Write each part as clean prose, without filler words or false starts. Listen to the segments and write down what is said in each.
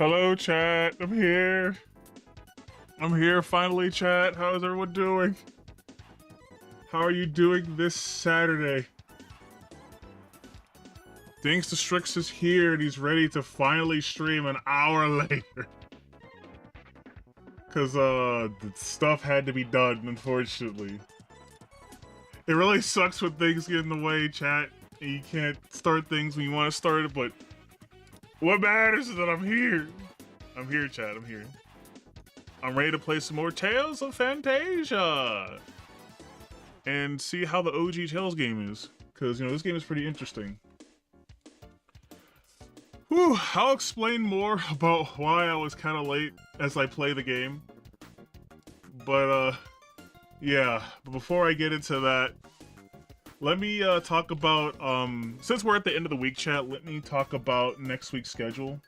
Hello, chat. I'm here. I'm here finally, chat. How is everyone doing? How are you doing this Saturday? Thanks to Strix is here and he's ready to finally stream an hour later. Cause the stuff had to be done, unfortunately. It really sucks when things get in the way, chat. And you can't start things when you want to start it, but what matters is that I'm here. I'm here, chat. I'm here. I'm ready to play some more Tales of Phantasia and see how the OG Tales game is, because this game is pretty interesting. Whew, I'll explain more about why I was kind of late as I play the game. But yeah. But before I get into that, let me talk about since we're at the end of the week, chat. Let me talk about next week's schedule.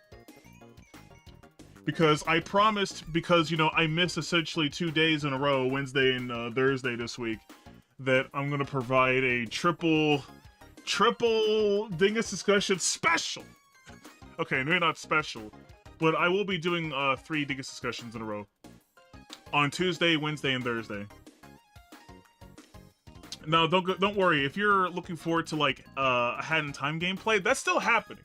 Because I promised, because I missed essentially 2 days in a row, Wednesday and Thursday this week, that I'm gonna provide a triple Dingus discussion special. Okay, maybe not special, but I will be doing 3 Dingus discussions in a row on Tuesday, Wednesday, and Thursday. Now, don't worry if you're looking forward to like a Hat in Time gameplay. That's still happening.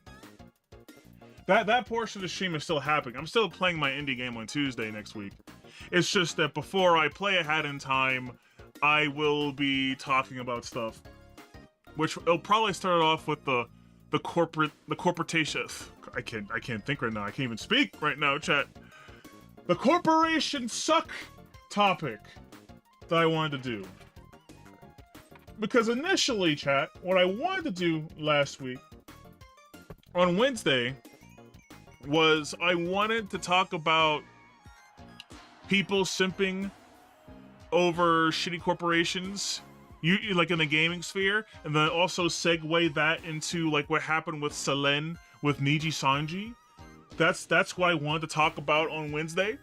That portion of the stream is still happening. I'm still playing my indie game on Tuesday next week. It's just that before I play a Hat in Time, I will be talking about stuff, which it'll probably start off with the corporation. I can't think right now. I can't even speak right now, chat. The corporation suck topic that I wanted to do. Because initially, chat, what I wanted to do last week on Wednesday was I wanted to talk about people simping over shitty corporations, like in the gaming sphere, and then also segue that into like what happened with Selen with Niji Sanji. That's what I wanted to talk about on Wednesday,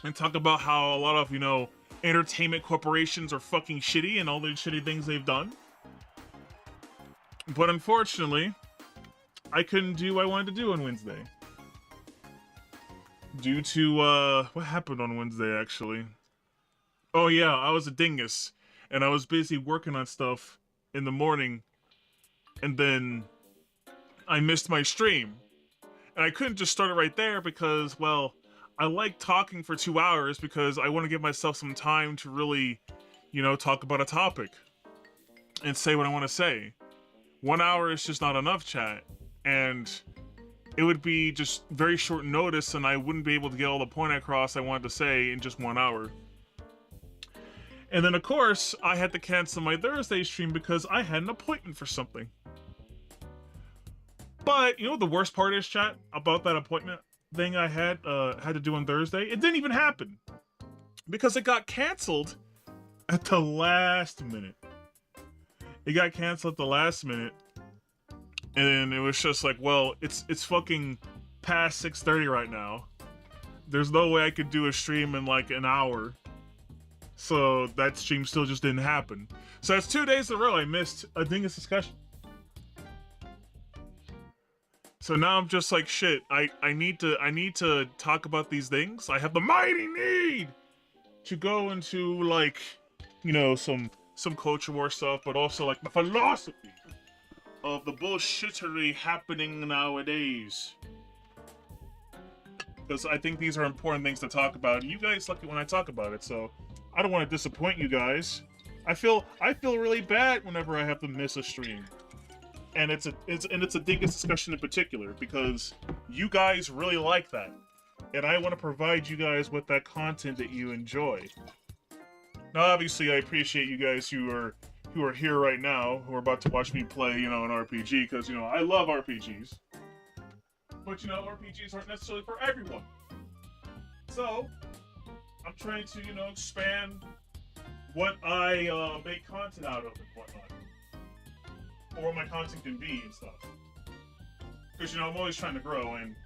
and talk about how a lot of entertainment corporations are fucking shitty and all the shitty things they've done. But unfortunately, I couldn't do what I wanted to do on Wednesday. Due to, what happened on Wednesday, actually? Oh yeah, I was a dingus, and I was busy working on stuff in the morning, and then I missed my stream. And I couldn't just start it right there because, well, I like talking for 2 hours because I want to give myself some time to really, talk about a topic and say what I want to say. 1 hour is just not enough, chat. And it would be just very short notice, and I wouldn't be able to get all the point across I wanted to say in just 1 hour. And then, of course, I had to cancel my Thursday stream because I had an appointment for something. But, what the worst part is, chat, about that appointment thing I had to do on Thursday? It didn't even happen. Because it got canceled at the last minute. It got canceled at the last minute. And it was just like, well, it's fucking past 6:30 right now. There's no way I could do a stream in like an hour. So that stream still just didn't happen. So that's 2 days in a row I missed a Dingus discussion. So now I'm just like, shit, I need to talk about these things. I have the mighty need to go into like, some culture war stuff, but also like the philosophy of the bullshittery happening nowadays. Because I think these are important things to talk about. You guys like it when I talk about it, so I don't want to disappoint you guys. I feel really bad whenever I have to miss a stream. And it's a Dingus discussion in particular, because you guys really like that. And I want to provide you guys with that content that you enjoy. Now obviously I appreciate you guys who are here right now, who are about to watch me play, an RPG, because, I love RPGs. But, RPGs aren't necessarily for everyone. So, I'm trying to, expand what I make content out of and whatnot. Or what my content can be and stuff. Because, I'm always trying to grow, and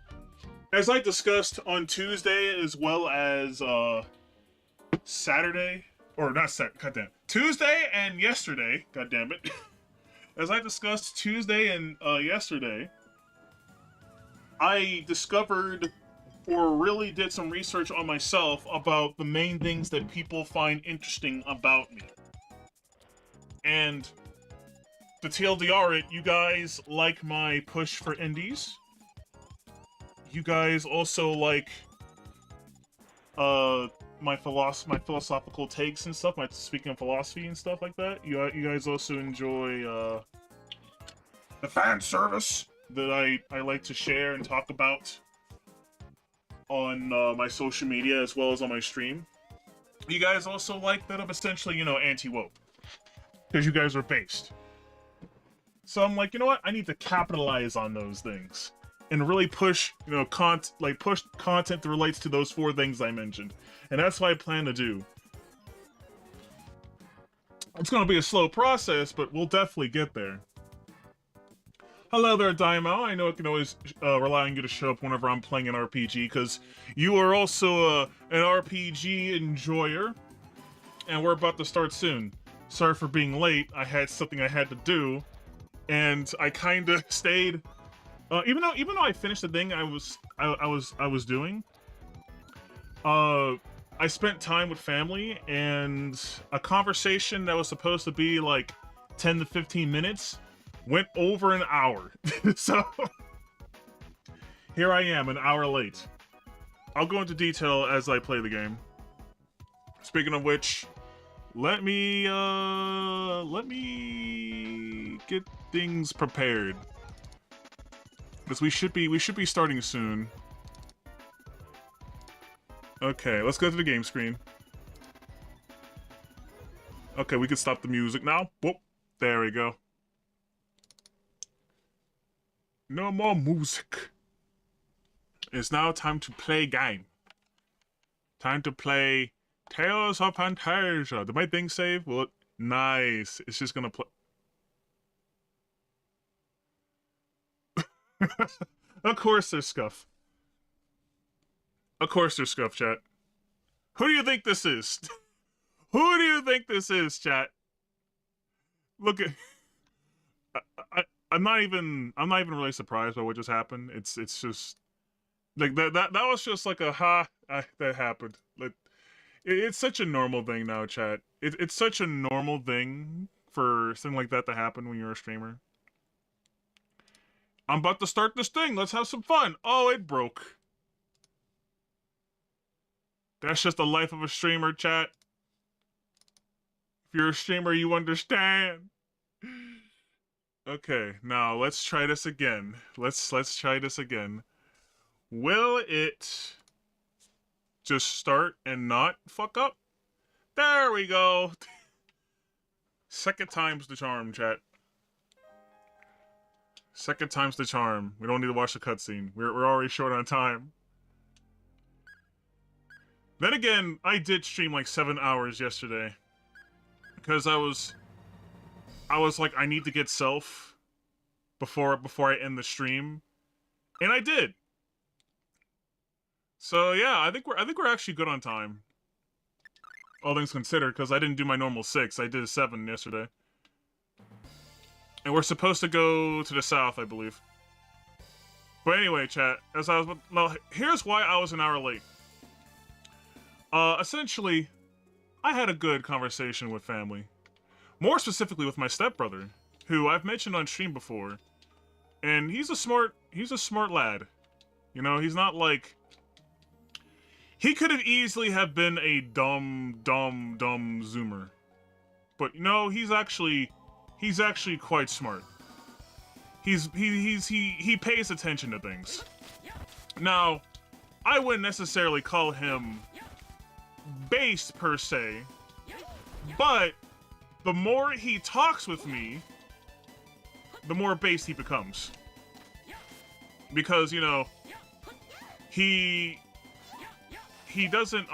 as I discussed on Tuesday as well as Saturday, or not Saturday, goddamn, Tuesday and yesterday, goddammit. As I discussed Tuesday and yesterday, I discovered or really did some research on myself about the main things that people find interesting about me. And to TLDR it, you guys like my push for indies. You guys also like my philosophical takes and stuff, speaking of philosophy and stuff like that. You guys also enjoy the fan service that I like to share and talk about. on my social media as well as on my stream. You guys also like that I'm essentially, you know, anti-woke. Because you guys are based. So I'm like, you know what? I need to capitalize on those things. And really push, you know, push content that relates to those 4 things I mentioned. And that's what I plan to do. It's going to be a slow process, but we'll definitely get there. Hello there, Daimao. I know I can always rely on you to show up whenever I'm playing an RPG, because you are also an RPG enjoyer, and we're about to start soon. Sorry for being late. I had something I had to do, and I kind of stayed. Even though I finished the thing I was doing, I spent time with family, and a conversation that was supposed to be like 10 to 15 minutes. Went over an hour. So here I am, an hour late. I'll go into detail as I play the game. Speaking of which, let me get things prepared. Because we should be starting soon. Okay, let's go to the game screen. Okay, we can stop the music now. Whoop, there we go. No more music. It's now time to play game. Time to play Tales of Phantasia. Did my thing save? Well, nice. It's just gonna play. Of course there's scuff. Of course there's scuff, chat. Who do you think this is? Who do you think this is, chat? Look at... I'm not even really surprised by what just happened. It's just like that was just like a that happened. Like it's such a normal thing now, chat. It's such a normal thing for something like that to happen when you're a streamer. I'm about to start this thing. Let's have some fun. Oh, it broke. That's just the life of a streamer, chat. If you're a streamer, you understand. Okay, now let's try this again. Let's try this again. Will it just start and not fuck up? There we go. Second time's the charm, chat. Second time's the charm. We don't need to watch the cutscene. We're already short on time. Then again, I did stream like 7 hours yesterday. Because I was like, I need to get self before I end the stream, and I did. So yeah, I think we're actually good on time. All things considered, because I didn't do my normal 6, I did a 7 yesterday. And we're supposed to go to the south, I believe. But anyway, chat, well, here's why I was an hour late. Essentially, I had a good conversation with family. More specifically with my stepbrother, who I've mentioned on stream before. And he's a smart lad. You know, he's not like... He could have easily have been a dumb zoomer. But no, he's actually quite smart. He pays attention to things. Now, I wouldn't necessarily call him based per se, but the more he talks with me, the more based he becomes. Because, you know, he doesn't,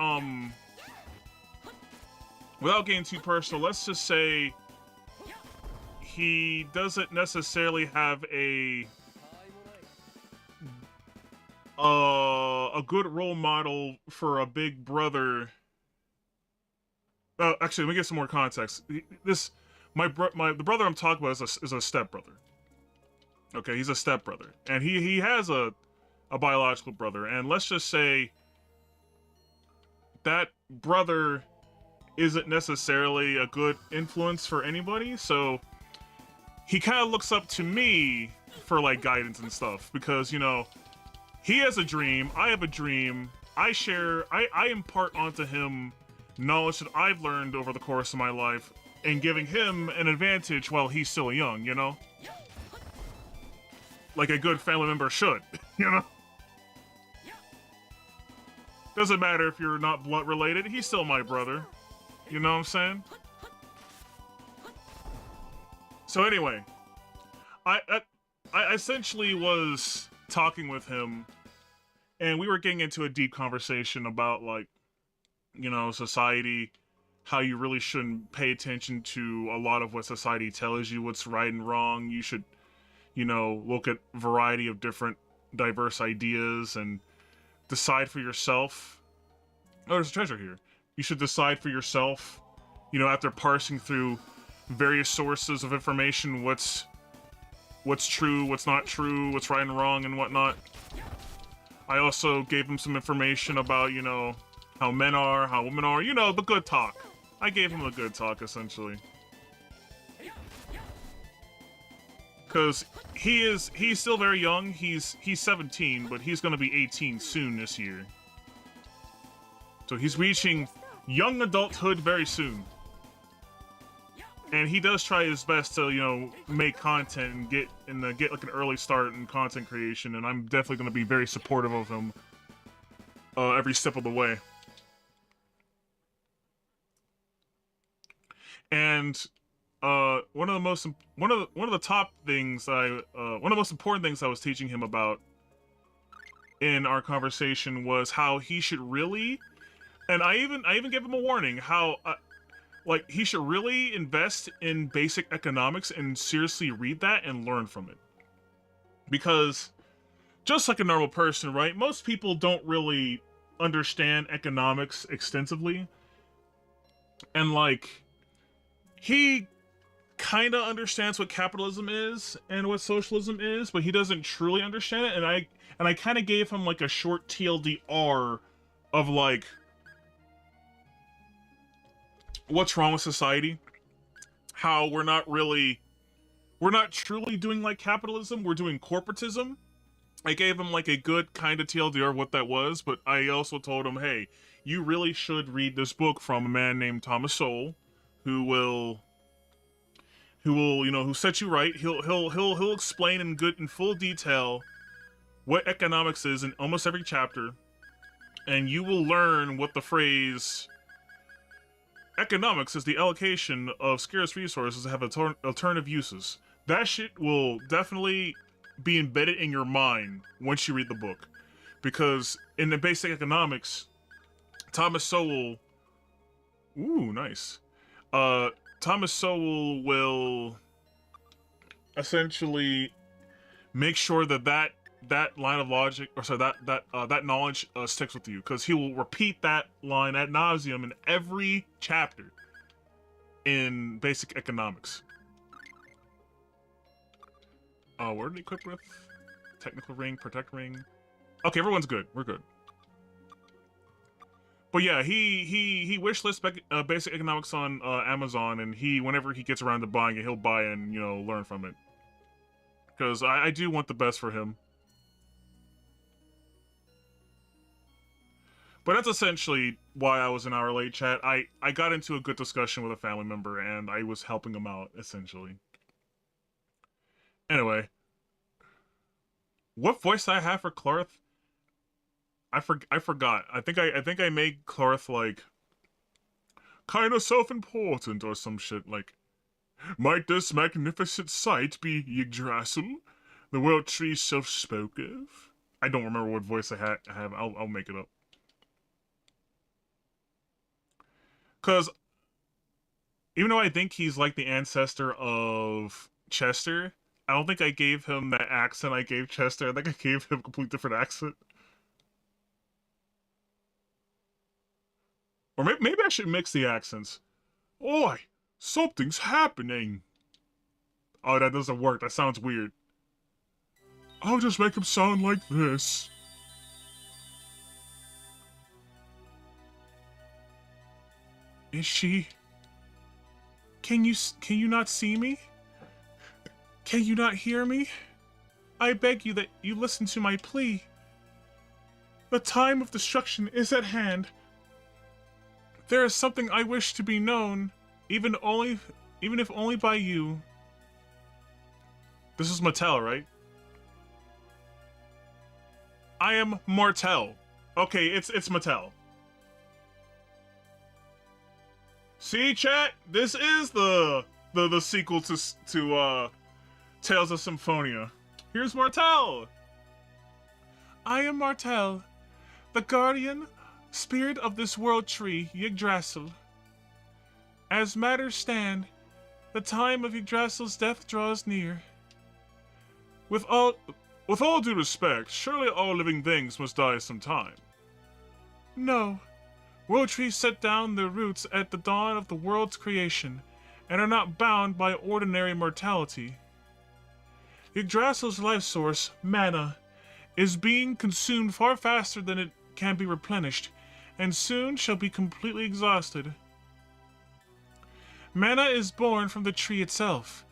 without getting too personal, let's just say he doesn't necessarily have a good role model for a big brother. Actually, let me get some more context. The brother I'm talking about is a stepbrother. Okay, he's a stepbrother, and he has a biological brother, and let's just say that brother isn't necessarily a good influence for anybody, so he kind of looks up to me for like guidance and stuff, because, you know, he has a dream, I have a dream, I impart onto him knowledge that I've learned over the course of my life, and giving him an advantage while he's still young, you know? Like a good family member should, you know? Doesn't matter if you're not blood related, he's still my brother. You know what I'm saying? So anyway, I essentially was talking with him, and we were getting into a deep conversation about, like, you know, society, how you really shouldn't pay attention to a lot of what society tells you, what's right and wrong. You should, you know, look at a variety of different diverse ideas and decide for yourself. Oh, there's a treasure here. You should decide for yourself, you know, after parsing through various sources of information, what's true, what's not true, what's right and wrong, and whatnot. I also gave him some information about, you know, how men are, how women are, you know, the good talk. I gave him a good talk, essentially. Because he's still very young. He's 17, but he's gonna be 18 soon this year. So he's reaching young adulthood very soon. And he does try his best to, you know, make content and get like an early start in content creation, and I'm definitely gonna be very supportive of him every step of the way. And one of the most important things I was teaching him about in our conversation was how he should really, and I even gave him a warning, how like, he should really invest in basic economics and seriously read that and learn from it. Because just like a normal person, right, most people don't really understand economics extensively, and like, he kind of understands what capitalism is and what socialism is, but he doesn't truly understand it. And I kind of gave him like a short TLDR of like what's wrong with society, how we're not truly doing like capitalism, we're doing corporatism. I gave him like a good kind of TLDR of what that was, but I also told him, hey, you really should read this book from a man named Thomas Sowell, who will, you know, who set you right. He'll explain in full detail what economics is in almost every chapter, and you will learn what the phrase economics is the allocation of scarce resources that have alternative uses. That shit will definitely be embedded in your mind once you read the book, because in the basic economics, Thomas Sowell, ooh, nice. Thomas Sowell will essentially make sure that line of logic, or sorry, that knowledge sticks with you, because he will repeat that line ad nauseum in every chapter in basic economics. What did he equip with? Technical ring, protect ring. Okay, everyone's good. We're good. But yeah, he wishlists basic economics on Amazon, and whenever he gets around to buying it, he'll buy it and, you know, learn from it. Because I do want the best for him. But that's essentially why I was in our late chat. I got into a good discussion with a family member, and I was helping him out, essentially. Anyway. What voice I have for Clarth? I forgot. I think I made Clarth like kinda self-important or some shit, like, might this magnificent sight be Yggdrasil, the world tree self-spoke of? I don't remember what voice I have. I'll make it up. Cause even though I think he's like the ancestor of Chester, I don't think I gave him that accent I gave Chester. I think I gave him a complete different accent. Or maybe I should mix the accents. Oi, something's happening. Oh, that doesn't work. That sounds weird. I'll just make him sound like this. Is she... Can you not see me? Can you not hear me? I beg you that you listen to my plea. The time of destruction is at hand. There is something I wish to be known, even if only by you. This is Mattel, right? I am Martel, Okay, it's Mattel. See, chat, this is the sequel to Tales of Symphonia. Here's Martel. I am Martel, the guardian spirit of this world tree, Yggdrasil. As matters stand, the time of Yggdrasil's death draws near. With all due respect, surely all living things must die sometime. No. World trees set down their roots at the dawn of the world's creation, and are not bound by ordinary mortality. Yggdrasil's life source, mana, is being consumed far faster than it can be replenished, and soon shall be completely exhausted. Mana is born from the tree itself.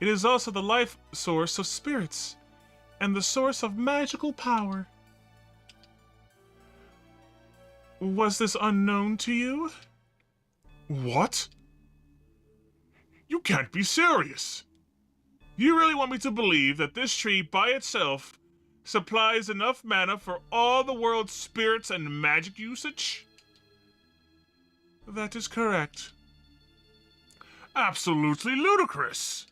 It is also the life source of spirits, and the source of magical power. Was this unknown to you? What? You can't be serious! You really want me to believe that this tree by itself supplies enough mana for all the world's spirits and magic usage? That is correct. Absolutely ludicrous!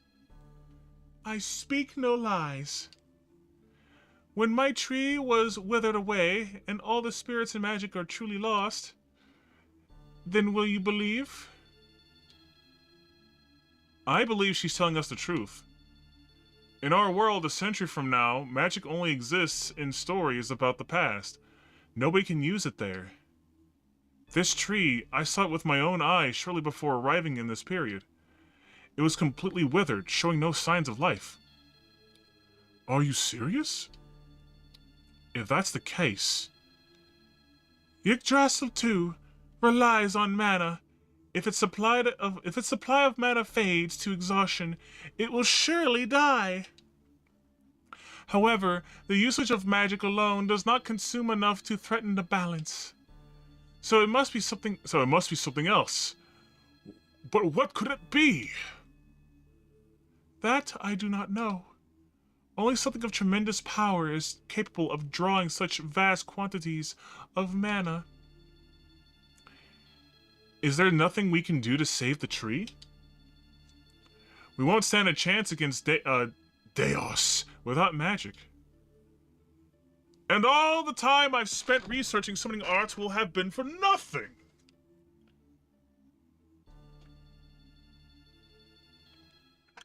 I speak no lies. When my tree was withered away, and all the spirits and magic are truly lost, then will you believe? I believe she's telling us the truth. In our world, a century from now, magic only exists in stories about the past. Nobody can use it there. This tree, I saw it with my own eyes shortly before arriving in this period. It was completely withered, showing no signs of life. Are you serious? If that's the case, Yggdrasil too relies on mana. If its supply of mana fades to exhaustion, it will surely die. However, the usage of magic alone does not consume enough to threaten the balance. So it must be something else. But what could it be? That I do not know. Only something of tremendous power is capable of drawing such vast quantities of mana. Is there nothing we can do to save the tree? We won't stand a chance against Deos without magic. And all the time I've spent researching summoning arts will have been for nothing!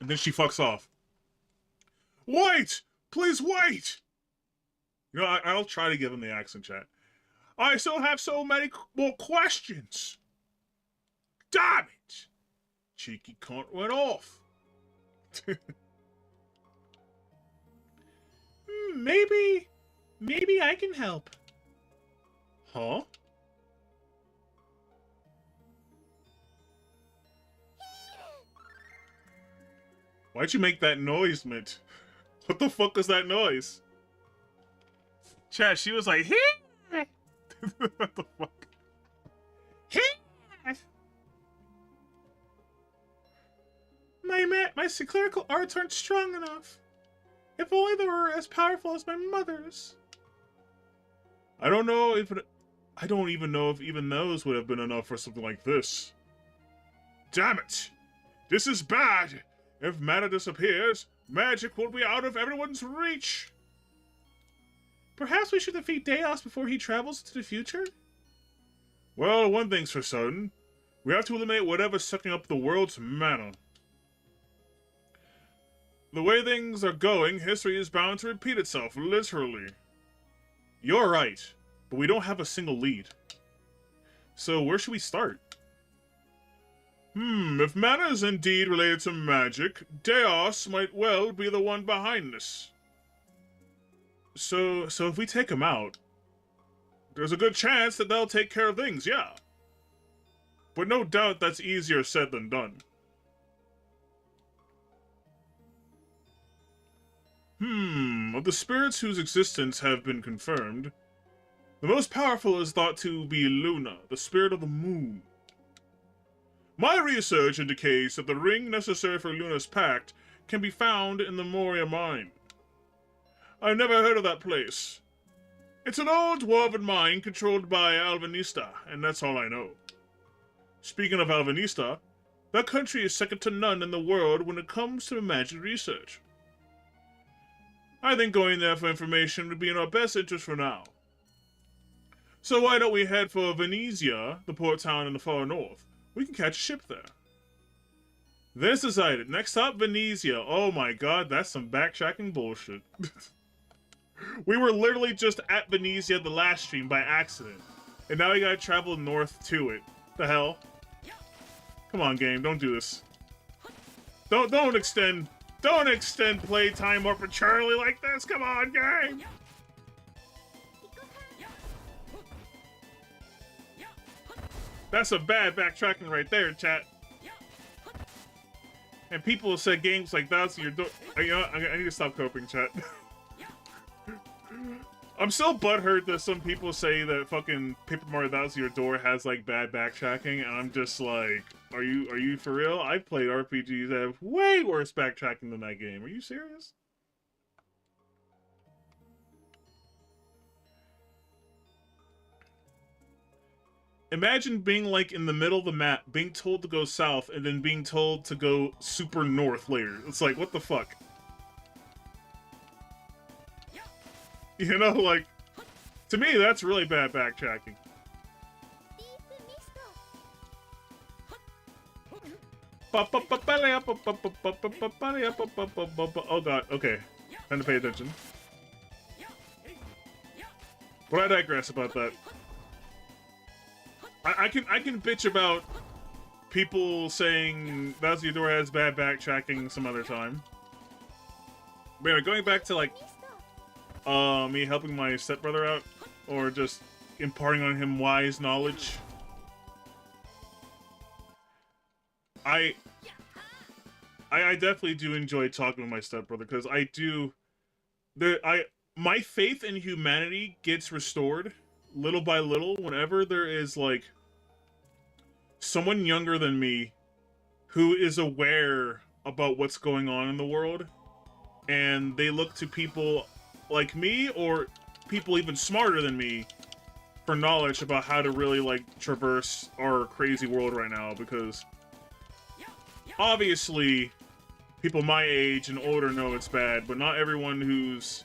And then she fucks off. Wait! Please wait! You know, I'll try to give him the accent, chat. I still have so many more questions. Damn it! Cheeky cunt went off. Maybe I can help. Huh? Why'd you make that noise, Mint? What the fuck was that noise? Chat, she was like, what the fuck? My clerical arts aren't strong enough. If only they were as powerful as my mother's. I don't even know if even those would have been enough for something like this. Damn it! This is bad! If mana disappears, magic will be out of everyone's reach! Perhaps we should defeat Deos before he travels to the future? Well, one thing's for certain. We have to eliminate whatever's sucking up the world's mana. The way things are going, history is bound to repeat itself, literally. You're right, but we don't have a single lead. So where should we start? If mana is indeed related to magic, Deos might well be the one behind this. So if we take him out, there's a good chance that they'll take care of things, yeah. But no doubt that's easier said than done. Of the spirits whose existence have been confirmed, the most powerful is thought to be Luna, the spirit of the moon. My research indicates that the ring necessary for Luna's pact can be found in the Moria mine. I've never heard of that place, It's an old dwarven mine controlled by Alvanista, and that's all I know. Speaking of Alvanista, that country is second to none in the world when it comes to magic research. I think going there for information would be in our best interest for now. So why don't we head for Venezia, the port town in the far north? We can catch a ship there. This decided. Next up, Venezia. Oh my god, that's some backtracking bullshit. We were literally just at Venezia the last stream by accident. And now we gotta travel north to it. The hell? Come on, game, don't do this. Don't extend playtime arbitrarily like this. Come on, game. That's a bad backtracking right there, chat. And people have said games like that's your door. You know, I need to stop coping, chat. I'm still butthurt that some people say that fucking Paper Mario Thousand Year Door has like bad backtracking, and I'm just like, are you for real? I've played RPGs that have way worse backtracking than that game. Are you serious? Imagine being like in the middle of the map, being told to go south, and then being told to go super north later. It's like, what the fuck? You know, like, to me, that's really bad backtracking. Oh god, okay. Time to pay attention. But I digress about that. I can bitch about people saying Thousand Door has bad backtracking some other time. But anyway, going back to like me helping my stepbrother out, or just imparting on him wise knowledge. I definitely do enjoy talking with my stepbrother, because my faith in humanity gets restored little by little whenever there is like someone younger than me who is aware about what's going on in the world, and they look to people like me or people even smarter than me for knowledge about how to really like traverse our crazy world right now, because obviously people my age and older know it's bad, but not everyone who's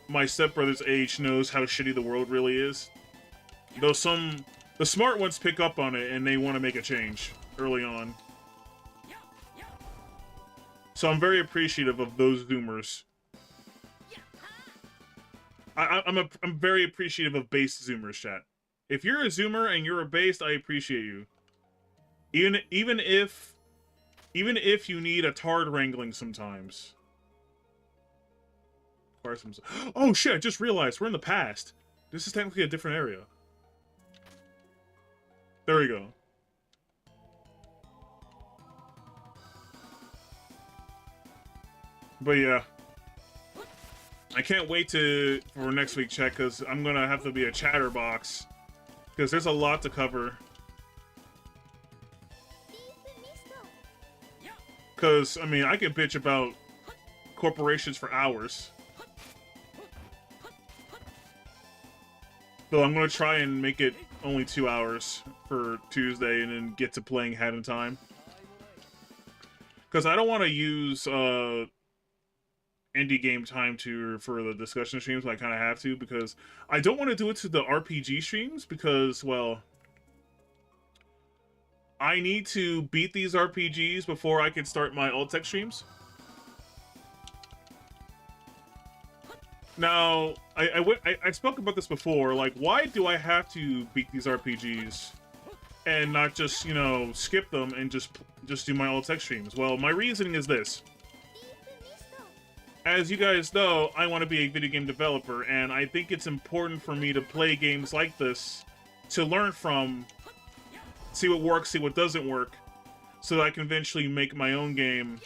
my stepbrother's age knows how shitty the world really is. Though the smart ones pick up on it and they want to make a change early on. So I'm very appreciative of those Zoomers. I'm very appreciative of base Zoomers, chat. If you're a Zoomer and you're a base, I appreciate you. Even if you need a tard wrangling sometimes. Oh shit, I just realized we're in the past. This is technically a different area. There we go. But yeah. I can't wait for next week, chat, because I'm gonna have to be a chatterbox. Because there's a lot to cover. Because, I mean, I can bitch about corporations for hours. Though I'm going to try and make it only 2 hours for Tuesday and then get to playing ahead in time. Because I don't want to use indie game time for the discussion streams, but I kind of have to, because I don't want to do it to the RPG streams, because, well, I need to beat these RPGs before I can start my alt-tech streams. Now, I spoke about this before, like, why do I have to beat these RPGs and not just, you know, skip them and just do my alt-tech streams? Well, my reasoning is this. As you guys know, I want to be a video game developer, and I think it's important for me to play games like this to learn from, see what works, see what doesn't work, so that I can eventually make my own game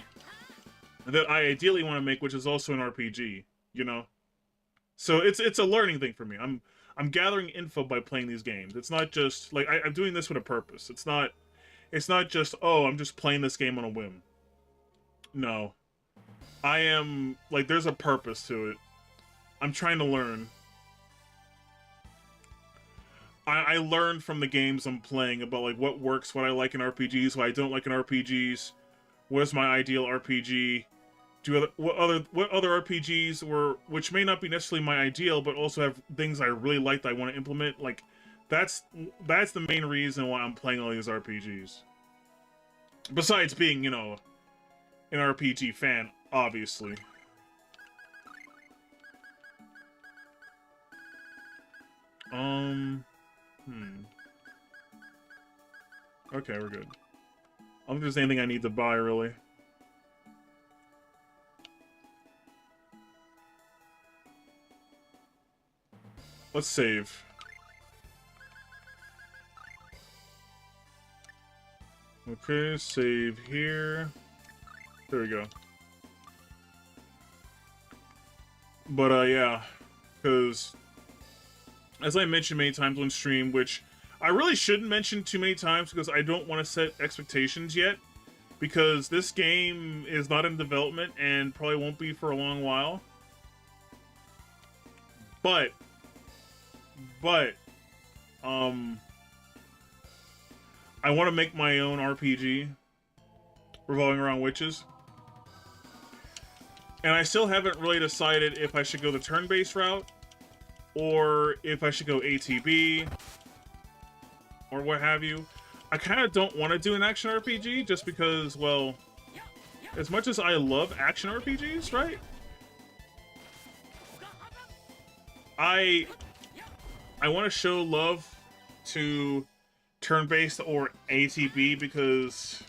that I ideally want to make, which is also an RPG, you know? So it's a learning thing for me. I'm gathering info by playing these games. It's not just like I'm doing this with a purpose. It's not just, oh, I'm just playing this game on a whim. No. I am like, there's a purpose to it. I'm trying to learn. I learned from the games I'm playing about like what works, what I like in RPGs, what I don't like in RPGs, what is my ideal RPG. What other RPGs were, which may not be necessarily my ideal, but also have things I really like that I want to implement. Like that's the main reason why I'm playing all these RPGs. Besides being, you know, an RPG fan, obviously. Okay, we're good. I don't think there's anything I need to buy, really. Let's save. Okay, save here. There we go. But, yeah. Because, as I mentioned many times on stream, which I really shouldn't mention too many times because I don't want to set expectations yet. Because this game is not in development and probably won't be for a long while. But, I want to make my own RPG revolving around witches. And I still haven't really decided if I should go the turn-based route or if I should go ATB or what have you. I kind of don't want to do an action RPG just because, well, as much as I love action RPGs, right? I want to show love to turn-based or ATB because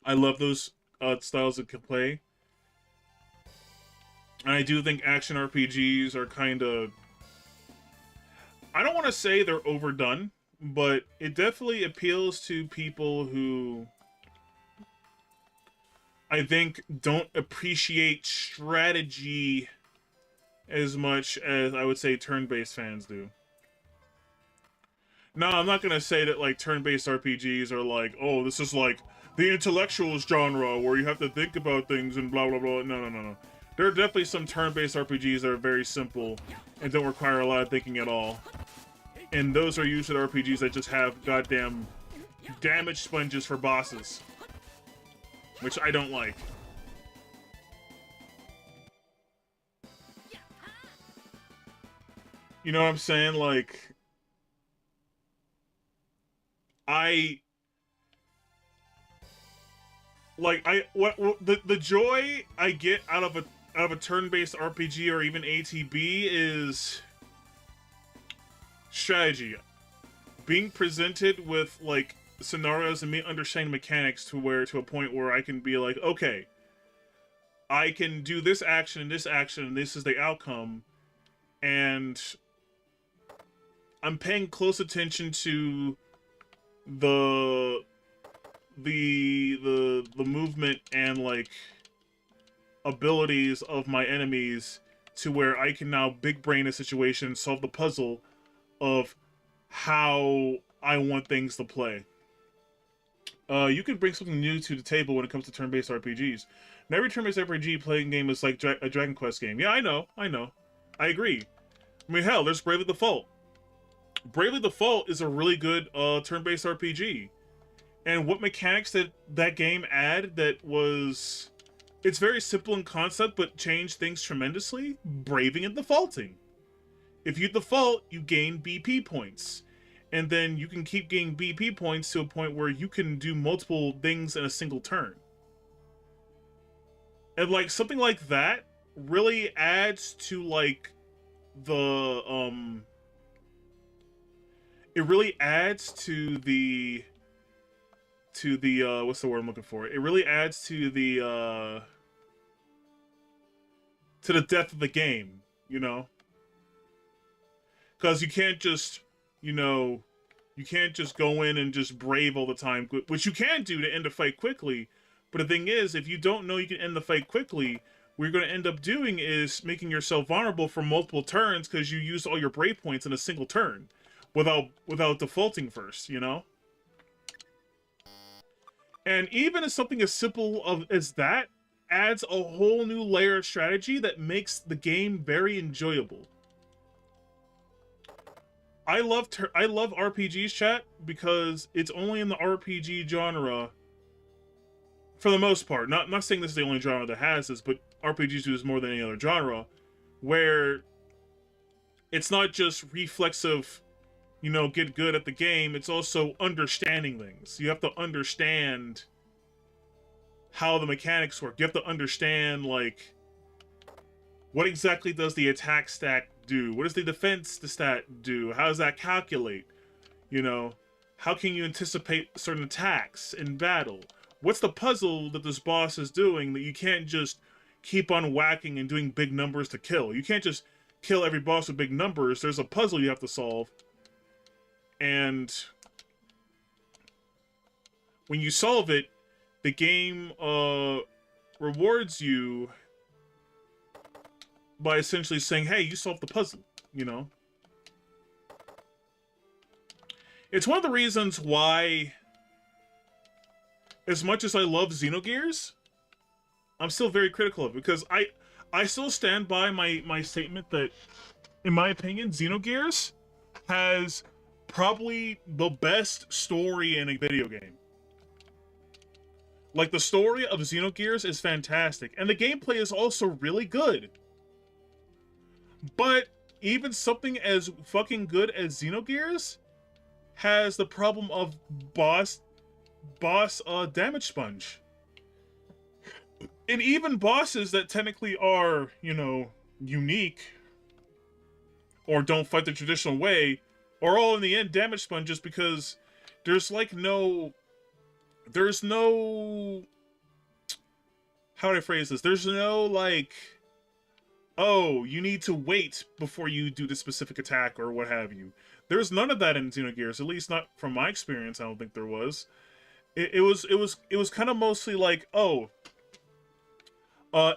I love those styles of play. And I do think action RPGs are kind of... I don't want to say they're overdone, but it definitely appeals to people who I think don't appreciate strategy as much as I would say turn-based fans do. No, I'm not gonna say that like turn-based RPGs are like, oh, this is like the intellectuals genre where you have to think about things and blah blah blah. No. There are definitely some turn-based RPGs that are very simple and don't require a lot of thinking at all. And those are usually RPGs that just have goddamn damage sponges for bosses, which I don't like. You know what I'm saying? Like, the joy I get out of a turn-based RPG or even ATB is strategy. Being presented with like scenarios and me understanding mechanics to a point where I can be like, okay, I can do this action and this is the outcome, and I'm paying close attention to the movement and like abilities of my enemies to where I can now big brain a situation, solve the puzzle of how I want things to play. You can bring something new to the table when it comes to turn-based RPGs. Not every turn-based RPG playing game is like a Dragon Quest game. Yeah, I know. I agree. I mean, hell, there's Bravely Default. Bravely Default is a really good turn-based RPG. And what mechanics did that game add that was... It's very simple in concept, but changed things tremendously. Braving and defaulting. If you default, you gain BP points. And then you can keep gaining BP points to a point where you can do multiple things in a single turn. And like something like that really adds to like the it really adds to the what's the word I'm looking for? It really adds to the depth of the game, you know? Because you can't just, you know, you can't just go in and just brave all the time, which you can do to end a fight quickly. But the thing is, if you don't know you can end the fight quickly, what you're going to end up doing is making yourself vulnerable for multiple turns because you used all your brave points in a single turn without defaulting first, you know? And even as something as simple as that adds a whole new layer of strategy that makes the game very enjoyable. I love RPGs, chat, because it's only in the RPG genre, for the most part. Not saying this is the only genre that has this, but RPGs do this more than any other genre, where it's not just reflexive, get good at the game. It's also understanding things. You have to understand how the mechanics work. You have to understand, like, what exactly does the attack stat do? What does the defense stat do? How does that calculate? How can you anticipate certain attacks in battle? What's the puzzle that this boss is doing that you can't just keep on whacking and doing big numbers to kill? You can't just kill every boss with big numbers. There's a puzzle you have to solve. And when you solve it, the game rewards you by essentially saying, hey, you solved the puzzle, It's one of the reasons why, as much as I love Xenogears, I'm still very critical of it, because I still stand by my statement that, in my opinion, Xenogears has probably the best story in a video game. Like, the story of Xenogears is fantastic, and the gameplay is also really good. But even something as fucking good as Xenogears has the problem of boss damage sponge. And even bosses that technically are, unique or don't fight the traditional way are all in the end damage sponges, because there's no how do I phrase this? There's no, like, oh, you need to wait before you do the specific attack or what have you. There's none of that in Xenogears, at least not from my experience. I don't think there was. It was kind of mostly like, oh,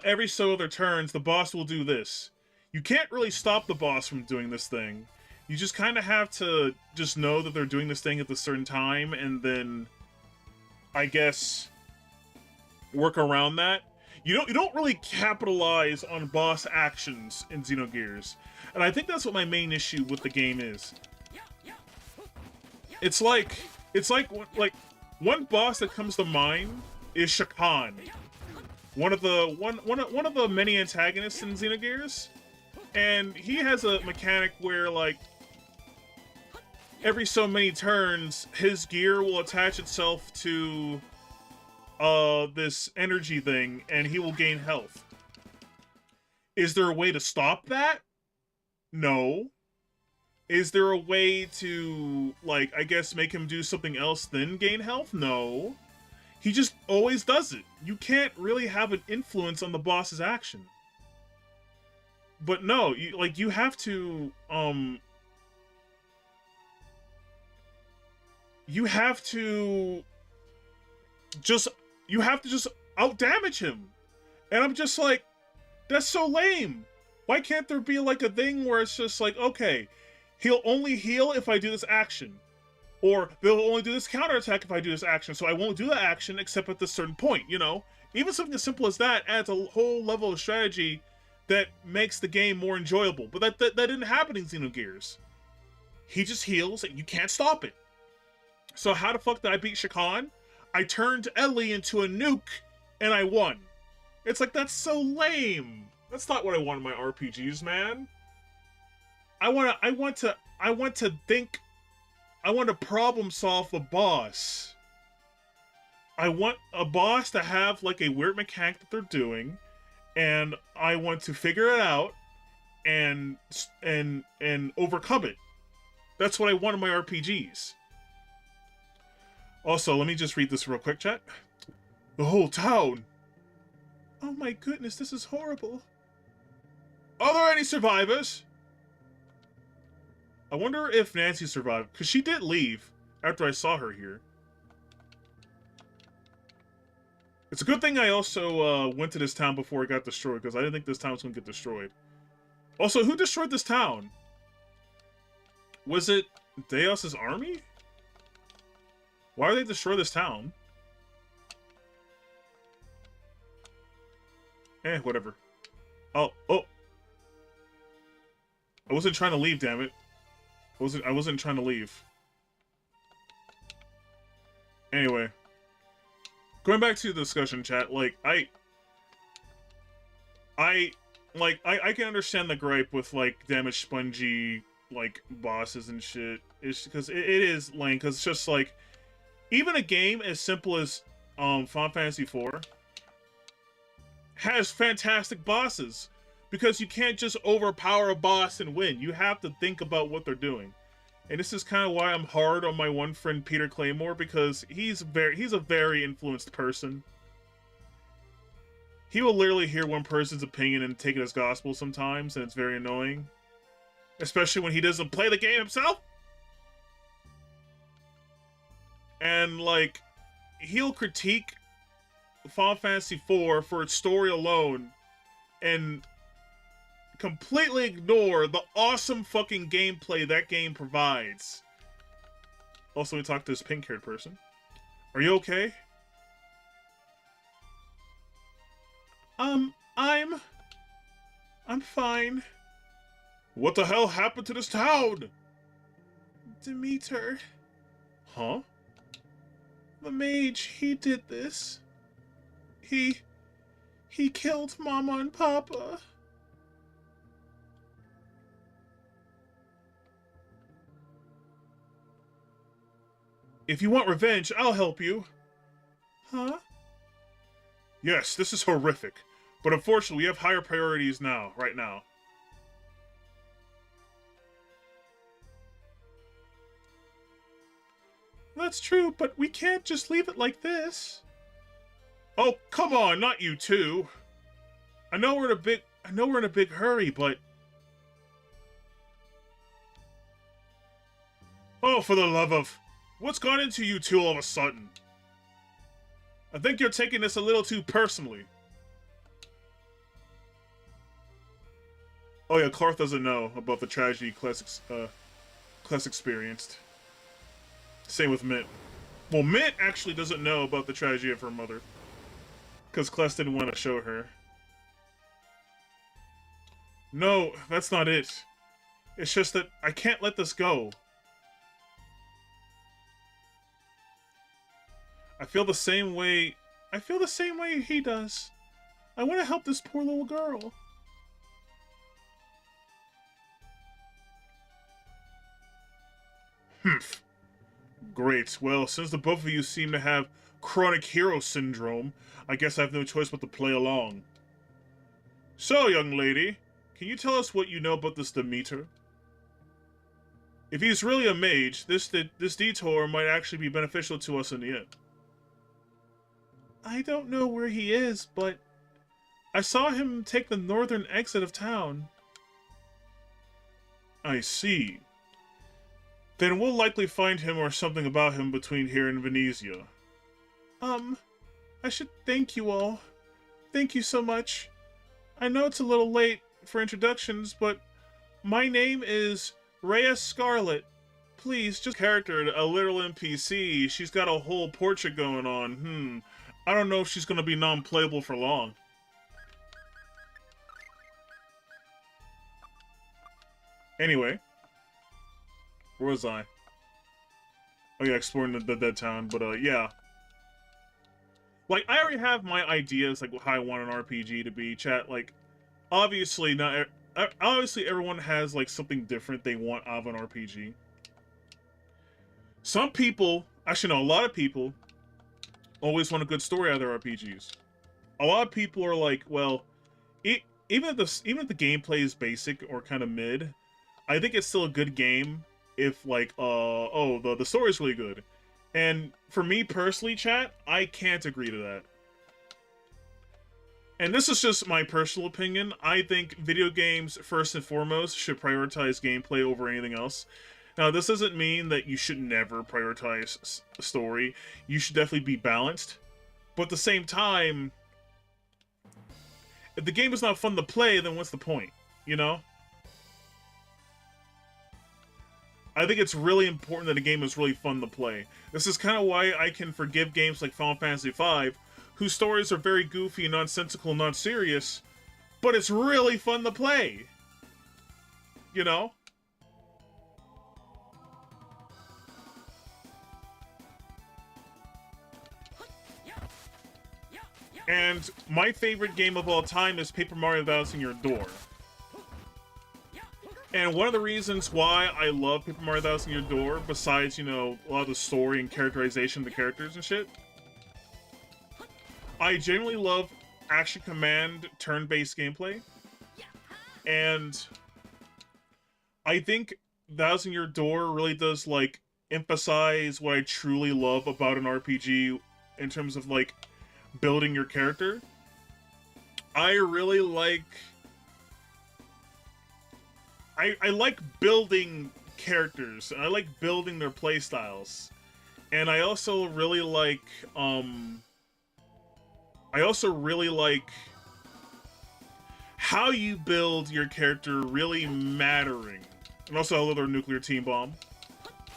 every so other turns the boss will do this. You can't really stop the boss from doing this thing. You just kind of have to just know that they're doing this thing at a certain time, and then, I guess, work around that. You don't really capitalize on boss actions in Xenogears, and I think that's what my main issue with the game is. It's like one boss that comes to mind is Shakan, one of the many antagonists in Xenogears, and he has a mechanic where, like, every so many turns his gear will attach itself to this energy thing, and he will gain health. Is there a way to stop that? No. Is there a way to, like, I guess make him do something else then gain health? No. He just always does it. You can't really have an influence on the boss's action. But no, you have to, you have to just out-damage him. And I'm just like, that's so lame. Why can't there be, like, a thing where it's just like, okay, he'll only heal if I do this action. Or they'll only do this counterattack if I do this action, so I won't do the action except at this certain point, Even something as simple as that adds a whole level of strategy that makes the game more enjoyable. But that didn't happen in Xenogears. He just heals, and you can't stop it. So how the fuck did I beat Shakan? I turned Ellie into a nuke, and I won. It's like, that's so lame. That's not what I want in my RPGs, man. I want to problem solve a boss. I want a boss to have, like, a weird mechanic that they're doing, and I want to figure it out and overcome it. That's what I want in my RPGs. Also, let me just read this real quick, chat. The whole town. Oh my goodness, this is horrible. Are there any survivors? I wonder if Nancy survived, because she did leave after I saw her here. It's a good thing I also went to this town before it got destroyed, because I didn't think this town was going to get destroyed. Also, who destroyed this town? Was it Deus's army? Why did they destroy this town? Whatever. Oh. I wasn't trying to leave, damn it. I wasn't trying to leave. Anyway, going back to the discussion chat, like I can understand the gripe with like damage spongy like bosses and shit. It's because it is lame. Because it's just like even a game as simple as Final Fantasy IV has fantastic bosses because you can't just overpower a boss and win. You have to think about what they're doing. And this is kind of why I'm hard on my one friend Peter Claymore, because he's a very influenced person. He will literally hear one person's opinion and take it as gospel sometimes, and it's very annoying. Especially when he doesn't play the game himself. And, like, he'll critique Final Fantasy IV for its story alone and completely ignore the awesome fucking gameplay that game provides. Also, we talked to this pink-haired person. Are you okay? I'm fine. What the hell happened to this town? Demeter. Huh? The mage, he did this. He killed Mama and Papa. If you want revenge, I'll help you. Huh? Yes, this is horrific. But unfortunately, we have higher priorities now, right now. That's true, but we can't just leave it like this. Oh, come on, not you too. I know we're in a big hurry, but oh, for the love of, what's gone into you two all of a sudden? I think you're taking this a little too personally. Oh yeah, Clark doesn't know about the tragedy Kless experienced. Same with Mint. Well, Mint actually doesn't know about the tragedy of her mother. Because Kless didn't want to show her. No, that's not it. It's just that I can't let this go. I feel the same way he does. I want to help this poor little girl. Humph. Great. Well, since the both of you seem to have chronic hero syndrome, I guess I have no choice but to play along. So, young lady, can you tell us what you know about this Demeter? If he's really a mage, this detour might actually be beneficial to us in the end. I don't know where he is, but I saw him take the northern exit of town. I see. Then we'll likely find him or something about him between here and Venezia. I should thank you all. Thank you so much. I know it's a little late for introductions, but my name is Rhea Scarlet. Please, just character, a literal NPC. She's got a whole portrait going on. I don't know if she's gonna be non-playable for long. Anyway. Where was I? Oh yeah, exploring the dead town, but yeah. Like, I already have my ideas, like, how I want an RPG to be, chat. Like, obviously, obviously everyone has, like, something different they want out of an RPG. Some people, actually no, a lot of people always want a good story out of their RPGs. A lot of people are like, well, even if the gameplay is basic or kind of mid, I think it's still a good game if, like, the story's really good. And for me personally, chat, I can't agree to that. And this is just my personal opinion. I think video games, first and foremost, should prioritize gameplay over anything else. Now, this doesn't mean that you should never prioritize story. You should definitely be balanced. But at the same time, if the game is not fun to play, then what's the point? You know? I think it's really important that a game is really fun to play. This is kind of why I can forgive games like Final Fantasy V, whose stories are very goofy, nonsensical, not serious, but it's really fun to play. You know? And my favorite game of all time is Paper Mario Bouncing Your Door. And one of the reasons why I love Paper Mario Bouncing Your Door, besides, you know, a lot of the story and characterization of the characters and shit, I genuinely love Action Command turn-based gameplay. And I think Bouncing Your Door really does, like, emphasize what I truly love about an RPG in terms of, like, building your character. I really like... I like building characters, and I like building their playstyles. And I also really like, how you build your character really mattering. And also a little nuclear team bomb.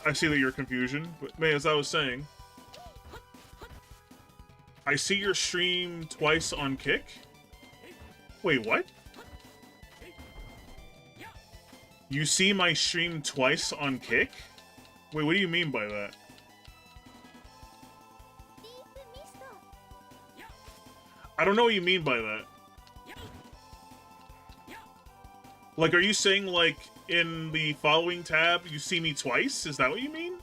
I see that you're confusion, but man, as I was saying, I see your stream twice on Kick. Wait, what? You see my stream twice on Kick? Wait, what do you mean by that? I don't know what you mean by that. Like, are you saying, like, in the following tab, you see me twice? Is that what you mean?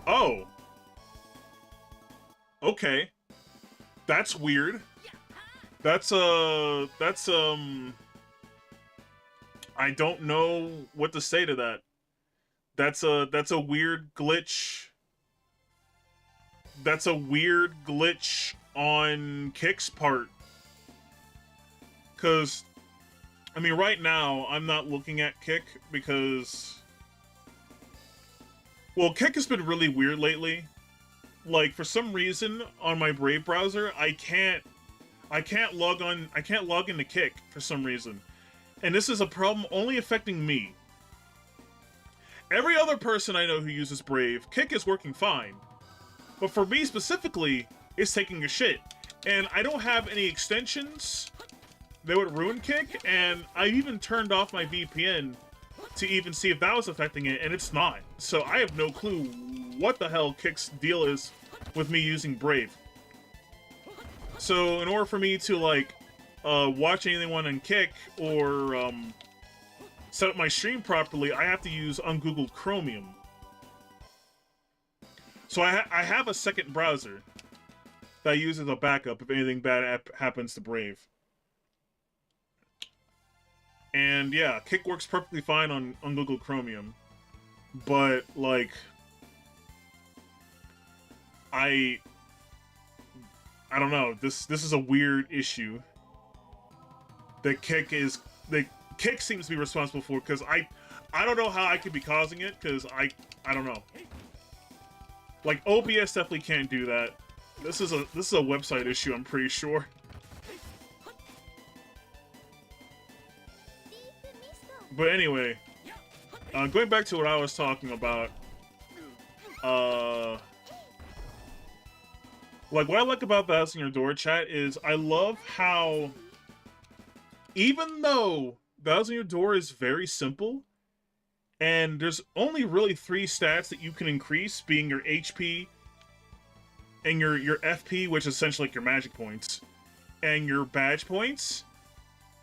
Oh. Okay. That's weird. That's I don't know what to say to that. That's a weird glitch. That's a weird glitch on Kick's part. 'Cause, I mean, right now, I'm not looking at Kick because... Well, Kick has been really weird lately. Like, for some reason, on my Brave browser, I can't log into Kick for some reason. And this is a problem only affecting me. Every other person I know who uses Brave, Kick is working fine. But for me specifically, it's taking a shit. And I don't have any extensions that would ruin Kick, and I even turned off my VPN to even see if that was affecting it, and it's not. So I have no clue what the hell Kick's deal is with me using Brave. So in order for me to, like, watch anyone on Kick or set up my stream properly, I have to use ungoogled Chromium. So I have a second browser that I use as a backup if anything bad happens to Brave. And yeah, Kick works perfectly fine on Google Chromium. But, like, I don't know. This is a weird issue that Kick seems to be responsible for, because I don't know how I could be causing it, because I don't know. Like, OBS definitely can't do that. This is a website issue, I'm pretty sure. But anyway, going back to what I was talking about, like, what I like about Bouncing Your Door, chat, is I love how, even though Bouncing Your Door is very simple, and there's only really 3 stats that you can increase, being your HP, and your FP, which is essentially like your magic points, and your badge points.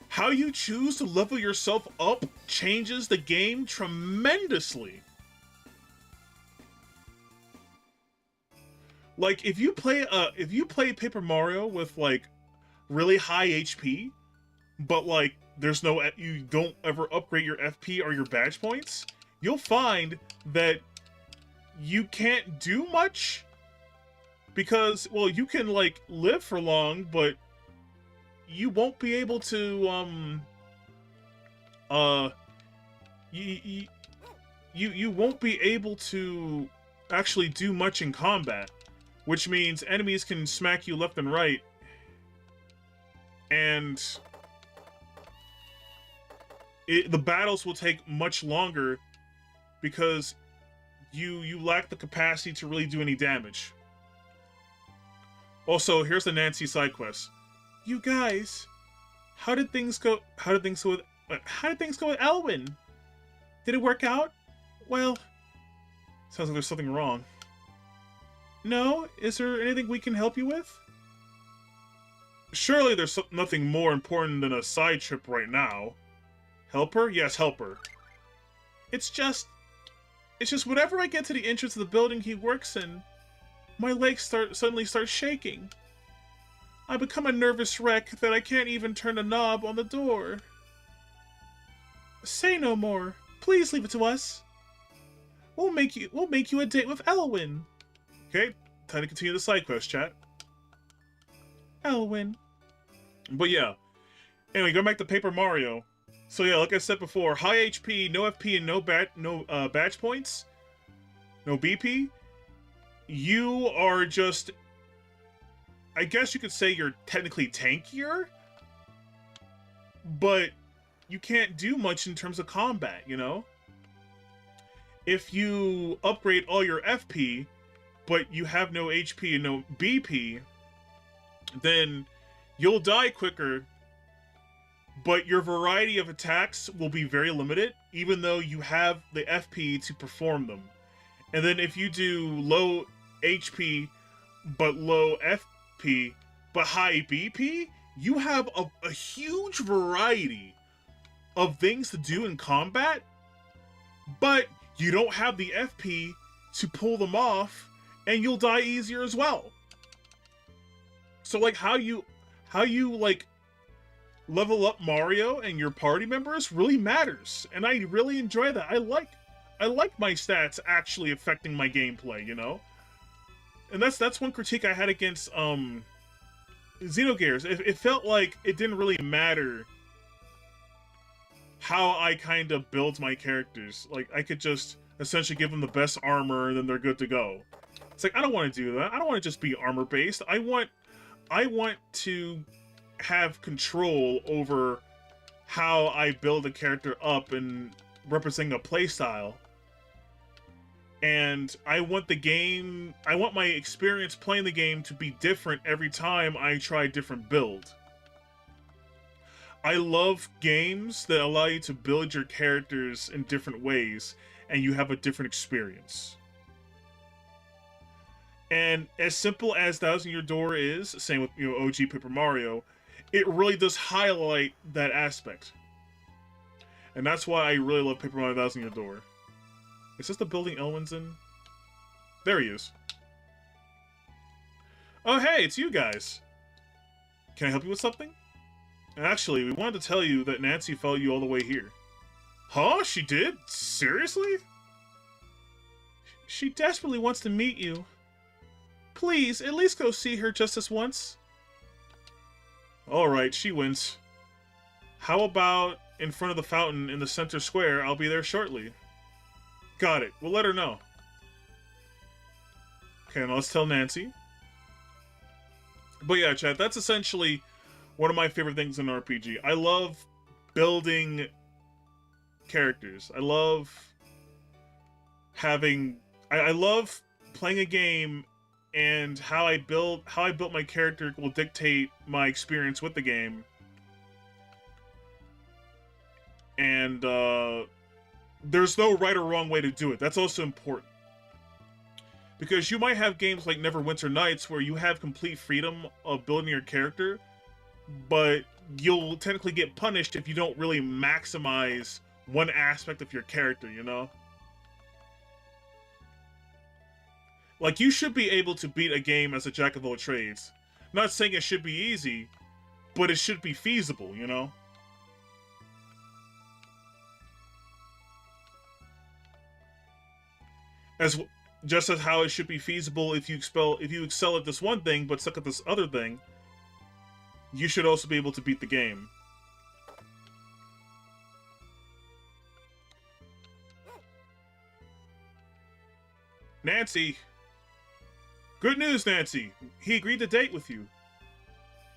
How you choose to level yourself up changes the game tremendously. Like, if you play Paper Mario with, like, really high HP, but, like, you don't ever upgrade your FP or your badge points, you'll find that you can't do much, because, well, you can, like, live for long, but you won't be able to, you won't be able to actually do much in combat, which means enemies can smack you left and right, and the battles will take much longer because you lack the capacity to really do any damage. Also, here's the Nancy side quest. You guys, how did things go with Elwyn? Did it work out? Well, Sounds like there's something wrong. No? Is there anything we can help you with? Surely there's nothing more important than a side trip right now. Help her? Yes, help her. It's just whenever I get to the entrance of the building he works in, my legs suddenly start shaking. I become a nervous wreck that I can't even turn a knob on the door. Say no more. Please leave it to us. We'll make you a date with Elwyn. Okay, time to continue the side quest, chat. Elwyn. But yeah. Anyway, going back to Paper Mario. So yeah, like I said before, high HP, no FP, and no badge points, no BP. You are just, I guess you could say you're technically tankier, but you can't do much in terms of combat, you know? If you upgrade all your FP, but you have no HP and no BP, then you'll die quicker, but your variety of attacks will be very limited, even though you have the FP to perform them. And then if you do low HP, but low FP, but high BP, you have a huge variety of things to do in combat, but you don't have the FP to pull them off, and you'll die easier as well. So like how you like level up Mario and your party members really matters, and I really enjoy that. I like my stats actually affecting my gameplay, you know? And that's one critique I had against Xenogears. It felt like it didn't really matter how I kind of build my characters. Like, I could just essentially give them the best armor and then they're good to go. It's like, I don't want to do that. I don't want to just be armor-based. I want to have control over how I build a character up and representing a playstyle. And I want my experience playing the game to be different every time I try a different build. I love games that allow you to build your characters in different ways and you have a different experience. And as simple as Thousand Year Door is, same with OG Paper Mario, it really does highlight that aspect. And that's why I really love Paper Mario Thousand Year Door. Is this the building Elwyn's in? There he is. Oh hey, it's you guys. Can I help you with something? Actually, we wanted to tell you that Nancy followed you all the way here. Huh? She did? Seriously? She desperately wants to meet you. Please, at least go see her just this once. Alright, she wins. How about in front of the fountain in the center square? I'll be there shortly. Got it. We'll let her know. Okay, now let's tell Nancy. But yeah, chat, that's essentially one of my favorite things in RPG. I love building characters. I love having... I love playing a game, and how I built my character will dictate my experience with the game. And there's no right or wrong way to do it. That's also important. Because you might have games like Neverwinter Nights where you have complete freedom of building your character, but you'll technically get punished if you don't really maximize one aspect of your character, you know? Like, you should be able to beat a game as a jack of all trades. Not saying it should be easy, but it should be feasible, you know? Just as how it should be feasible if you excel at this one thing but suck at this other thing, you should also be able to beat the game. Nancy! Good news, Nancy! He agreed to date with you.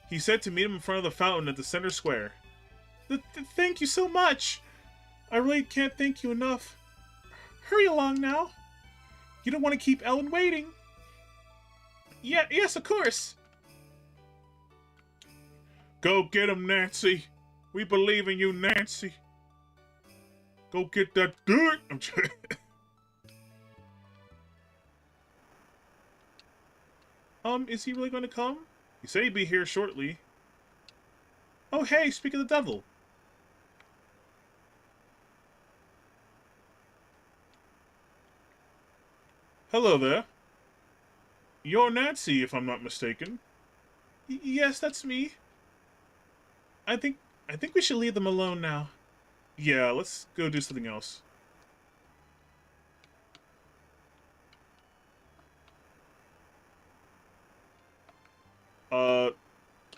He said to meet him in front of the fountain at the center square. Thank you so much! I really can't thank you enough. Hurry along now. You don't want to keep Ellen waiting. Yeah, yes, of course. Go get him, Nancy. We believe in you, Nancy. Go get that dirt. I'm trying. Is he really going to come? He said he'd be here shortly. Oh, hey, speak of the devil. Hello there. You're Nancy, if I'm not mistaken. Yes, that's me. I think we should leave them alone now. Yeah, let's go do something else.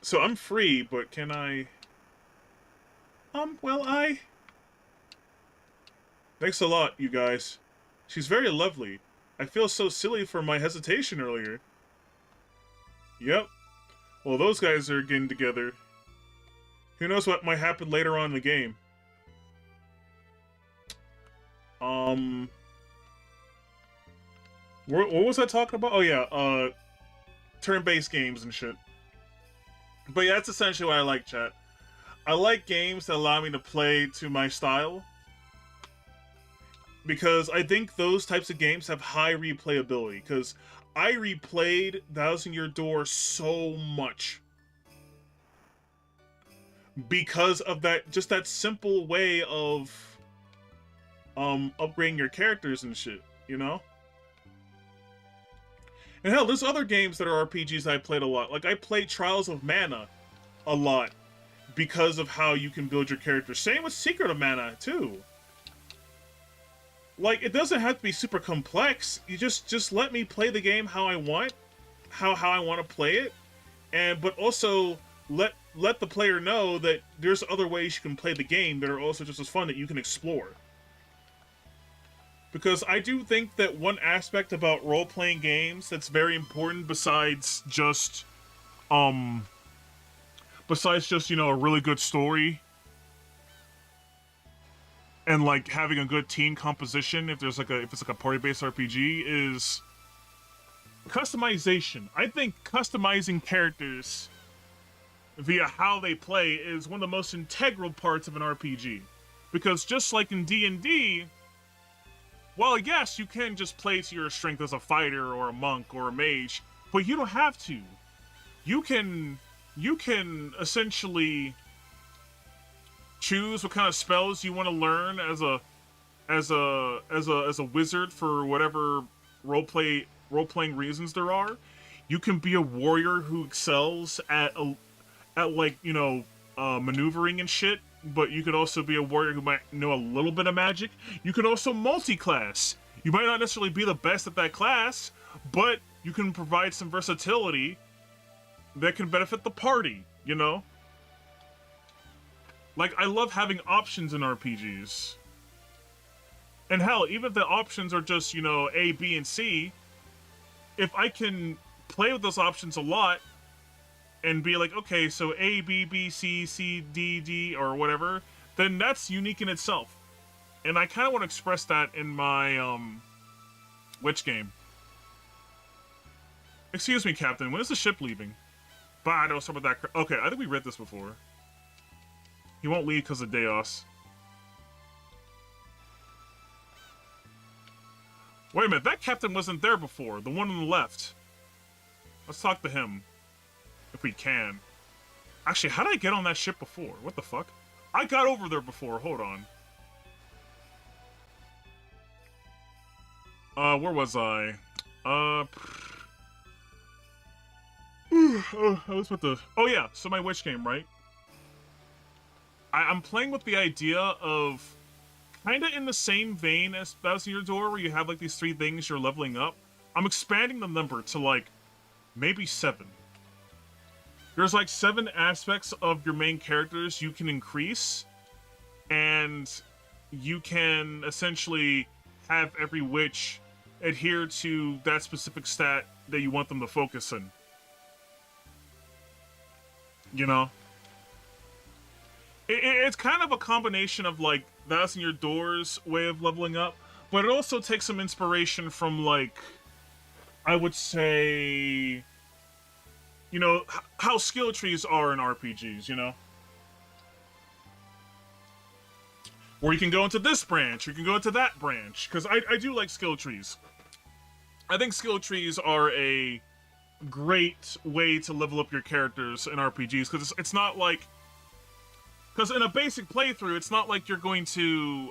So I'm free, but can I... well, Thanks a lot, you guys. She's very lovely. I feel so silly for my hesitation earlier. Yep. Well, those guys are getting together. Who knows what might happen later on in the game. What was I talking about? Oh yeah, turn-based games and shit. But yeah, that's essentially what I like, chat. I like games that allow me to play to my style. Because I think those types of games have high replayability. Because I replayed Thousand Year Door so much. Because of that, just that simple way of upgrading your characters and shit, you know? And hell, there's other games that are RPGs I played a lot. Like, I played Trials of Mana a lot because of how you can build your character. Same with Secret of Mana, too. Like, it doesn't have to be super complex. You just let me play the game how I want, how I want to play it, but also let the player know that there's other ways you can play the game that are also just as fun that you can explore. Because I do think that one aspect about role-playing games that's very important besides just, you know, a really good story and like having a good team composition, if it's like a party-based RPG, is customization. I think customizing characters via how they play is one of the most integral parts of an RPG. Because just like in D&D, well, yes, you can just play to your strength as a fighter or a monk or a mage, but you don't have to. You can essentially choose what kind of spells you want to learn as a wizard for whatever role-playing reasons there are. You can be a warrior who excels at like, you know, maneuvering and shit, but you could also be a warrior who might know a little bit of magic. You can also multi-class. You might not necessarily be the best at that class, but you can provide some versatility that can benefit the party, you know? Like, I love having options in RPGs. And hell, even if the options are just, you know, A, B, and C, if I can play with those options a lot, and be like, okay, so A, B, B, C, C, D, D, or whatever, then that's unique in itself. And I kind of want to express that in my, Witch game. Excuse me, Captain, when is the ship leaving? Bah, I know some of that. Okay, I think we read this before. He won't leave because of Deos. Wait a minute, that captain wasn't there before. The one on the left. Let's talk to him. If we can. Actually, how did I get on that ship before? What the fuck? I got over there before. Hold on. Where was I? I was with the... Oh yeah, so my witch game, right? I'm playing with the idea of kinda in the same vein as Thousand Year Door, where you have like these 3 things you're leveling up. I'm expanding the number to like maybe 7. There's like 7 aspects of your main characters you can increase, and you can essentially have every witch adhere to that specific stat that you want them to focus on. You know? It's kind of a combination of like Thousand Year Door's way of leveling up, but it also takes some inspiration from like, I would say, you know, how skill trees are in RPGs, you know? Or you can go into this branch, or you can go into that branch, because I do like skill trees. I think skill trees are a great way to level up your characters in RPGs, because it's not like, because in a basic playthrough, it's not like you're going to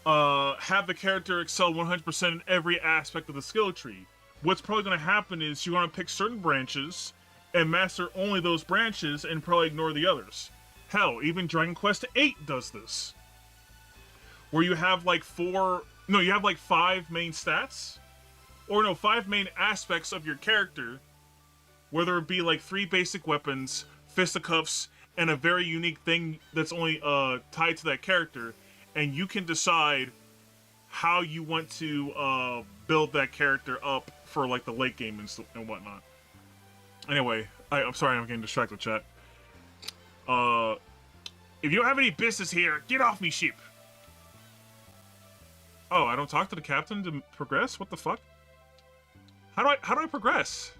have the character excel 100% in every aspect of the skill tree. What's probably going to happen is you're going to pick certain branches and master only those branches and probably ignore the others. Hell, even Dragon Quest VIII does this, where you have like you have like 5 main stats, or no, 5 main aspects of your character, whether it be like 3 basic weapons, fisticuffs, and a very unique thing that's only tied to that character, and you can decide how you want to build that character up for like the late game and whatnot. Anyway, I'm sorry, I'm getting distracted, chat. If you don't have any business here, get off me, sheep. Oh, I don't talk to the captain to progress? What the fuck? How do I progress?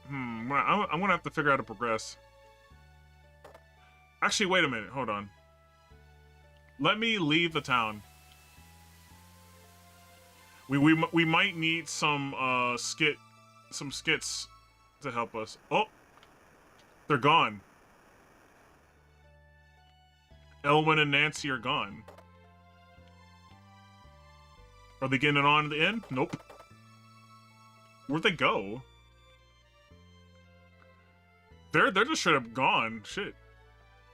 I'm gonna have to figure out how to progress. Actually, wait a minute. Hold on. Let me leave the town. We might need some skits to help us. Oh, they're gone. Elwyn and Nancy are gone. Are they getting it on the end? Nope. Where'd they go? They're just straight up gone. Shit.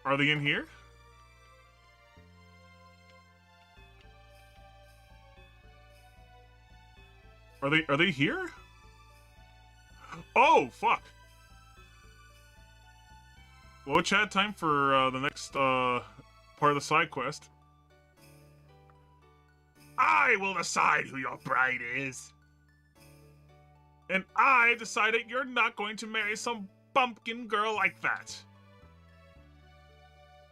Are they in here? Are they here? Oh, fuck. Well, chat, time for the next part of the side quest. I will decide who your bride is. And I decided you're not going to marry some bumpkin girl like that.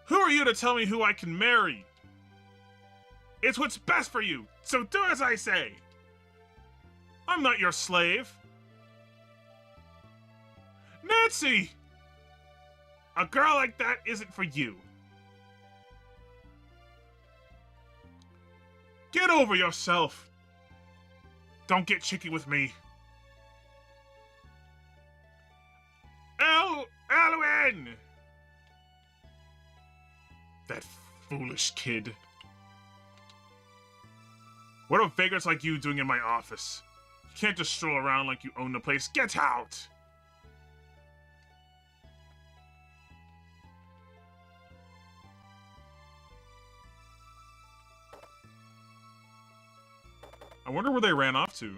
Who are you to tell me who I can marry? It's what's best for you, so do as I say. I'm not your slave. Nancy! A girl like that isn't for you. Get over yourself. Don't get cheeky with me. Elwyn! That foolish kid. What are vagrants like you doing in my office? You can't just stroll around like you own the place. Get out! I wonder where they ran off to.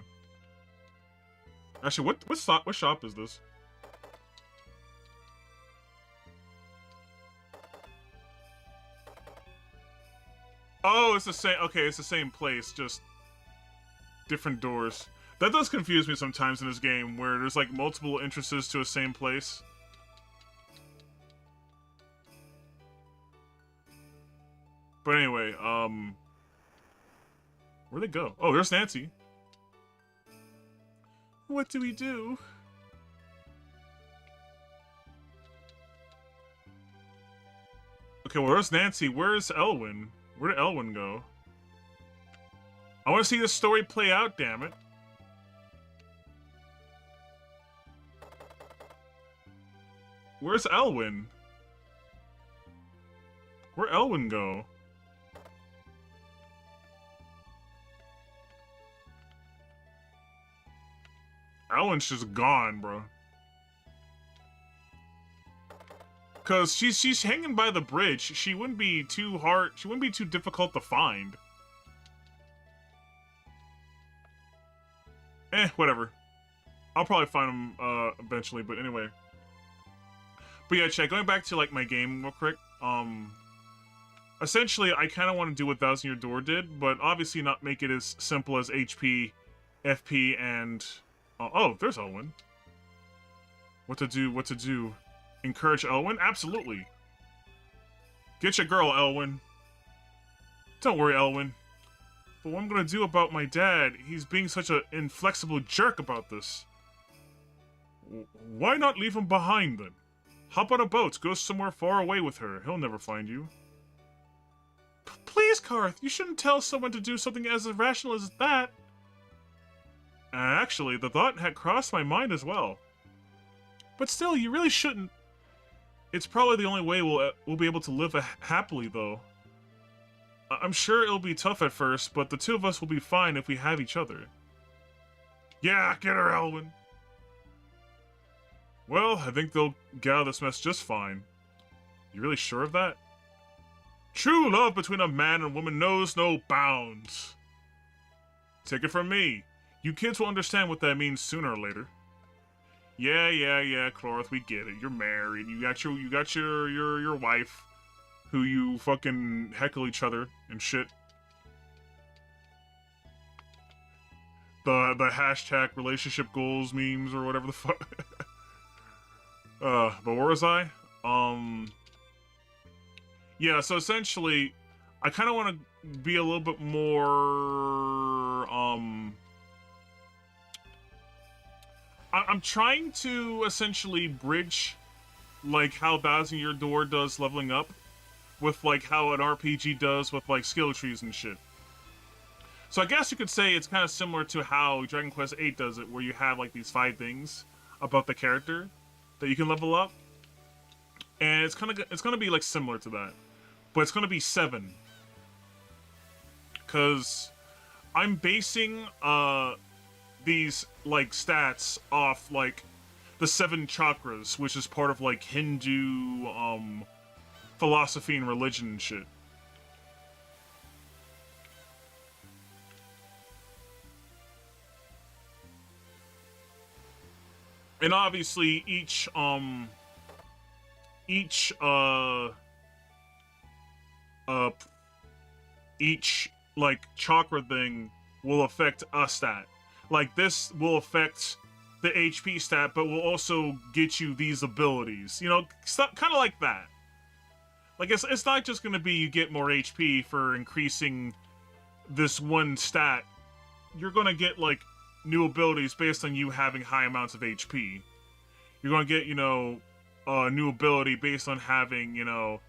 Actually, what shop is this? Oh, it's the same. Okay, it's the same place, just different doors. That does confuse me sometimes in this game, where there's like multiple entrances to a same place. But anyway, where'd they go? Oh, there's Nancy. What do we do? Okay, well, where's Nancy? Where's Elwyn? Where did Elwyn go? I want to see this story play out, damn it. Where's Elwyn? Where'd Elwyn go? Elwyn's just gone, bro. Cause she's hanging by the bridge. She wouldn't be too hard. She wouldn't be too difficult to find. Whatever. I'll probably find them eventually. But anyway. But yeah, chat. Going back to like my game real quick. Essentially, I kind of want to do what Thousand Year Door did, but obviously not make it as simple as HP, FP, and oh, there's Elwyn. What to do? What to do? Encourage Elwyn? Absolutely. Get your girl, Elwyn. Don't worry, Elwyn. But what I'm gonna do about my dad, he's being such an inflexible jerk about this. Why not leave him behind, then? Hop on a boat, go somewhere far away with her. He'll never find you. Please Karth, you shouldn't tell someone to do something as irrational as that. Actually, the thought had crossed my mind as well. But still, you really shouldn't. It's probably the only way we'll be able to live happily, though. I'm sure it'll be tough at first, but the two of us will be fine if we have each other. Yeah, get her, Elwyn. Well, I think they'll get out of this mess just fine. You really sure of that? True love between a man and woman knows no bounds. Take it from me. You kids will understand what that means sooner or later. Yeah, Clorth, we get it. You're married. You got your wife, who you fucking heckle each other and shit. The hashtag relationship goals memes or whatever the fuck. But where was I? Yeah, so essentially, I kind of want to be a little bit more, I'm trying to essentially bridge, like, how Thousand Year Door does leveling up with, like, how an RPG does with, like, skill trees and shit. So I guess you could say it's kind of similar to how Dragon Quest VIII does it, where you have, like, these 5 things about the character that you can level up. And it's gonna be, like, similar to that. But it's gonna be 7. Because I'm basing, these, like, stats off, like, the 7 chakras, which is part of, like, Hindu, philosophy and religion and shit. And obviously, each, like, chakra thing will affect a stat. Like, this will affect the HP stat, but will also get you these abilities. You know, kind of like that. Like, it's not just going to be you get more HP for increasing this one stat. You're going to get, like, new abilities based on you having high amounts of HP. You're going to get, you know, a new ability based on having, you know,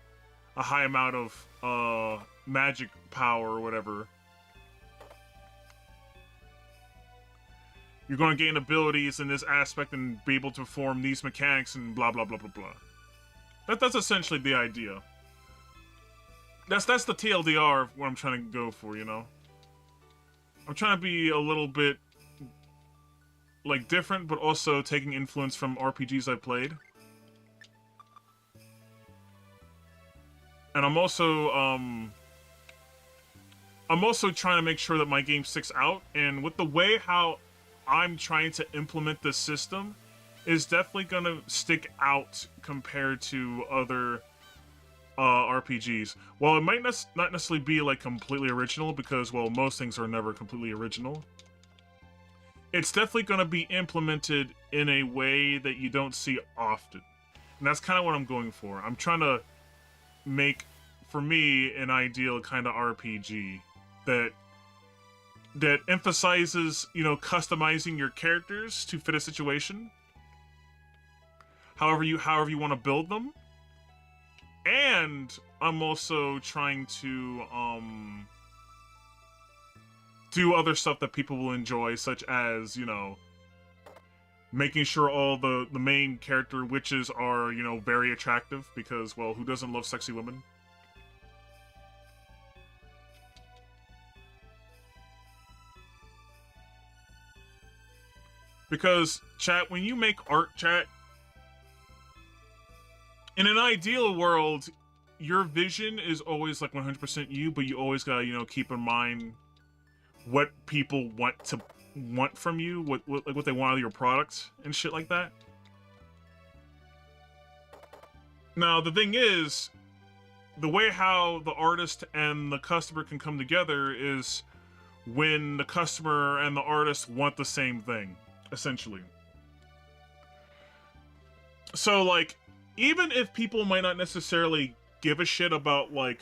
a high amount of magic power or whatever. You're going to gain abilities in this aspect and be able to perform these mechanics and blah, blah, blah, blah, blah. That's essentially the idea. That's the TLDR of what I'm trying to go for, you know? I'm trying to be a little bit, like, different, but also taking influence from RPGs I've played. And I'm also trying to make sure that my game sticks out, and with the way how I'm trying to implement this system is definitely gonna stick out compared to other RPGs. While it might not necessarily be, like, completely original, because, well, most things are never completely original, it's definitely gonna be implemented in a way that you don't see often. And that's kind of what I'm going for. I'm trying to make, for me, an ideal kind of RPG that emphasizes, you know, customizing your characters to fit a situation, however you want to build them. And I'm also trying to do other stuff that people will enjoy, such as, you know, making sure all the main character witches are, you know, very attractive, because, well, who doesn't love sexy women? Because, chat, when you make art, chat, in an ideal world, your vision is always, like, 100% you, but you always gotta, you know, keep in mind what people want from you, what they want out of your product, and shit like that. Now, the thing is, the way how the artist and the customer can come together is when the customer and the artist want the same thing, essentially. So, like, even if people might not necessarily give a shit about, like,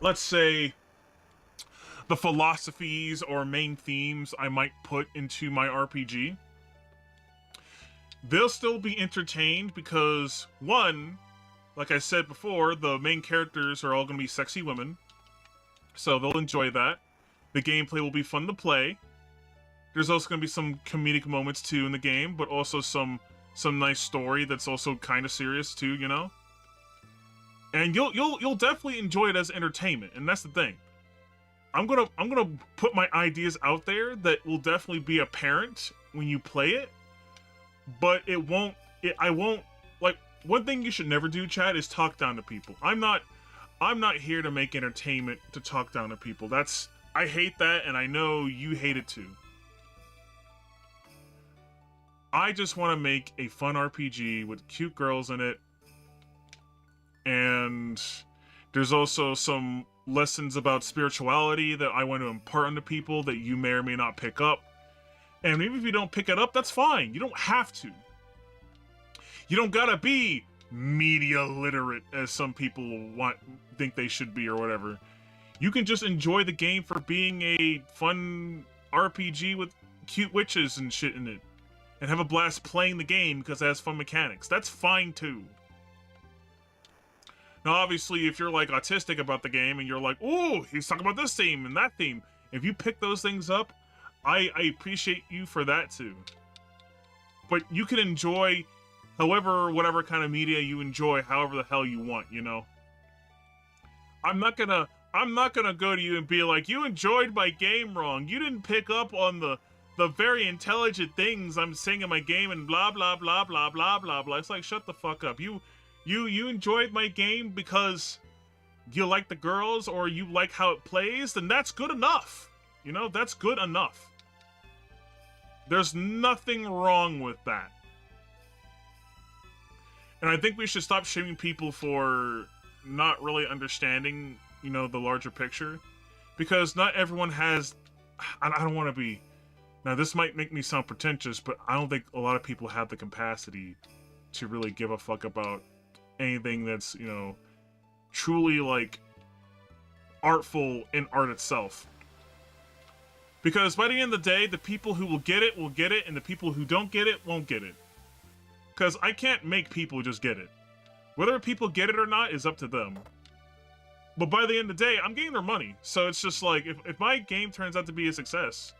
let's say, the philosophies or main themes I might put into my RPG, they'll still be entertained because, one, like I said before, the main characters are all going to be sexy women, so they'll enjoy that. The gameplay will be fun to play. There's also going to be some comedic moments too in the game, but also some nice story that's also kind of serious too, you know. And you'll definitely enjoy it as entertainment, and that's the thing. I'm gonna put my ideas out there that will definitely be apparent when you play it, but I won't like. One thing you should never do, Chad, is talk down to people. I'm not here to make entertainment to talk down to people. I hate that, and I know you hate it too. I just want to make a fun RPG with cute girls in it, and there's also some lessons about spirituality that I want to impart on the people that you may or may not pick up. And even if you don't pick it up, that's fine. You don't have to. You don't gotta be media literate as some people think they should be or whatever. You can just enjoy the game for being a fun RPG with cute witches and shit in it, and have a blast playing the game because it has fun mechanics. That's fine too. Now, obviously, if you're like autistic about the game and you're like, "Oh, he's talking about this theme and that theme," if you pick those things up, I appreciate you for that too. But you can enjoy whatever kind of media you enjoy, however the hell you want, you know. I'm not gonna go to you and be like, "You enjoyed my game wrong. You didn't pick up on the very intelligent things I'm saying in my game and blah blah blah blah blah blah blah." It's like, shut the fuck up. You enjoyed my game because you like the girls or you like how it plays, then that's good enough. You know, that's good enough. There's nothing wrong with that. And I think we should stop shaming people for not really understanding, you know, the larger picture. Because not everyone has... I don't want to be... Now, this might make me sound pretentious, but I don't think a lot of people have the capacity to really give a fuck about anything that's, you know, truly, like, artful in art itself. Because by the end of the day, the people who will get it, and the people who don't get it, won't get it. Because I can't make people just get it. Whether people get it or not is up to them. But by the end of the day, I'm getting their money. So it's just like, if my game turns out to be a success,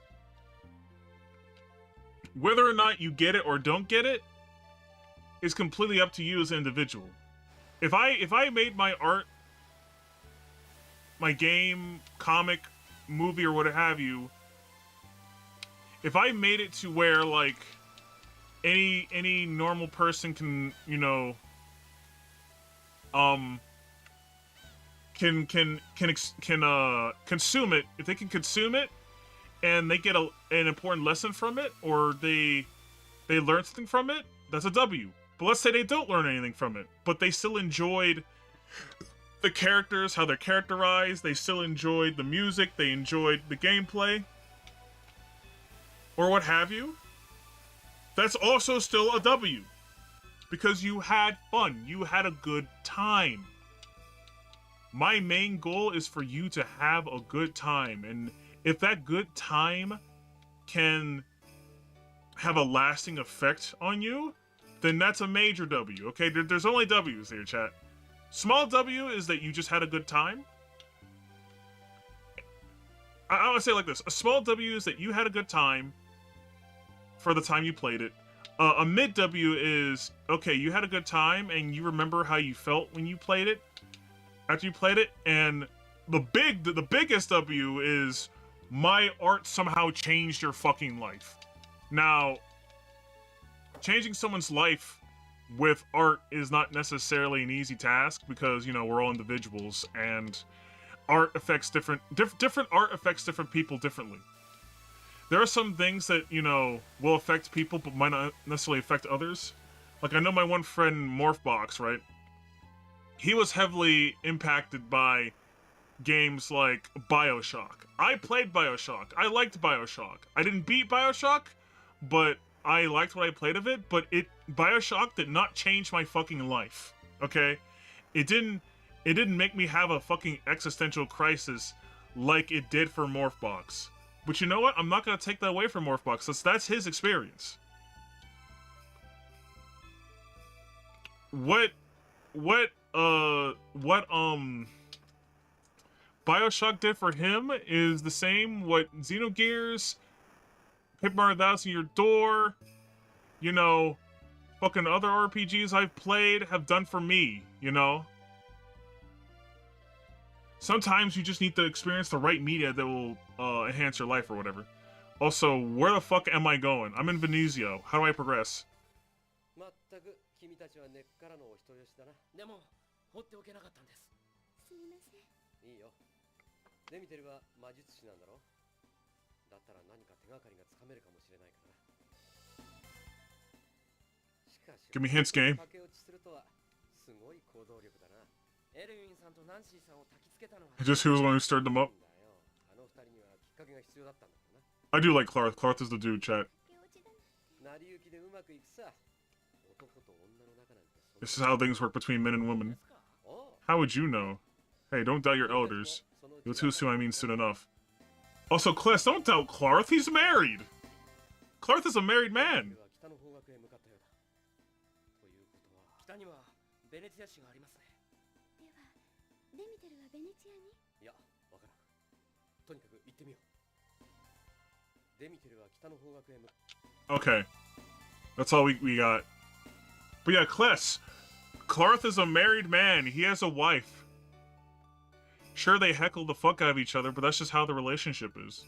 whether or not you get it or don't get it is completely up to you as an individual. If I made my art, my game, comic, movie, or what have you, if I made it to where, like, any normal person can, you know, can consume it, if they can consume it and they get an important lesson from it, or they learn something from it, that's a W. But let's say they don't learn anything from it, but they still enjoyed the characters, how they're characterized, they still enjoyed the music, they enjoyed the gameplay, or what have you, that's also still a W. Because you had fun, you had a good time. My main goal is for you to have a good time, and if that good time can have a lasting effect on you, then that's a major W, okay? There's only W's here, chat. Small W is that you just had a good time. I would say it like this. A small W is that you had a good time for the time you played it. A mid W is, okay, you had a good time and you remember how you felt when you played it, after you played it. And the biggest W is, my art somehow changed your fucking life. Now, changing someone's life with art is not necessarily an easy task because, you know, we're all individuals and art affects different art affects different people differently. There are some things that, you know, will affect people but might not necessarily affect others. Like, I know my one friend Morphbox, right? He was heavily impacted by games like BioShock. I played BioShock. I liked BioShock. I didn't beat BioShock, but I liked what I played of it, but BioShock did not change my fucking life, okay? It didn't make me have a fucking existential crisis like it did for Morphbox. But you know what? I'm not gonna take that away from Morphbox, since that's his experience. What BioShock did for him is the same what Xenogears, Paper Mario Thousand Year Door, you know, fucking other RPGs I've played have done for me, you know? Sometimes you just need to experience the right media that will enhance your life or whatever. Also, where the fuck am I going? I'm in Venezia. How do I progress? Give me hints, game. Just who was the one who stirred them up? I do like Clarth. Clarth is the dude, chat. This is how things work between men and women. How would you know? Hey, don't doubt your elders. You'll too soon, I mean soon enough. Also, Kless, don't doubt Clarth. He's married. Clarth is a married man. Okay. That's all we got. But yeah, Kless. Clarth is a married man. He has a wife. Sure, they heckle the fuck out of each other, but that's just how the relationship is.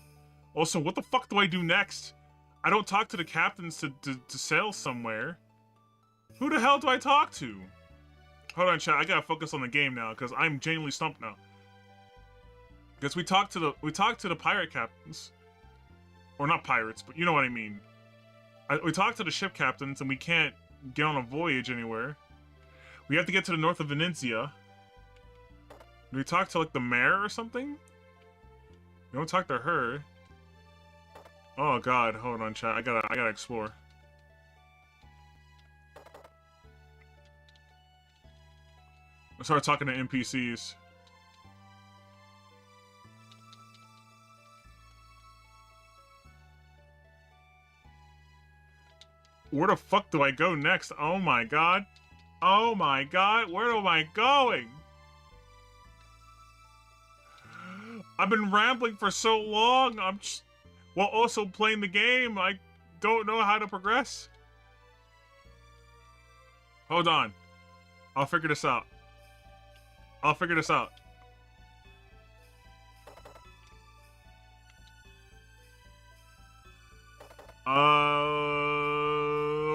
Also, what the fuck do I do next? I don't talk to the captains to sail somewhere. Who the hell do I talk to? Hold on, chat. I gotta focus on the game now, because I'm genuinely stumped now. Because we talked to the pirate captains. Or not pirates, but you know what I mean. We talked to the ship captains, and we can't get on a voyage anywhere. We have to get to the north of Venezia. Do we talk to, like, the mayor or something? We don't talk to her. Oh, God. Hold on, chat. I gotta explore. I started talking to NPCs. Where the fuck do I go next? Oh my god. Oh my god. Where am I going? I've been rambling for so long. I'm just... while also playing the game. I don't know how to progress. Hold on. I'll figure this out. I'll figure this out.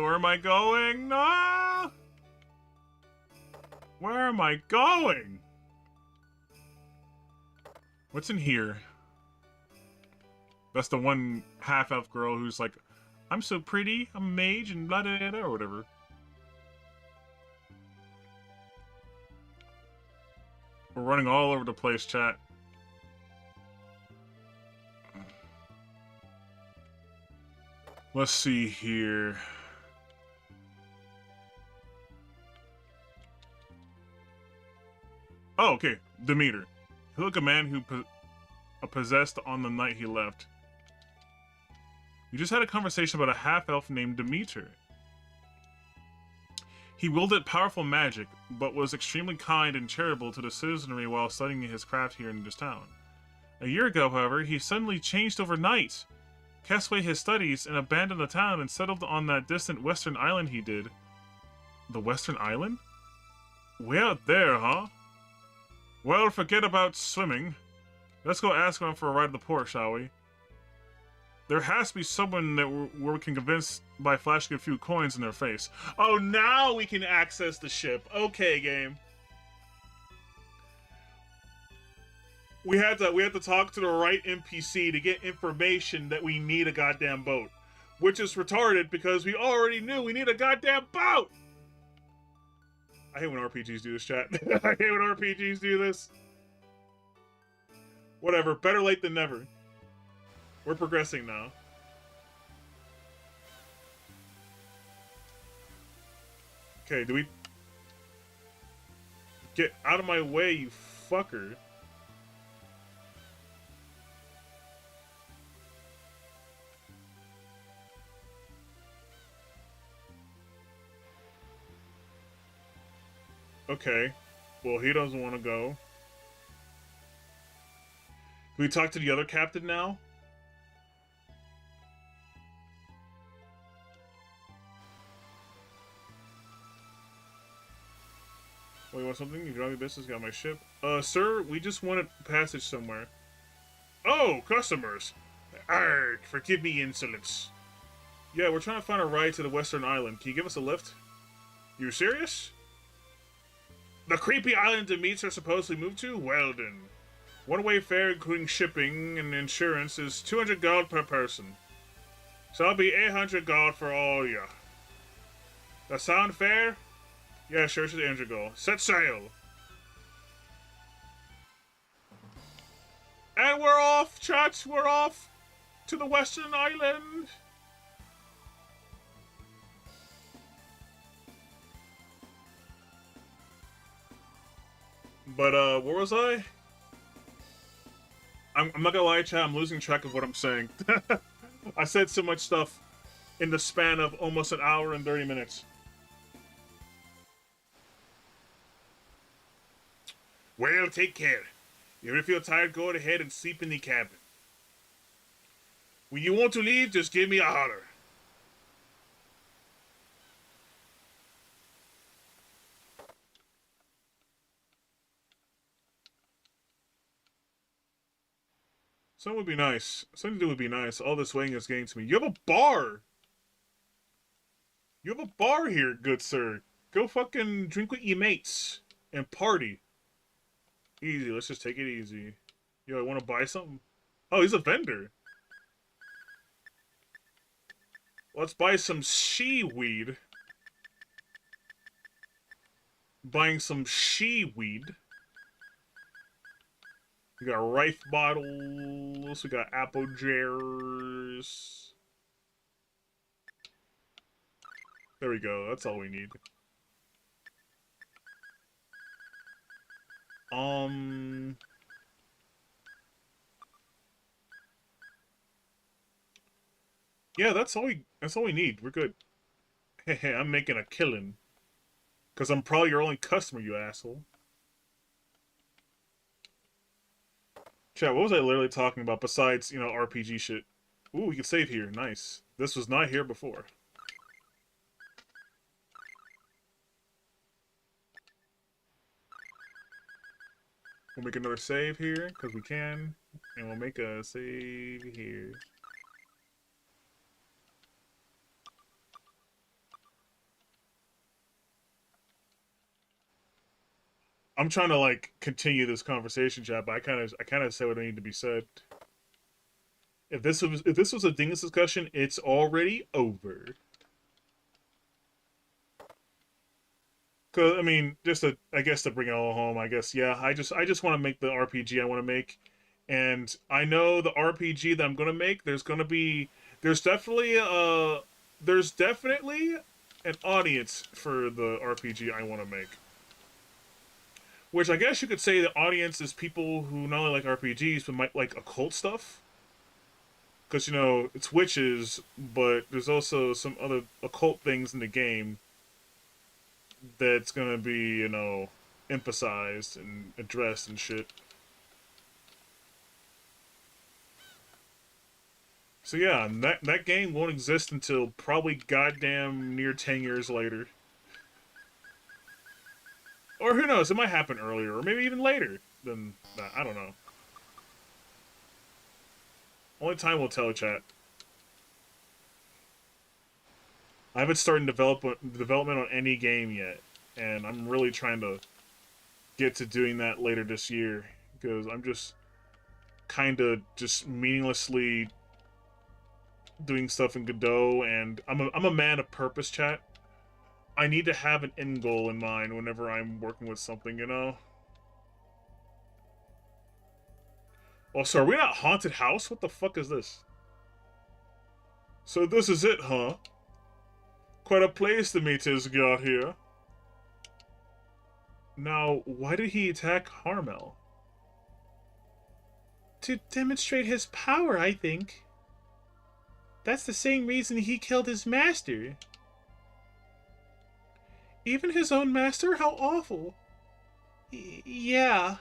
Where am I going? No! Where am I going? What's in here? That's the one half-elf girl who's like, I'm so pretty, I'm a mage, and blah, blah, blah, blah, or whatever. We're running all over the place, chat. Let's see here. Oh, okay. Demeter. He looked like a man who possessed on the night he left. We just had a conversation about a half-elf named Demeter. He wielded powerful magic, but was extremely kind and charitable to the citizenry while studying his craft here in this town. A year ago, however, he suddenly changed overnight, cast away his studies, and abandoned the town and settled on that distant western island he did. The western island? Way out there, huh? Well, forget about swimming. Let's go ask him for a ride to the port, shall we? There has to be someone that where we can convince by flashing a few coins in their face. Oh, now we can access the ship. Okay, game. We had to talk to the right NPC to get information that we need a goddamn boat. Which is retarded because we already knew we need a goddamn boat! I hate when RPGs do this, chat. I hate when RPGs do this. Whatever, better late than never. We're progressing now. Okay, do we... Get out of my way, you fucker. Okay. Well, he doesn't want to go. Can we talk to the other captain now? Wait, want something? You drive your business, got my ship. Sir, we just wanted passage somewhere. Oh, customers! Arrgh, forgive me insolence. Yeah, we're trying to find a ride to the Western Island. Can you give us a lift? You serious? The creepy island the meats are supposedly moved to? Well then. One-way fare, including shipping and insurance, is 200 gold per person. So I'll be 800 gold for all ya. That sound fair? Yeah, sure, it's 800 gold. Set sail! And we're off, chats! We're off to the Western Island! But, where was I? I'm not gonna lie, chat, I'm losing track of what I'm saying. I said so much stuff in the span of almost an hour and 30 minutes. Well, take care. If you ever feel tired, go ahead and sleep in the cabin. When you want to leave, just give me a holler. Something would be nice. Something to do would be nice. All this weighing is getting to me. You have a bar! You have a bar here, good sir. Go fucking drink with your mates. And party. Easy, let's just take it easy. Yo, I want to buy something? Oh, he's a vendor. Let's buy some she-weed. Buying some she-weed. We got Rife bottles. We got apple jars. There we go. That's all we need. Yeah, that's all we need. We're good. Hey, I'm making a killing. Cause I'm probably your only customer, you asshole. Chat, what was I literally talking about besides, you know, RPG shit? Ooh, we can save here. Nice. This was not here before. We'll make another save here, because we can. And we'll make a save here. I'm trying to, like, continue this conversation, chat, but I kind of say what I need to be said. If this was a Dingus discussion, it's already over. Cause I mean, I guess to bring it all home, I guess yeah. I just want to make the RPG I want to make, and I know the RPG that I'm gonna make. There's definitely an audience for the RPG I want to make. Which I guess you could say the audience is people who not only like RPGs but might like occult stuff. Because you know it's witches, but there's also some other occult things in the game that's gonna be, you know, emphasized and addressed and shit. So yeah, and that game won't exist until probably goddamn near 10 years later. Or who knows, it might happen earlier, or maybe even later than that, I don't know. Only time will tell, chat. I haven't started development on any game yet, and I'm really trying to get to doing that later this year, because I'm just kind of just meaninglessly doing stuff in Godot, and I'm a man of purpose, chat. I need to have an end goal in mind whenever I'm working with something, you know? Oh, so are we not Haunted House? What the fuck is this? So this is it, huh? Quite a place the meteors got here. Now, why did he attack Harmel? To demonstrate his power, I think. That's the same reason he killed his master. Even his own master? How awful. Yeah,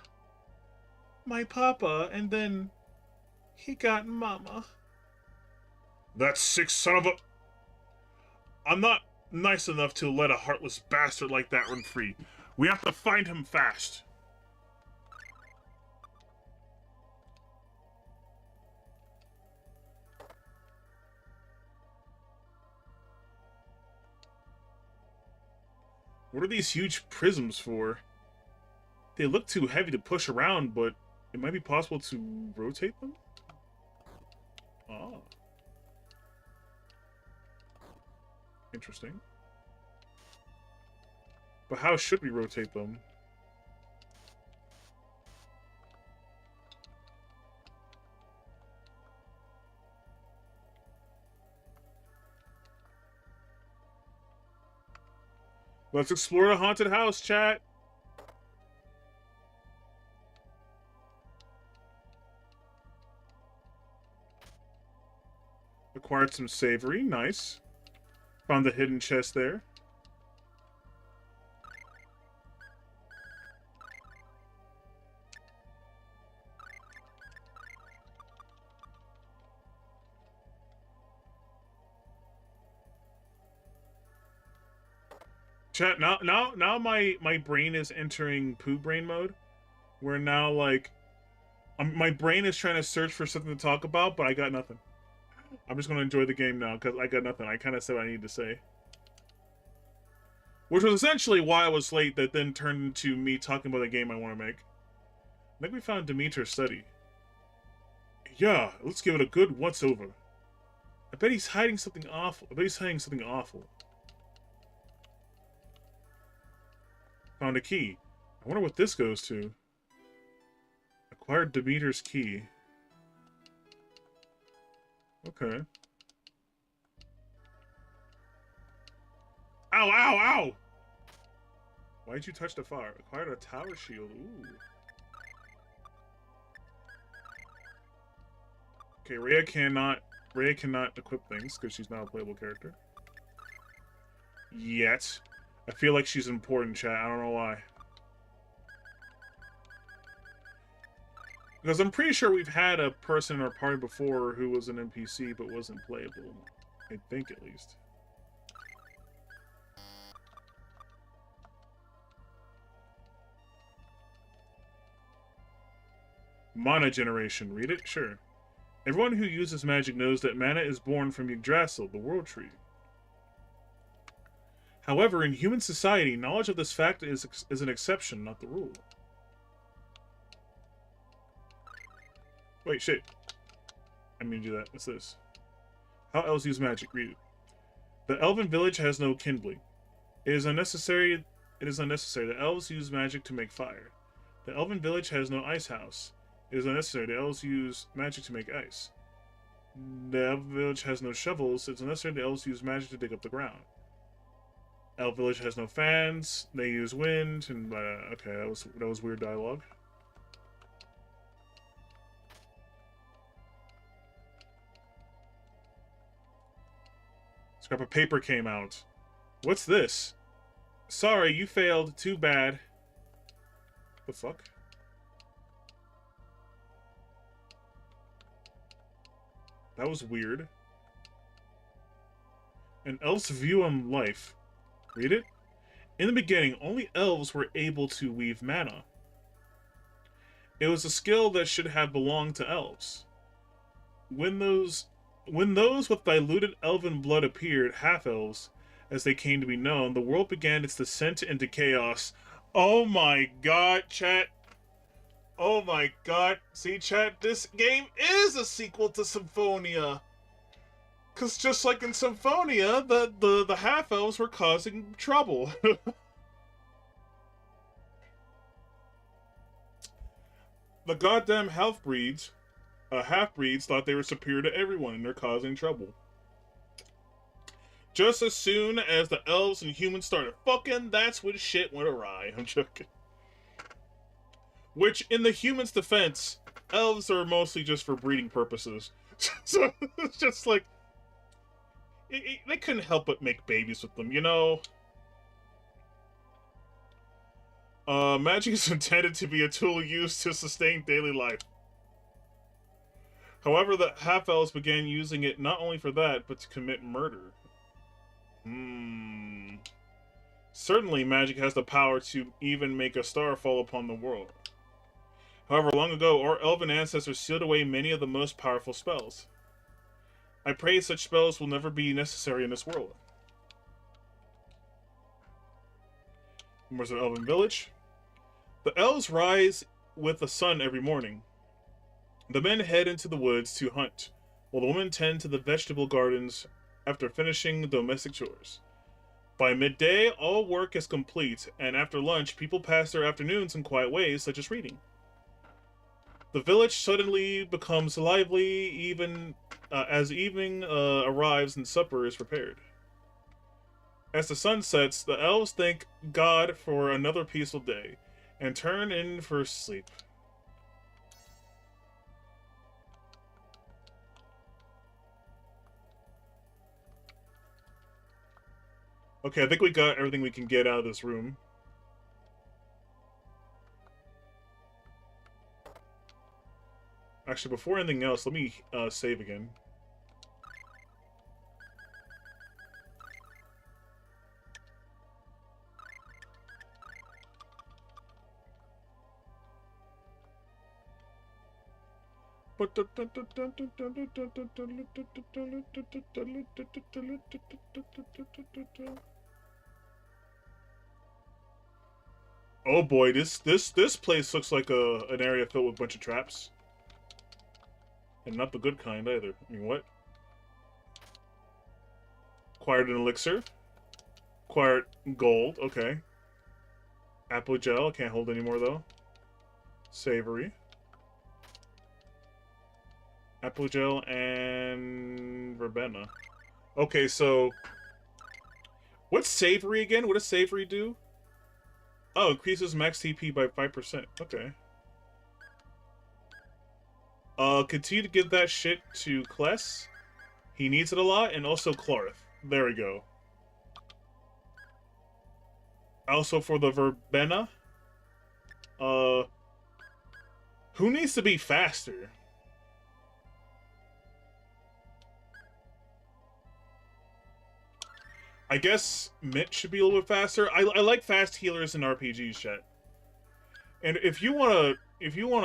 my papa, and then he got mama. That sick son of a... I'm not nice enough to let a heartless bastard like that run free. We have to find him fast. What are these huge prisms for? They look too heavy to push around, but it might be possible to rotate them? Ah. Interesting. But how should we rotate them? Let's explore the haunted house, chat. Acquired some savory, nice. Found the hidden chest there. Chat, now my brain is entering poo brain mode. Where now, like, my brain is trying to search for something to talk about, but I got nothing. I'm just going to enjoy the game now, because I got nothing. I kind of said what I need to say. Which was essentially why I was late, that then turned into me talking about the game I want to make. I think we found Demeter's study. Yeah, let's give it a good once-over. I bet he's hiding something awful. Found a key. I wonder what this goes to. Acquired Demeter's key. Okay. Ow, ow, ow! Why'd you touch the fire? Acquired a tower shield. Ooh. Okay, Rhea cannot equip things because she's not a playable character. Yet. I feel like she's important, chat. I don't know why. Because I'm pretty sure we've had a person in our party before who was an NPC but wasn't playable. I think, at least. Mana generation. Read it? Sure. Everyone who uses magic knows that mana is born from Yggdrasil, the world tree. However, in human society, knowledge of this fact is an exception, not the rule. Wait, shit. I mean to do that. What's this? How elves use magic? Read it. The elven village has no kindling. It is unnecessary. The elves use magic to make fire. The elven village has no ice house. It is unnecessary. The elves use magic to make ice. The elven village has no shovels. It's unnecessary. The elves use magic to dig up the ground. Elf village has no fans. They use wind. And okay, that was weird dialogue. Scrap of paper came out. What's this? Sorry, you failed. Too bad. The fuck? That was weird. An elf's view on life. Read it? In the beginning, only elves were able to weave mana. It was a skill that should have belonged to elves. When those with diluted elven blood appeared, half-elves, as they came to be known, the world began its descent into chaos. Oh my god, chat. Oh my god. See, chat, this game is a sequel to Symphonia. Because just like in Symphonia, the half-elves were causing trouble. The goddamn half-breeds thought they were superior to everyone and they're causing trouble. Just as soon as the elves and humans started fucking, that's when shit went awry. I'm joking. Which, in the humans' defense, elves are mostly just for breeding purposes. So it's just like... they couldn't help but make babies with them, you know? Magic is intended to be a tool used to sustain daily life. However, the half-elves began using it not only for that, but to commit murder. Certainly, magic has the power to even make a star fall upon the world. However, long ago, our elven ancestors sealed away many of the most powerful spells. I pray such spells will never be necessary in this world. Where's the elven village? The elves rise with the sun every morning. The men head into the woods to hunt, while the women tend to the vegetable gardens after finishing domestic chores. By midday, all work is complete, and after lunch, people pass their afternoons in quiet ways, such as reading. The village suddenly becomes lively even as evening arrives and supper is prepared. As the sun sets, the elves thank God for another peaceful day, and turn in for sleep. Okay, I think we got everything we can get out of this room. Actually, before anything else, let me save again. Oh boy, this place looks like an area filled with a bunch of traps. And not the good kind either. I mean, what? Acquired an elixir. Acquired gold, okay. Apple gel, can't hold anymore though. Savory. Apple gel and verbena. Okay, so what's savory again? What does savory do? Oh, increases max TP by 5%. Okay. Continue to give that shit to Kless. He needs it a lot, and also Clarth. There we go. Also for the verbena. Who needs to be faster? I guess Mint should be a little bit faster. I like fast healers in RPGs, chat. And if you wanna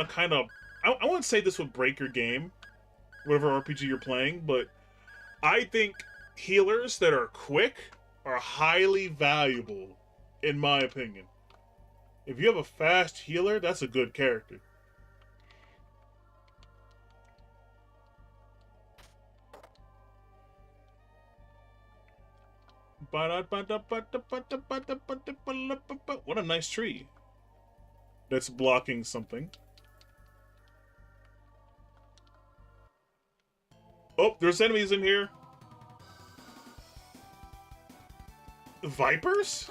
kind of, I wouldn't say this would break your game, whatever RPG you're playing, but I think healers that are quick are highly valuable, in my opinion. If you have a fast healer, that's a good character. What a nice tree. That's blocking something. Oh, there's enemies in here. Vipers?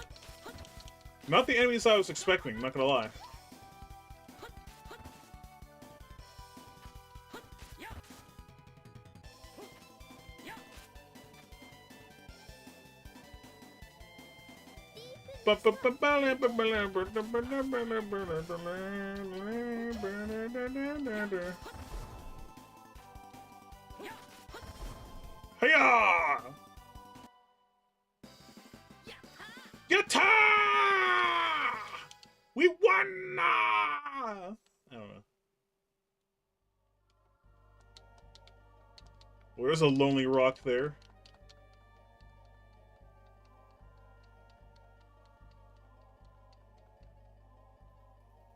Not the enemies I was expecting, not gonna lie. Hiya! Yatta! We won! I don't know. Well, there's a lonely rock there.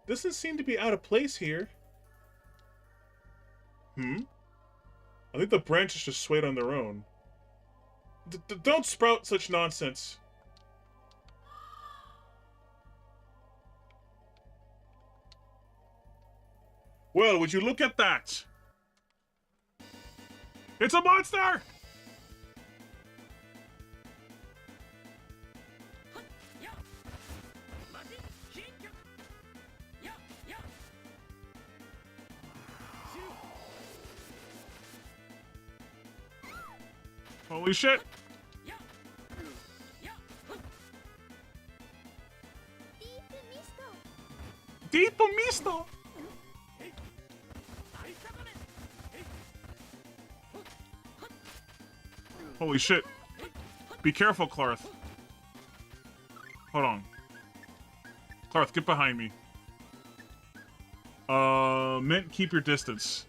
Doesn't seem to be out of place here. I think the branches just swayed on their own. Don't sprout such nonsense. Well, would you look at that? It's a monster! Holy shit! Holy shit. Be careful, Clarth. Hold on. Clarth, get behind me. Mint, keep your distance.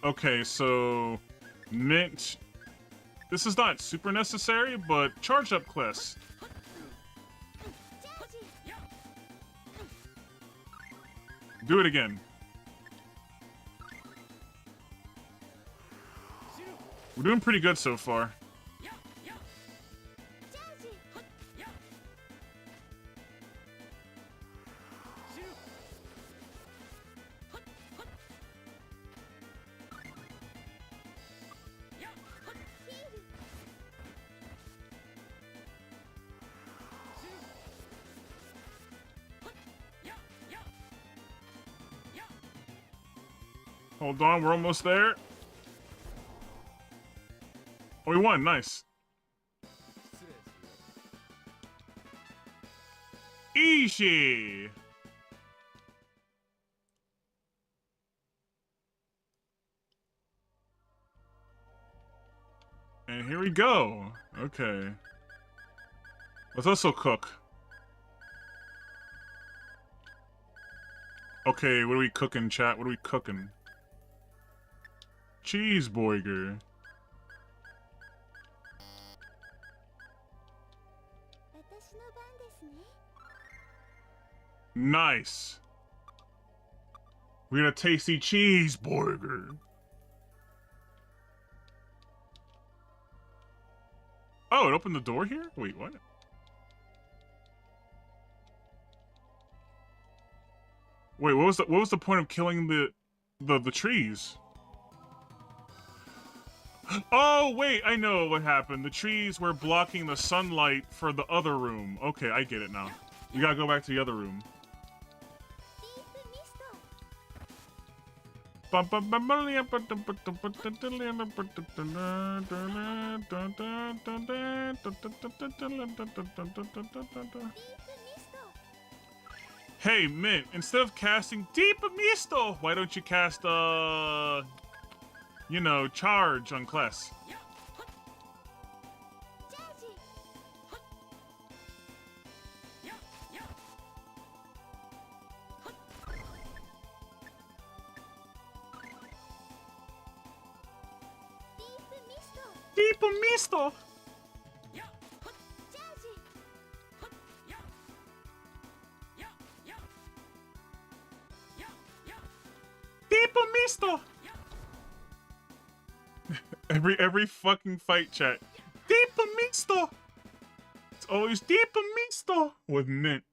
Okay, so Mint. This is not super necessary, but charge up Quest. Do it again. We're doing pretty good so far. Hold on, we're almost there. Oh, we won, nice. Easy. And here we go. Okay. Let's also cook. Okay, what are we cooking, chat? What are we cooking? Cheeseburger. Nice. We got a tasty cheeseburger. Oh, it opened the door here? Wait, what? Wait, what was the point of killing the trees? Oh, wait, I know what happened. The trees were blocking the sunlight for the other room. Okay, I get it now. We gotta go back to the other room. Hey, Mint, instead of casting Deep Misto, why don't you cast, you know, Charge on Kless? Deep Misto! Deep Misto! Every fucking fight chat. Deep Misto! It's always Deep Misto with Mint.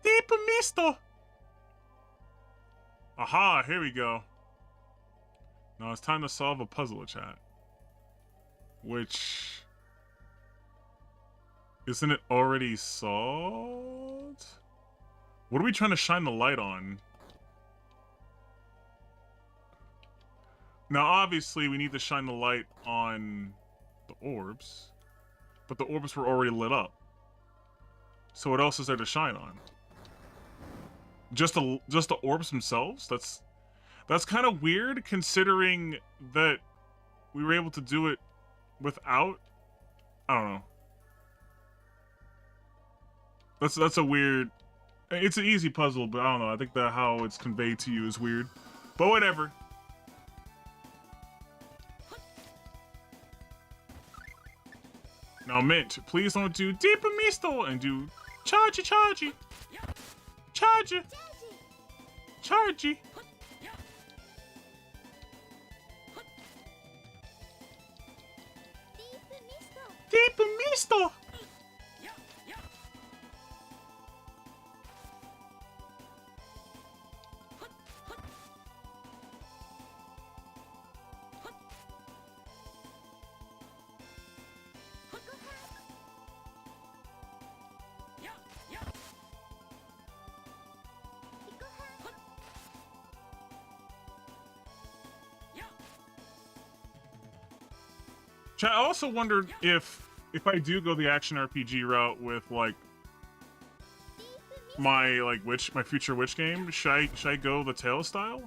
Deep Misto! Aha, here we go. Now it's time to solve a puzzle, chat. Which... Isn't it already solved? What are we trying to shine the light on? Now, obviously, we need to shine the light on the orbs. But the orbs were already lit up. So what else is there to shine on? Just the orbs themselves? That's kind of weird, considering that we were able to do it without... I don't know. That's a weird... It's an easy puzzle, but I don't know. I think that how it's conveyed to you is weird. But whatever. Now, Mint, please don't do Deep Misto and do Chargy Chargy. Chargy. Chargy. Deep Misto. I also wondered if I do go the action RPG route with like my future Witch game, should I go the Tales style?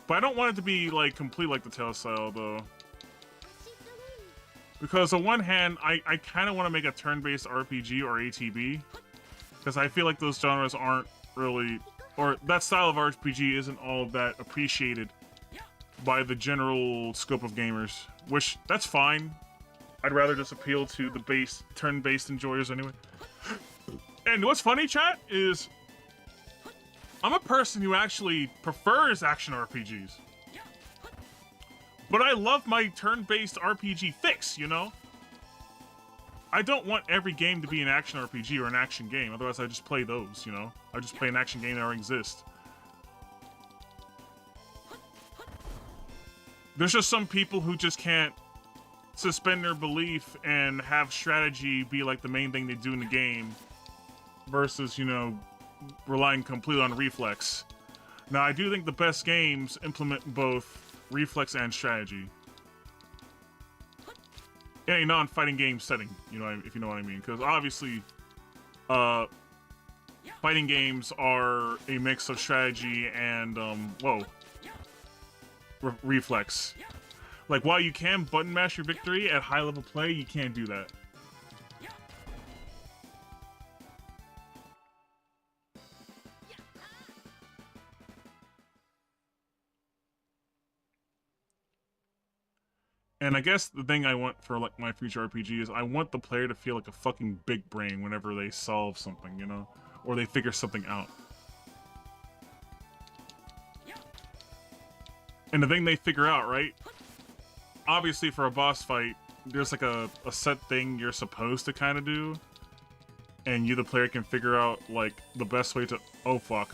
But I don't want it to be like complete like the Tales style though. Because on one hand, I kind of want to make a turn-based RPG or ATB. Because I feel like those genres aren't really, or that style of RPG isn't all that appreciated by the general scope of gamers. Which, that's fine. I'd rather just appeal to the base, turn-based enjoyers anyway. And what's funny, chat, is I'm a person who actually prefers action RPGs. But I love my turn-based RPG fix, you know? I don't want every game to be an action RPG or an action game, otherwise I just play those, you know? I just play an action game that already exists. There's just some people who just can't suspend their belief and have strategy be like the main thing they do in the game versus, you know, relying completely on reflex. Now, I do think the best games implement both reflex and strategy. In a non-fighting game setting, you know, if you know what I mean. Because obviously, fighting games are a mix of strategy and, reflex. Like, while you can button mash your victory at high-level play, you can't do that. And I guess the thing I want for like my future RPG is I want the player to feel like a fucking big brain whenever they solve something, you know? Or they figure something out. And the thing they figure out, right? Obviously for a boss fight, there's like a set thing you're supposed to kind of do. And you, the player, can figure out like the best way to... Oh, fuck.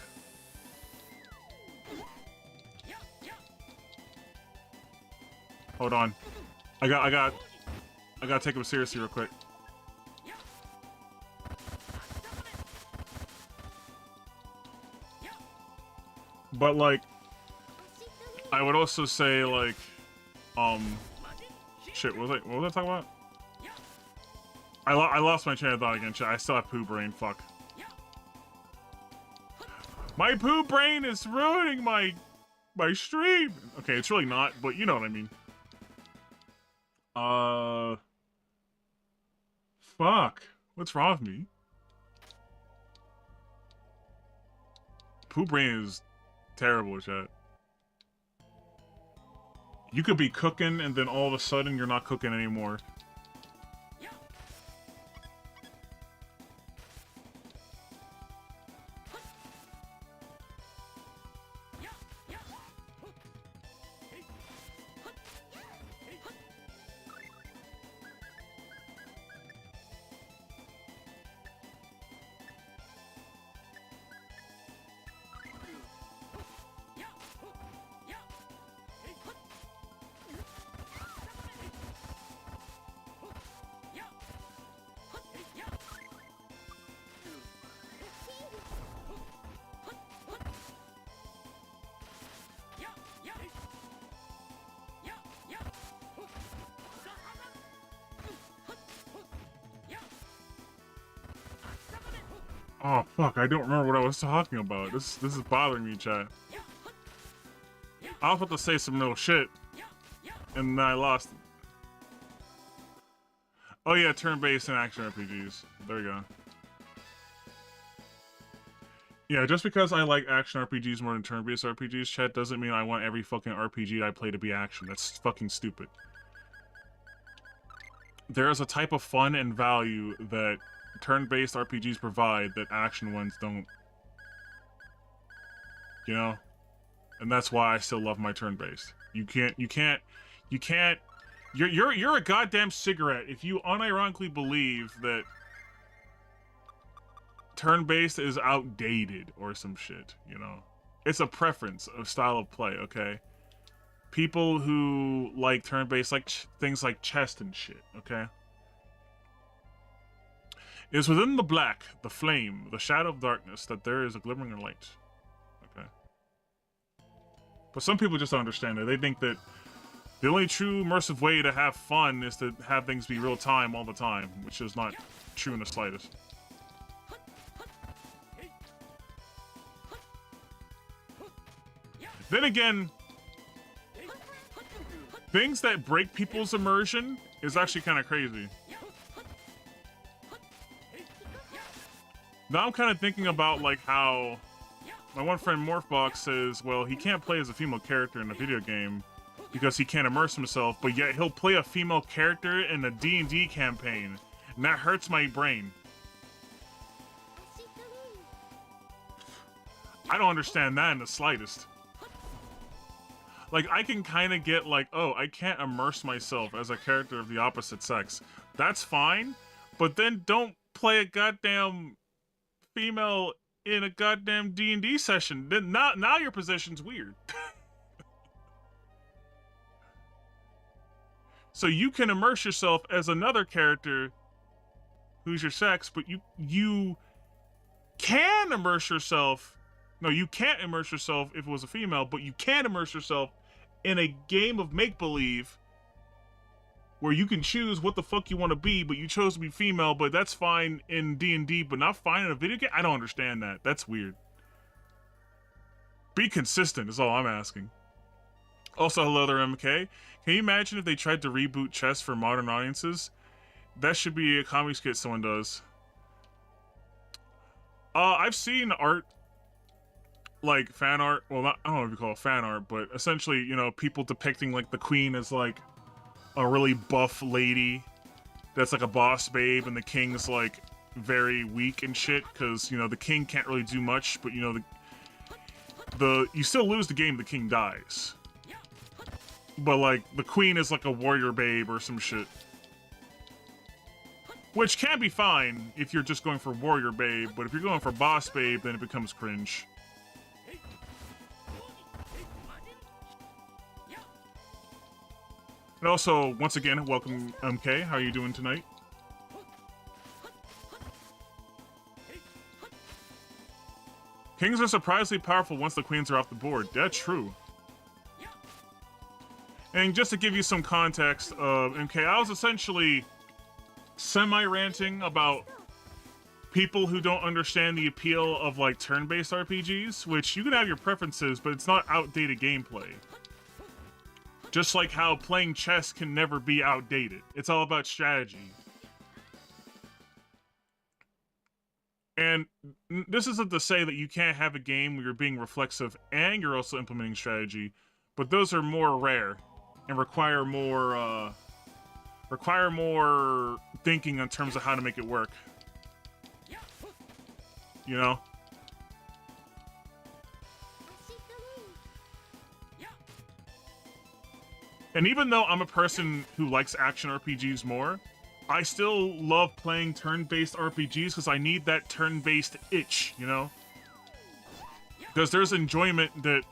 Hold on. I gotta take him seriously real quick. But like, I would also say like, shit. What was I talking about? I lost my train of thought again. Shit, I still have poo brain. Fuck. My poo brain is ruining my stream. Okay, it's really not, but you know what I mean. Fuck. What's wrong with me? Poo brain is terrible, chat. You could be cooking and then all of a sudden you're not cooking anymore. Oh fuck, I don't remember what I was talking about. This is bothering me, chat. I was about to say some real shit, and then I lost it. Oh yeah, turn-based and action RPGs. There you go. Yeah, just because I like action RPGs more than turn-based RPGs, chat, doesn't mean I want every fucking RPG I play to be action. That's fucking stupid. There is a type of fun and value that turn-based RPGs provide that action ones don't. You know? And that's why I still love my turn-based. You're a goddamn cigarette if you unironically believe that turn-based is outdated or some shit, you know? It's a preference of style of play, okay? People who like turn-based like things like chess and shit, okay? It is within the black, the flame, the shadow of darkness that there is a glimmering of light. Okay. But some people just don't understand it. They think that The only true immersive way to have fun is to have things be real time all the time, which is not true in the slightest. Then again, things that break people's immersion is actually kind of crazy. Now I'm kind of thinking about like how my one friend Morphbox says, well, he can't play as a female character in a video game because he can't immerse himself, but yet he'll play a female character in a D&D campaign, and that hurts my brain. I don't understand that in the slightest. Like, I can kind of get like, oh, I can't immerse myself as a character of the opposite sex. That's fine, but then don't play a goddamn female in a goddamn D&D session. Then now your position's weird. So you can immerse yourself as another character who's your sex, but you can immerse yourself. No, you can't immerse yourself if it was a female, but you can immerse yourself in a game of make-believe where you can choose what the fuck you want to be, but you chose to be female, but that's fine in D&D, but not fine in a video game? I don't understand that. That's weird. Be consistent is all I'm asking. Also, hello there, MK. Can you imagine if they tried to reboot chess for modern audiences? That should be a comic skit someone does. I've seen art, like fan art. Well, I don't know if you call it fan art, but essentially, you know, people depicting like the queen as like a really buff lady that's like a boss babe, and the king's like very weak and shit because, you know, the king can't really do much, but you know, you still lose the game, the king dies. But like the queen is like a warrior babe or some shit. Which can be fine if you're just going for warrior babe, but if you're going for boss babe, then it becomes cringe. And also, once again, welcome MK. How are you doing tonight? Kings are surprisingly powerful once the queens are off the board. That's true. And just to give you some context of MK, I was essentially semi-ranting about people who don't understand the appeal of like turn-based RPGs, which you can have your preferences, but it's not outdated gameplay. Just like how playing chess can never be outdated. It's all about strategy. And this isn't to say that you can't have a game where you're being reflexive and you're also implementing strategy, but those are more rare and require more thinking in terms of how to make it work. You know? And even though I'm a person who likes action RPGs more, I still love playing turn-based RPGs because I need that turn-based itch, you know? Because there's enjoyment that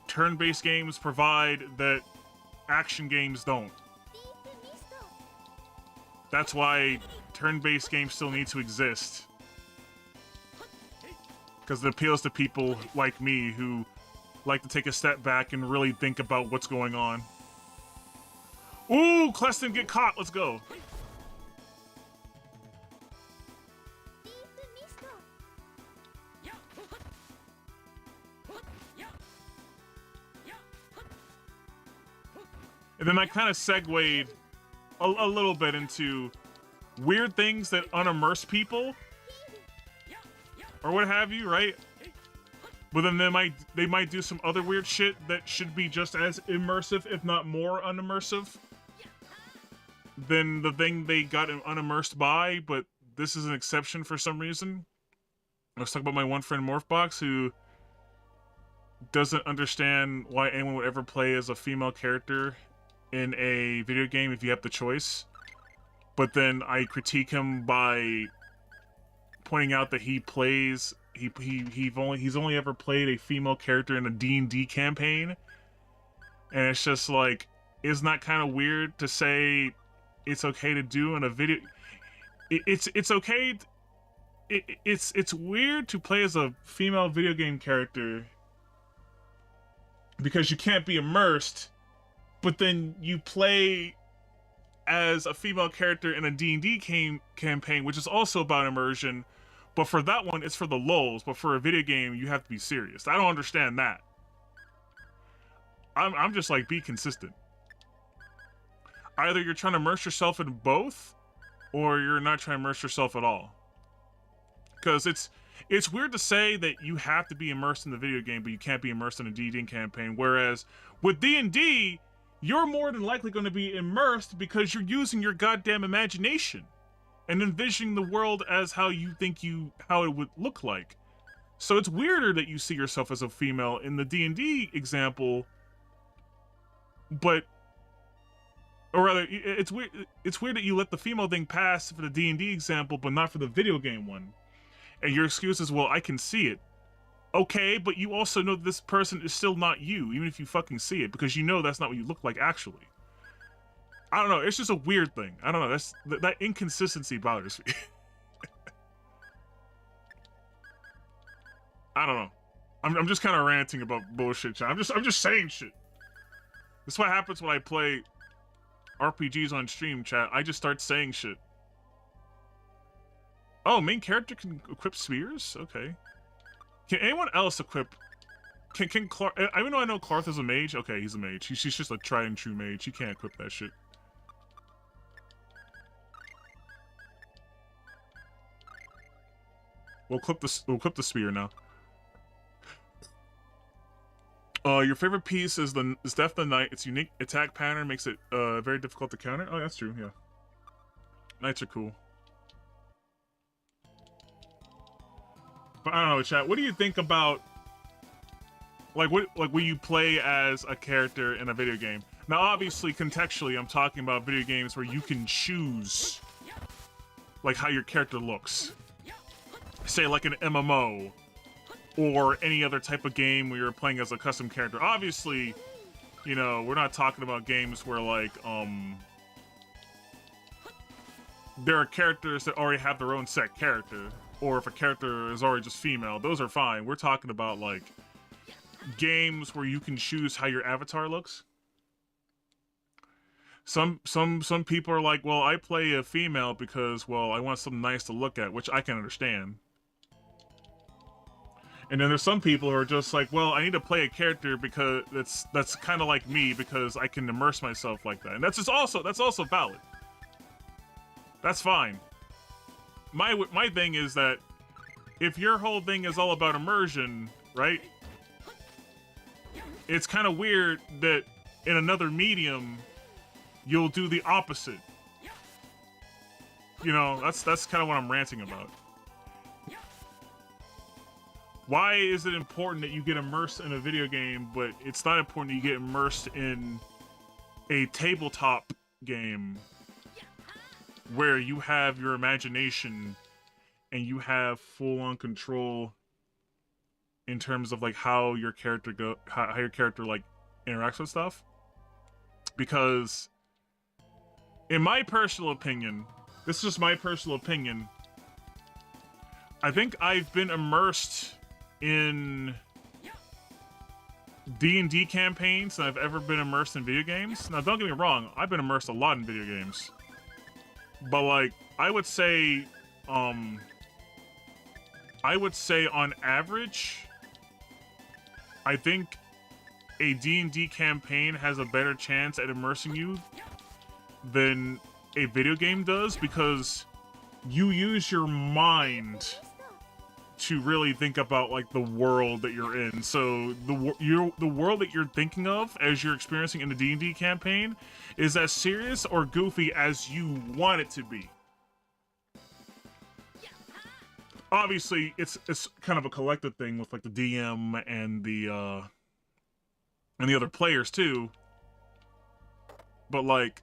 turn-based games provide that action games don't. That's why turn-based games still need to exist. Because it appeals to people like me who like to take a step back and really think about what's going on. Ooh, Cleston get caught, let's go. And then I kind of segued a little bit into weird things that unimmerse people, or what have you, right? But then they might do some other weird shit that should be just as immersive, if not more unimmersive, than the thing they got unimmersed by. But this is an exception for some reason. I was talking about my one friend Morphbox who doesn't understand why anyone would ever play as a female character in a video game if you have the choice. But then I critique him by pointing out that he plays he's only ever played a female character in a D&D campaign, and it's just like, isn't that kind of weird to say it's okay to do in a video? It's okay. It's weird to play as a female video game character because you can't be immersed but then you play as a female character in a D&D campaign, which is also about immersion, but for that one, it's for the lulz, but for a video game, you have to be serious. I don't understand that. I'm just like, be consistent. Either you're trying to immerse yourself in both, or you're not trying to immerse yourself at all. Because it's weird to say that you have to be immersed in the video game, but you can't be immersed in a D&D campaign, whereas with D&D, you're more than likely going to be immersed because you're using your goddamn imagination and envisioning the world as how you think how it would look like. So it's weirder that you see yourself as a female in the D&D example, but, or rather, it's weird that you let the female thing pass for the D&D example, but not for the video game one. And your excuse is, well, I can see it. Okay, but you also know that this person is still not you, even if you fucking see it, because you know that's not what you look like actually. I don't know, it's just a weird thing. I don't know, that inconsistency bothers me. I don't know. I'm just kind of ranting about bullshit, chat. I'm just saying shit. This is what happens when I play RPGs on stream, chat. I just start saying shit. Oh, main character can equip spears? Okay. Can anyone else equip... Can Clark... Even though I know Clarth is a mage. Okay, he's a mage. She's just a tried and true mage. He can't equip that shit. We'll equip the spear now. Your favorite piece is Death of the Knight. Its unique attack pattern makes it very difficult to counter. Oh, that's true, yeah. Knights are cool. But I don't know, chat. What do you think about when you play as a character in a video game? Now, obviously, contextually, I'm talking about video games where you can choose like how your character looks. Say like an MMO or any other type of game where you're playing as a custom character. Obviously, you know, we're not talking about games where like there are characters that already have their own set character. Or if a character is already just female, those are fine. We're talking about, like, games where you can choose how your avatar looks. Some people are like, well, I play a female because, well, I want something nice to look at, which I can understand. And then there's some people who are just like, well, I need to play a character because that's kind of like me because I can immerse myself like that. And that's also valid. That's fine. My thing is that if your whole thing is all about immersion, right? It's kind of weird that in another medium you'll do the opposite. You know, that's kind of what I'm ranting about. Why is it important that you get immersed in a video game, but it's not important that you get immersed in a tabletop game where you have your imagination and you have full-on control in terms of like how your character like interacts with stuff? Because in my personal opinion, this is just my personal opinion, I think I've been immersed in D&D campaigns than I've ever been immersed in video games. Now, don't get me wrong, I've been immersed a lot in video games. But, like, I would say on average, I think a D&D campaign has a better chance at immersing you than a video game does, because you use your mind to really think about like the world that you're in. So the world that you're thinking of as you're experiencing in the D&D campaign is as serious or goofy as you want it to be. Obviously, it's kind of a collective thing with like the DM and the other players too. But like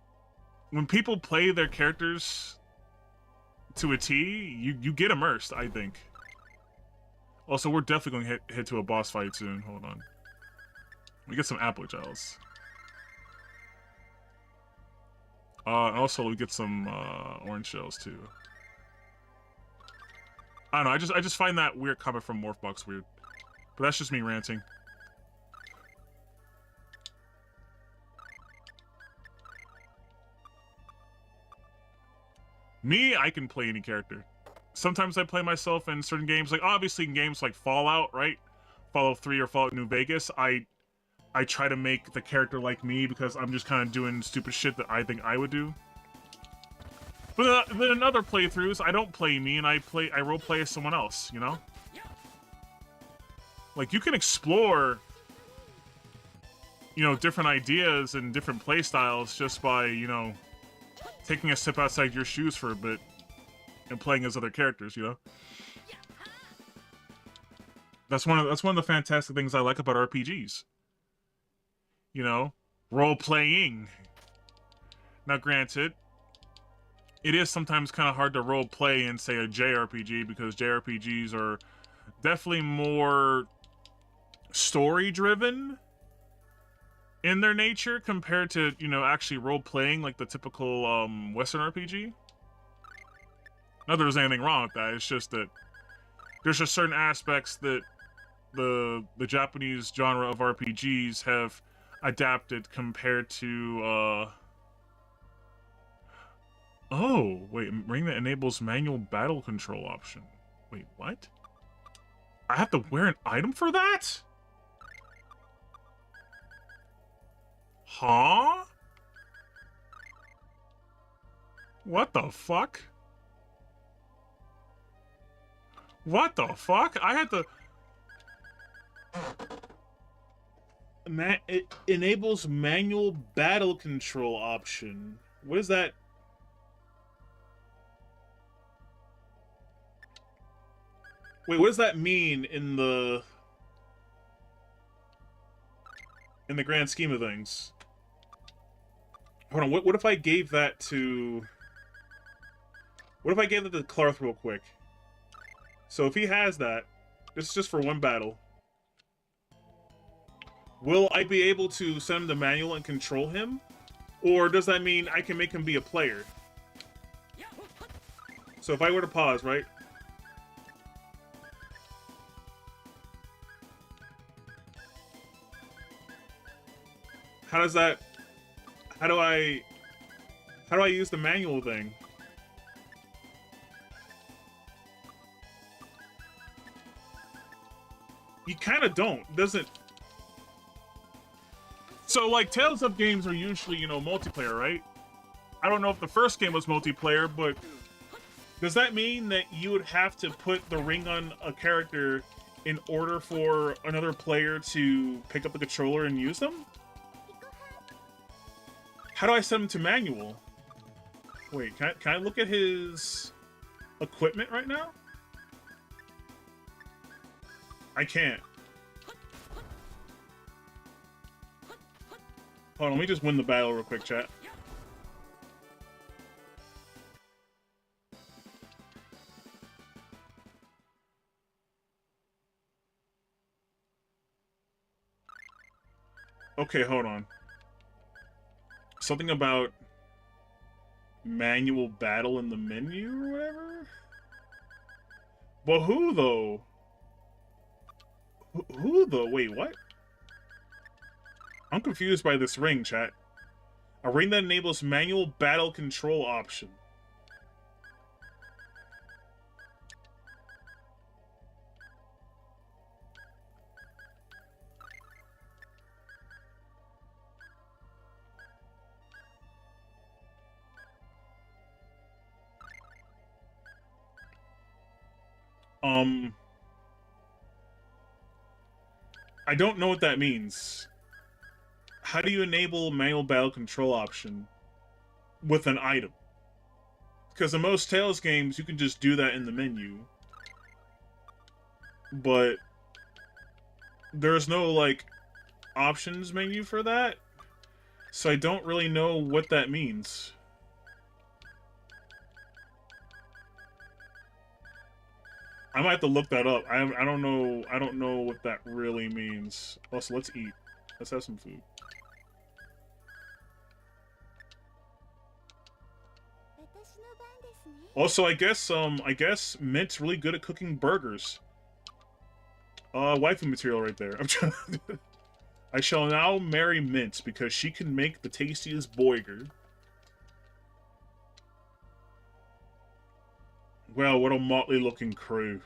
when people play their characters to a T, you get immersed, I think. Also, we're definitely going to head to a boss fight soon. Hold on. We get some apple gels. And also, we get some orange shells, too. I don't know, I just find that weird comment from Morphbox weird. But that's just me ranting. Me, I can play any character. Sometimes I play myself in certain games, like obviously in games like Fallout, right? Fallout 3 or Fallout New Vegas, I try to make the character like me because I'm just kind of doing stupid shit that I think I would do. But then in other playthroughs, I don't play me and I role play as someone else, you know? Like, you can explore, you know, different ideas and different play styles just by, you know, taking a step outside your shoes for a bit and playing as other characters, you know? That's one of the fantastic things I like about RPGs. You know, role-playing. Now, granted, it is sometimes kind of hard to role-play in, say, a JRPG, because JRPGs are definitely more story-driven in their nature compared to, you know, actually role-playing like the typical Western RPG. Not that there's anything wrong with that, it's just that there's just certain aspects that the Japanese genre of RPGs have adapted compared to, oh, wait, ring that enables manual battle control option. Wait, what? I have to wear an item for that? Huh? What the fuck? What the fuck? I had to... it enables manual battle control option. What is that? Wait, what does that mean in the grand scheme of things? Hold on, what if I gave that to... What if I gave that to Clarth real quick? So if he has that, this is just for one battle. Will I be able to send him the manual and control him? Or does that mean I can make him be a player? So if I were to pause, right? How does that... How do I use the manual thing? You kind of don't, doesn't... So, like, Tales of games are usually, you know, multiplayer, right? I don't know if the first game was multiplayer, but does that mean that you would have to put the ring on a character in order for another player to pick up the controller and use them? How do I set him to manual? Wait, can I look at his equipment right now? I can't. Hold on, let me just win the battle real quick, chat. Okay, hold on. Something about manual battle in the menu or whatever? But who, though? Who, though? Wait, what? I'm confused by this ring, chat. A ring that enables manual battle control option. I don't know what that means. How do you enable manual battle control option with an item? Because in most Tales games, you can just do that in the menu. But there's no, like, options menu for that. So I don't really know what that means. I might have to look that up. I don't know what that really means. Also, let's eat. Let's have some food. Also, I guess Mint's really good at cooking burgers. Waifu material right there. I'm trying to... I shall now marry Mint because she can make the tastiest boiger. Well, what a motley looking crew.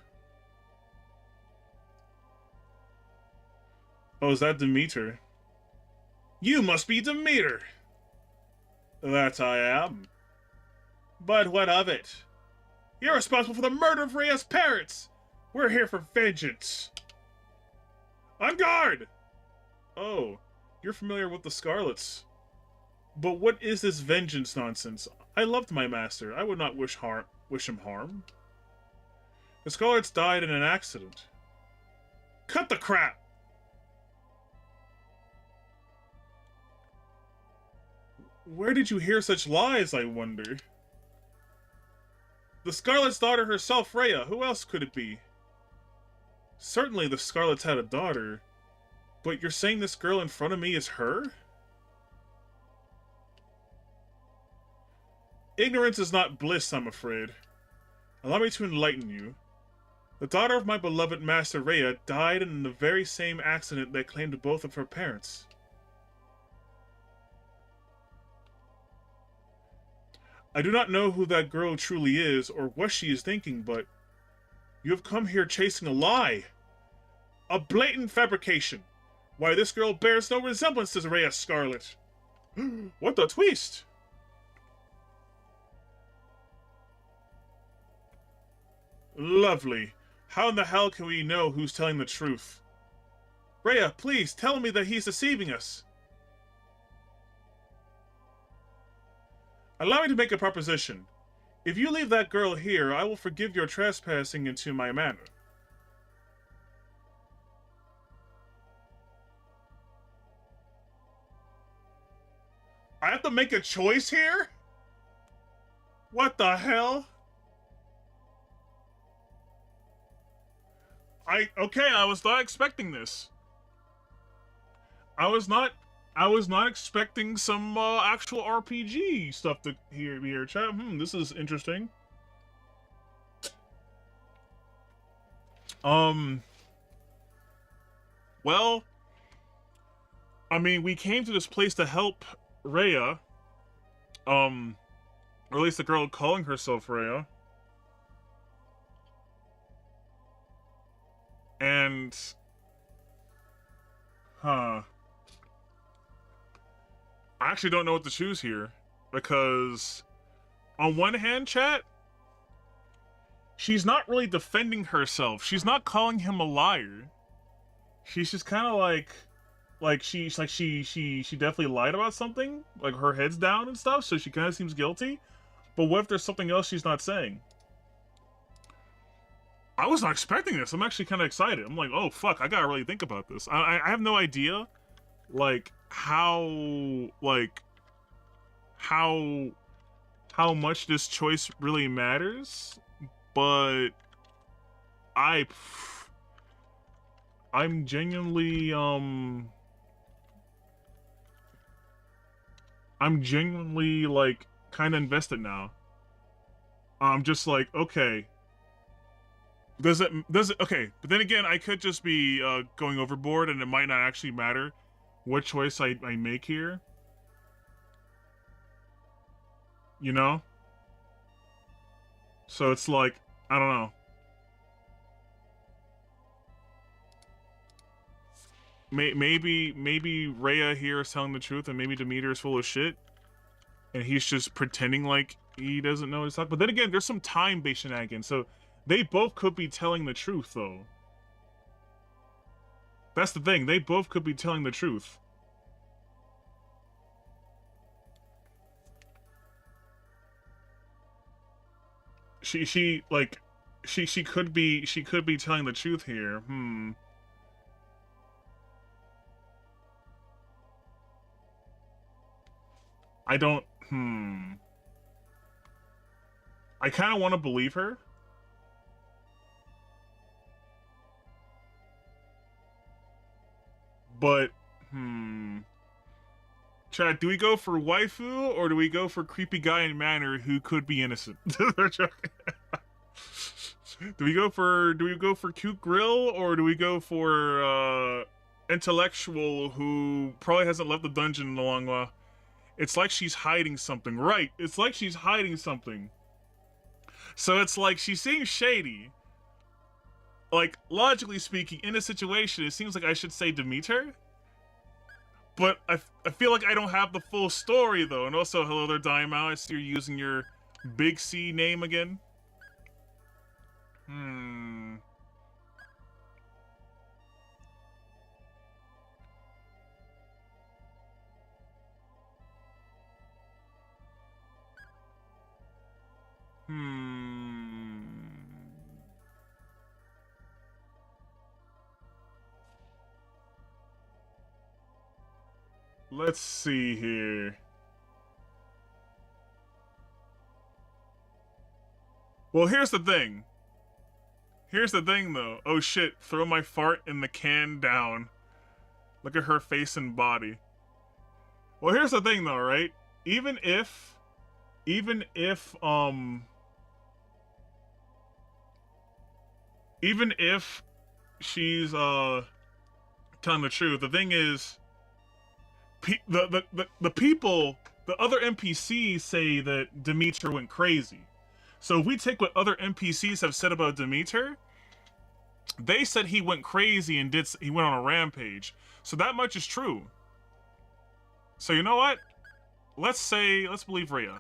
Oh, is that Demeter? You must be Demeter! That I am. But what of it? You're responsible for the murder of Rhea's parents! We're here for vengeance. On guard! Oh, you're familiar with the Scarlets. But what is this vengeance nonsense? I loved my master. I would not wish him harm. The Scarlets died in an accident. Cut the crap! Where did you hear such lies, I wonder? The Scarlet's daughter herself, Rhea. Who else could it be? Certainly the Scarlet's had a daughter. But you're saying this girl in front of me is her? Ignorance is not bliss, I'm afraid. Allow me to enlighten you. The daughter of my beloved master Rhea died in the very same accident that claimed both of her parents. I do not know who that girl truly is or what she is thinking, but you have come here chasing a lie. A blatant fabrication. Why, this girl bears no resemblance to Rhea Scarlet. What the twist? Lovely. How in the hell can we know who's telling the truth? Rhea, please tell me that he's deceiving us. Allow me to make a proposition. If you leave that girl here, I will forgive your trespassing into my manor. I have to make a choice here? What the hell? Okay, I was not expecting this. I was not expecting some actual RPG stuff to hear, chat. This is interesting. Well, I mean, we came to this place to help Rhea. Or at least the girl calling herself Rhea. And I actually don't know what to choose here, because on one hand, chat, she's not really defending herself. She's not calling him a liar. She's just kind of like she definitely lied about something, like her head's down and stuff, so she kind of seems guilty. But what if there's something else she's not saying? I was not expecting this. I'm actually kind of excited. I'm like, oh fuck, I gotta really think about this. I have no idea, like, how much this choice really matters, but I'm genuinely like kind of invested now. I'm just like, okay. Does it okay, but then again, I could just be going overboard and it might not actually matter what choice I make here. You know? So it's like, I don't know. Maybe Rhea here is telling the truth and maybe Demeter is full of shit. And he's just pretending like he doesn't know what he's talking. But then again, there's some time-based shenanigans, so they both could be telling the truth, though. That's the thing. They both could be telling the truth. She could be telling the truth here. I don't. I kind of want to believe her. But, Chad, do we go for waifu or do we go for creepy guy in manner who could be innocent? Do we go for cute grill or do we go for intellectual who probably hasn't left the dungeon in a long while? It's like she's hiding something, right? It's like she's hiding something. So it's like she seems shady. Like, logically speaking, in a situation, it seems like I should say Demeter. But I feel like I don't have the full story, though. And also, hello there, Daimao. I see you're using your Big C name again. Hmm. Let's see here. Well, here's the thing. Here's the thing, though. Oh shit, throw my fart in the can down. Look at her face and body. Well, here's the thing, though, right? Even if, even if, even if she's, telling the truth, the thing is, the people, the other NPCs say that Demeter went crazy. So if we take what other NPCs have said about Demeter, they said he went crazy and he went on a rampage. So that much is true. So you know what? Let's believe Rhea.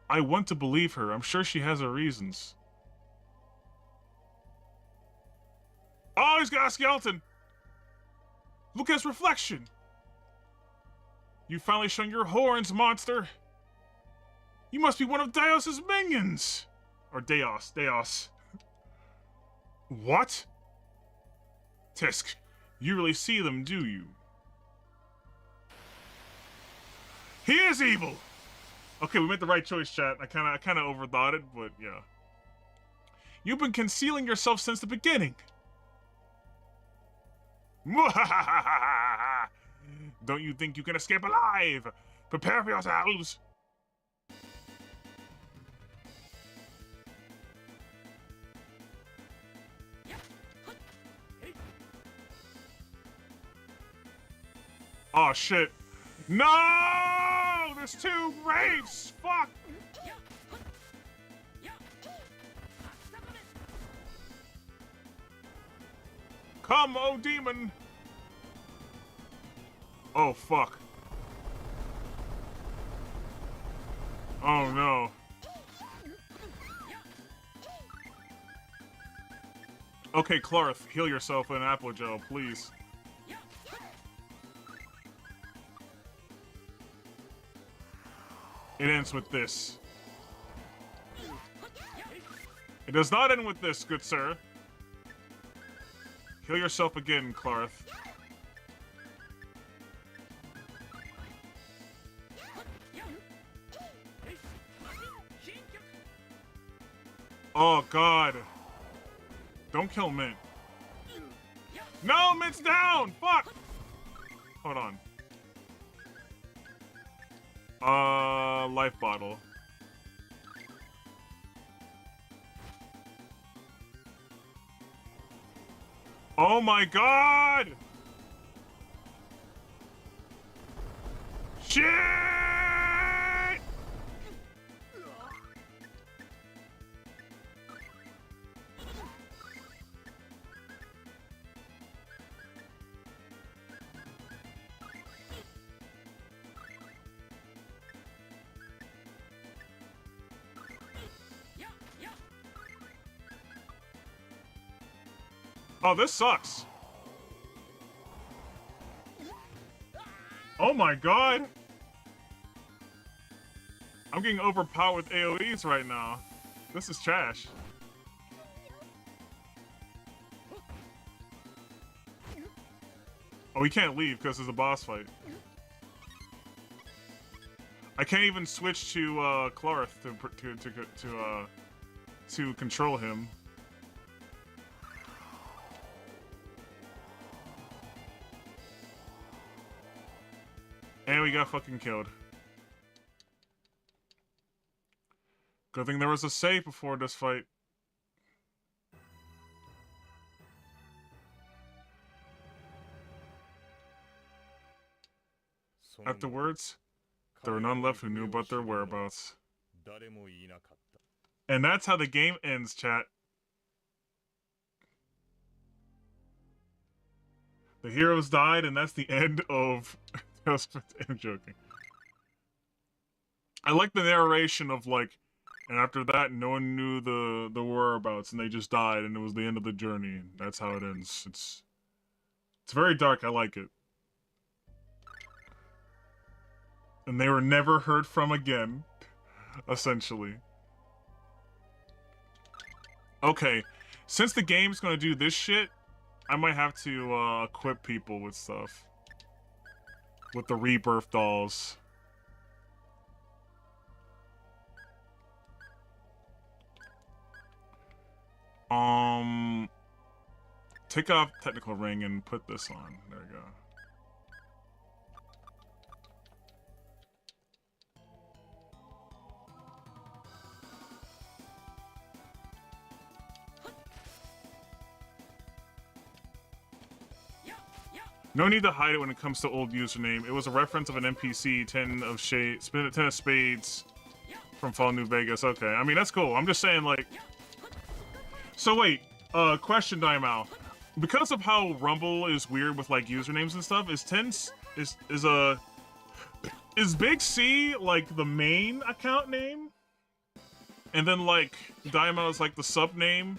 I want to believe her. I'm sure she has her reasons. Oh, he's got a skeleton! Look at his reflection! You finally shown your horns, monster! You must be one of Dios's minions! Or Deos. What? Tisk, you really see them, do you? He is evil! Okay, we made the right choice, chat. I kinda overthought it, but yeah. You've been concealing yourself since the beginning. Don't you think you can escape alive? Prepare for yourselves! Oh shit. No! There's two wraiths! Fuck! Come, oh demon! Oh fuck. Oh no. Okay, Clarth, heal yourself with an apple gel, please. It ends with this. It does not end with this, good sir. Heal yourself again, Clarth. Oh god. Don't kill Mint. No, Mint's down! Fuck! Hold on. Life bottle. Oh my god! Shit! Oh, this sucks. Oh my god. I'm getting overpowered with AoEs right now. This is trash. Oh, we can't leave because there's a boss fight. I can't even switch to Clarth to control him. And we got fucking killed. Good thing there was a save before this fight. Afterwards, there were none left who knew about their whereabouts. And that's how the game ends, chat. The heroes died, and that's the end of Tales of Phantasia. I'm joking. I like the narration of like, and after that, no one knew the whereabouts, and they just died, and it was the end of the journey. And that's how it ends. It's very dark. I like it. And they were never heard from again, essentially. Okay, since the game's gonna do this shit, I might have to equip people with stuff. With the rebirth dolls. Take off technical ring and put this on. There we go. No need to hide it when it comes to old username. It was a reference of an NPC, 10 of Spades from Fallout New Vegas. Okay, I mean, that's cool. I'm just saying, like... So wait, question, Daimao. Because of how Rumble is weird with, like, usernames and stuff, is Big C, like, the main account name? And then, like, Daimao is, like, the sub name?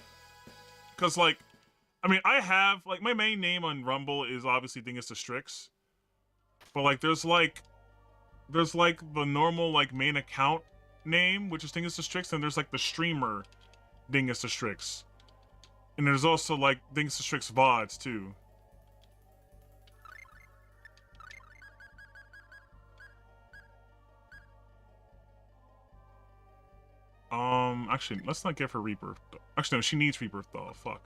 Because, like, I mean, I have, like, my main name on Rumble is obviously Dingus the Strix. But, like, there's the normal, like, main account name, which is Dingus the Strix, and there's, like, the streamer Dingus the Strix. And there's also, like, Dingus the Strix VODs, too. Actually, let's not give her Rebirth. Actually, no, she needs Rebirth doll. Fuck.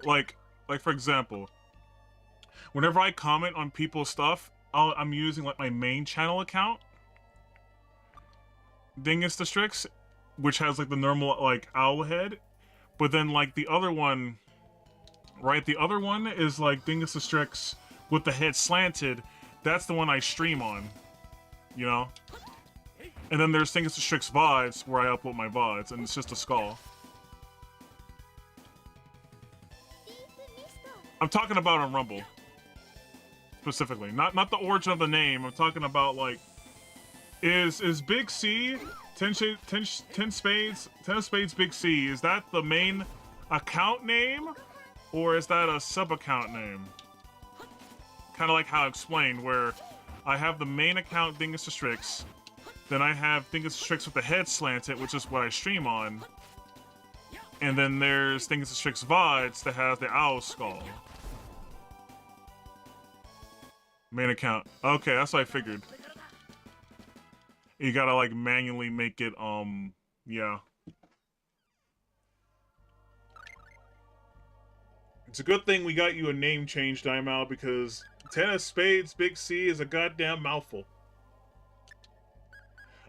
Like for example, whenever I comment on people's stuff, I'm using, like, my main channel account, Dingus the Strix, which has, like, the normal, like, owl head, but then, like, the other one, right, the other one is, like, Dingus the Strix with the head slanted. That's the one I stream on, you know? And then there's Dingus the Strix VODs, where I upload my VODs, and it's just a skull. I'm talking about on Rumble. Specifically. Not the origin of the name. I'm talking about, like... Is Big C... 10 Spades Big C, is that the main account name? Or is that a sub-account name? Kind of like how I explained, where I have the main account Dingus the Strix, then I have Dingus the Strix with the head slanted, which is what I stream on, and then there's Dingus the Strix VODs that has the owl skull. Main account. Okay, that's what I figured. You gotta, like, manually make it, yeah. It's a good thing we got you a name change, Daimao, because 10 of Spades Big C is a goddamn mouthful.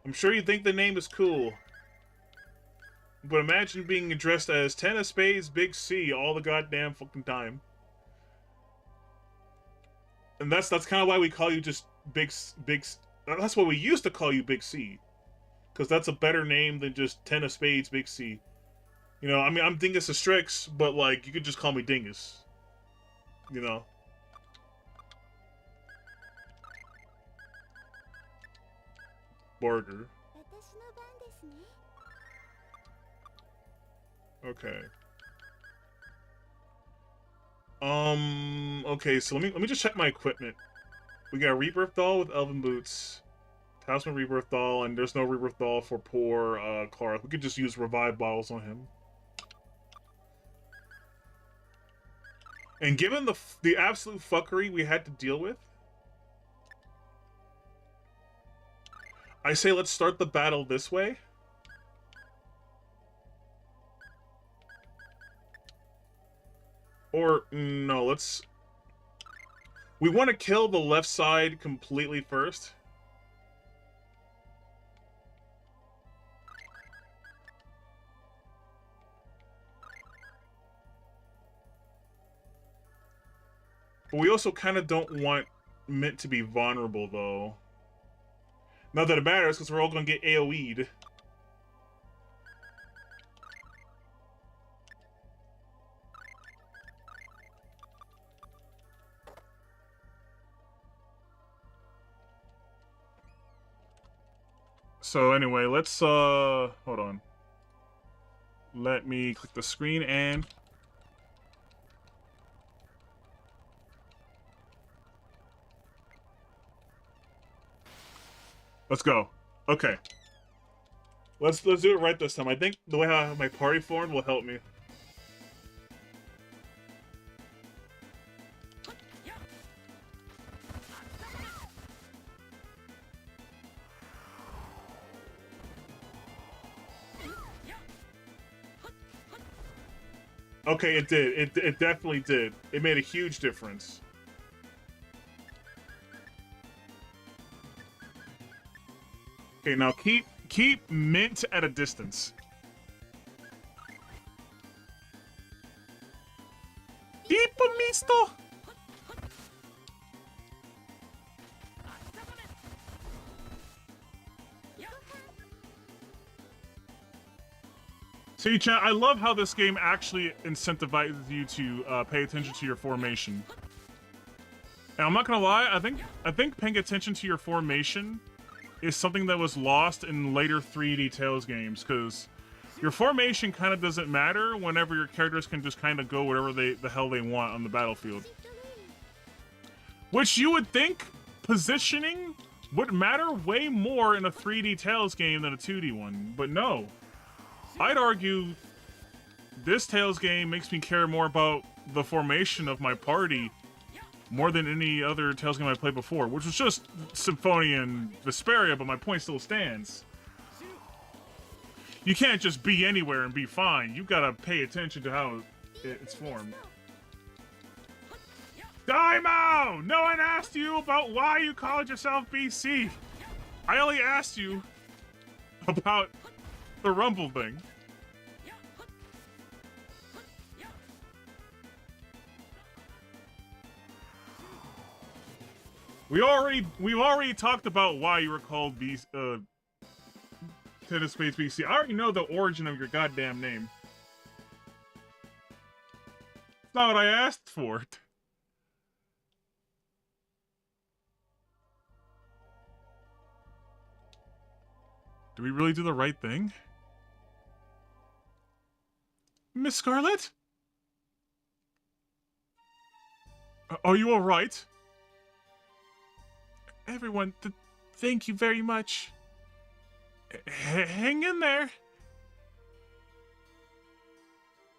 I'm sure you think the name is cool, but imagine being addressed as 10 of Spades Big C all the goddamn fucking time. And that's kind of why we call you just Big. That's why we used to call you Big C, because that's a better name than just 10 of Spades Big C. You know, I mean, I'm Dingus the Strix, but, like, you could just call me Dingus. You know. Burger. Okay. Okay, so let me just check my equipment. We got a Rebirth doll with Elven Boots, Talisman Rebirth doll, and there's no Rebirth doll for poor Clark. We could just use Revive bottles on him. And given the absolute fuckery we had to deal with, I say let's start the battle this way. Or, no, let's... We want to kill the left side completely first. But we also kind of don't want Mint to be vulnerable, though. Not that it matters, because we're all going to get AoE'd. So anyway, let's, hold on. Let me click the screen and... Let's go. Okay. Let's do it right this time. I think the way I have my party formed will help me. Okay, it did. It definitely did. It made a huge difference. Okay, now keep Mint at a distance. Tipo misto. See, chat, I love how this game actually incentivizes you to pay attention to your formation. And I'm not gonna lie, I think paying attention to your formation is something that was lost in later 3D Tales games, because your formation kind of doesn't matter whenever your characters can just kind of go wherever the hell they want on the battlefield. Which you would think positioning would matter way more in a 3D Tales game than a 2D one, but no. I'd argue this Tales game makes me care more about the formation of my party more than any other Tales game I played before, which was just Symphonia and Vesperia, but my point still stands. You can't just be anywhere and be fine. You gotta pay attention to how it's formed. Daimo! No one asked you about why you called yourself BC. I only asked you about the Rumble thing. We've already talked about why you were called Tennis Space BC. I already know the origin of your goddamn name. It's not what I asked for. Do we really do the right thing? Miss Scarlet? Are you alright? Everyone, thank you very much. Hang in there.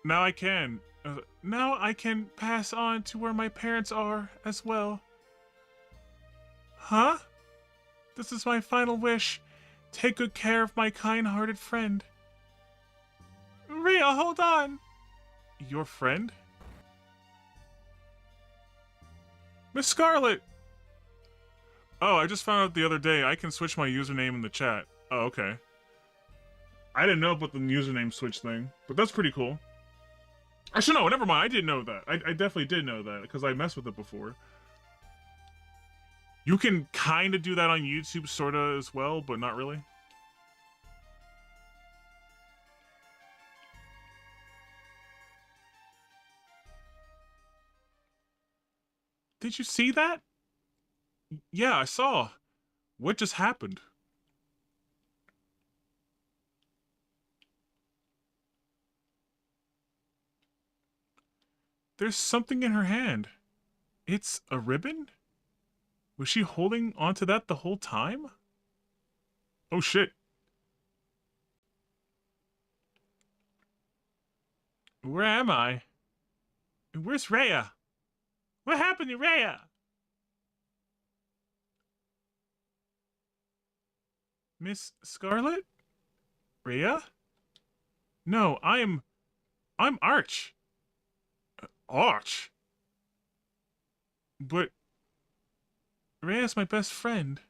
Now I can pass on to where my parents are as well. Huh? This is my final wish. Take good care of my kind-hearted friend. Rhea, hold on. Your friend? Miss Scarlet! Oh, I just found out the other day I can switch my username in the chat. Oh, okay. I didn't know about the username switch thing, but that's pretty cool. Actually, no, never mind. I didn't know that. I definitely did know that, because I messed with it before. You can kind of do that on YouTube, sort of, as well, but not really. Did you see that? Yeah, I saw. What just happened? There's something in her hand. It's a ribbon? Was she holding onto that the whole time? Oh shit. Where am I? Where's Rhea? What happened to Rhea? Miss Scarlet? Rhea? No, I'm Arch. Arch? But Rhea's my best friend.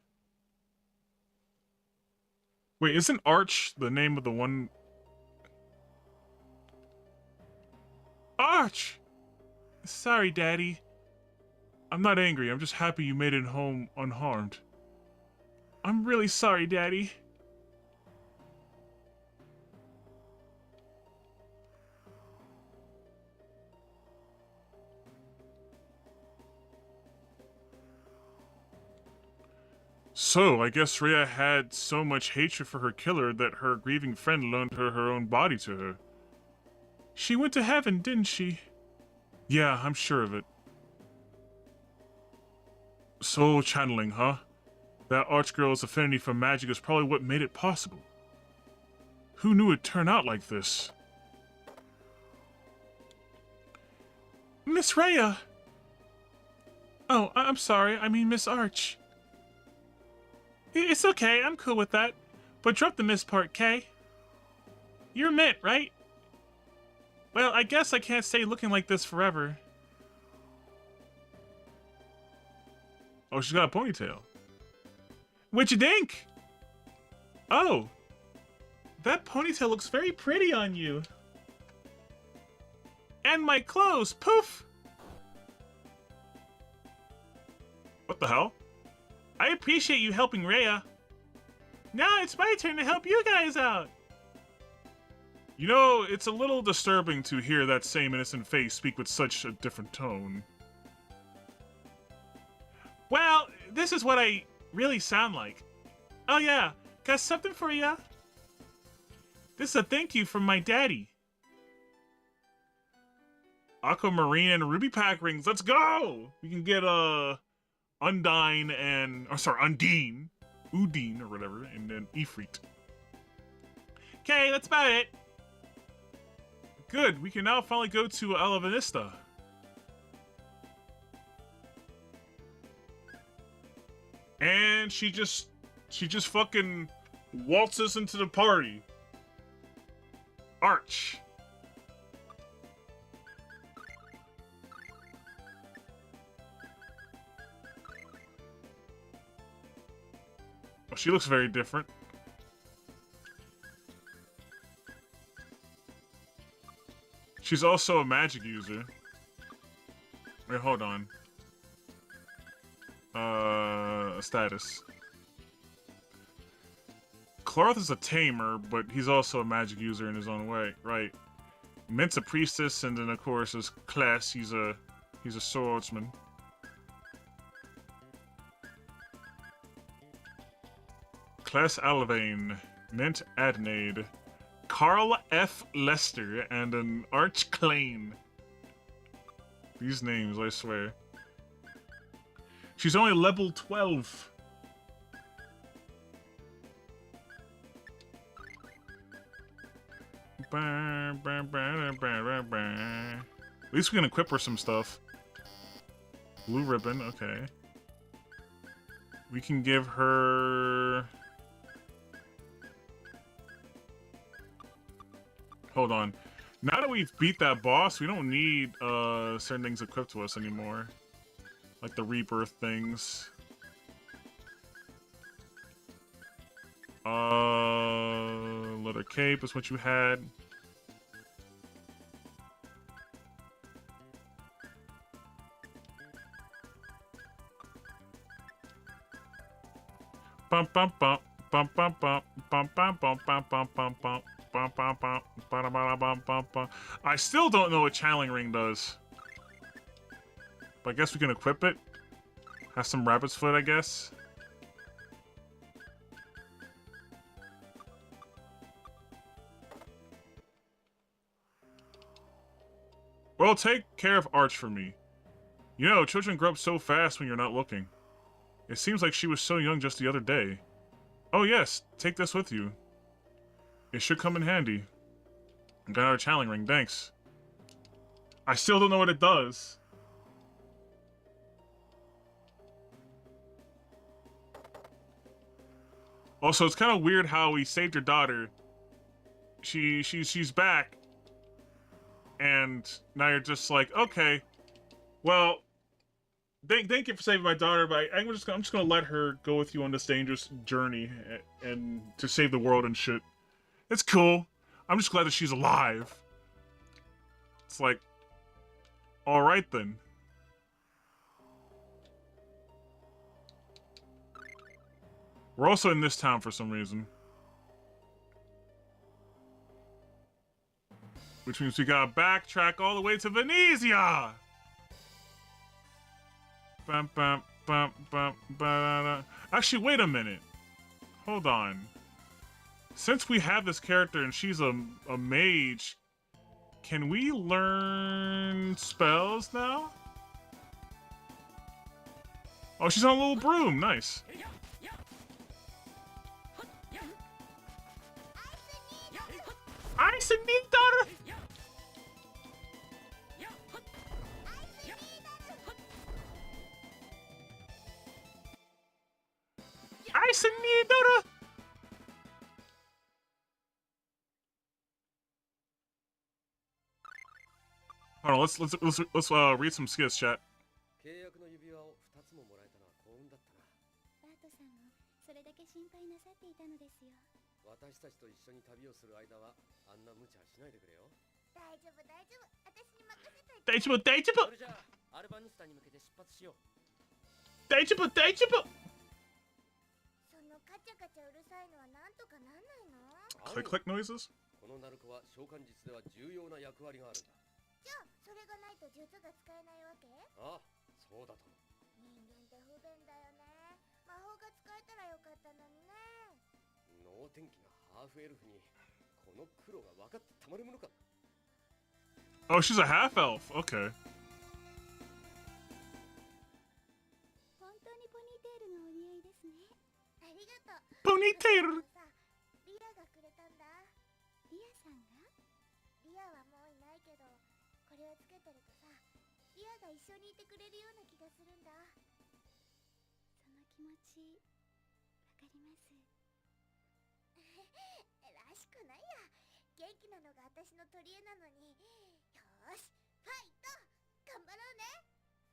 Wait, isn't Arch the name of the one? Arch! Sorry, Daddy. I'm not angry. I'm just happy you made it home unharmed. I'm really sorry, Daddy. So, I guess Rhea had so much hatred for her killer that her grieving friend loaned her own body to her. She went to heaven, didn't she? Yeah, I'm sure of it. Soul channeling, huh? That Archgirl's affinity for magic is probably what made it possible. Who knew it'd turn out like this? Miss Rhea! Oh, I'm sorry. I mean Miss Arch. It's okay. I'm cool with that. But drop the Miss part, Kay. You're Mint, right? Well, I guess I can't stay looking like this forever. Oh, she's got a ponytail. What'd you think? Oh. That ponytail looks very pretty on you. And my clothes, poof! What the hell? I appreciate you helping Rhea. Now it's my turn to help you guys out. You know, it's a little disturbing to hear that same innocent face speak with such a different tone. Well, this is what I really sound like. Oh yeah, got something for ya? This is a thank you from my daddy. Aquamarine and Ruby Pack rings, let's go! We can get, Undine and... Oh, sorry, Undine. Udine, or whatever, and then Ifrit. Okay, that's about it. Good, we can now finally go to Alavanista. And she just fucking waltzes into the party. Arch. Oh, she looks very different. She's also a magic user. Wait, hold on. Status. Clarth is a tamer, but he's also a magic user in his own way, right? Mint's a priestess, and then of course is Kless. He's a swordsman. Kless Alvain, Mint Adnade, Carl F. Lester, and an Arch Clane. These names, I swear. She's only level 12. At least we can equip her some stuff. Blue ribbon, okay. We can give her... Hold on. Now that we've beat that boss, we don't need certain things equipped to us anymore. Like the rebirth things. Leather cape is what you had. Bum bum bum bum bum bum bum bum bum bum bum bum bum. I still don't know what channeling ring does. But I guess we can equip it. Have some rabbit's foot, I guess. Well, take care of Arch for me. You know, children grow up so fast when you're not looking. It seems like she was so young just the other day. Oh yes, take this with you. It should come in handy. Got another channeling ring, thanks. I still don't know what it does. Also, it's kind of weird how we saved your daughter. She's back. And now you're just like, okay, well, thank you for saving my daughter, but I'm just gonna let her go with you on this dangerous journey and to save the world and shit. It's cool. I'm just glad that she's alive. It's like, all right then. We're also in this town for some reason. Which means we gotta backtrack all the way to Venezia! Bum, bum, bum, bum, ba-da-da. Actually, wait a minute. Hold on. Since we have this character and she's a mage, can we learn spells now? Oh, she's on a little broom. Nice. Ice and needle. Ice and needle. Hold on, let's read some skits, chat. Click click noises? Oh, she's a half elf. Okay. Ponytail.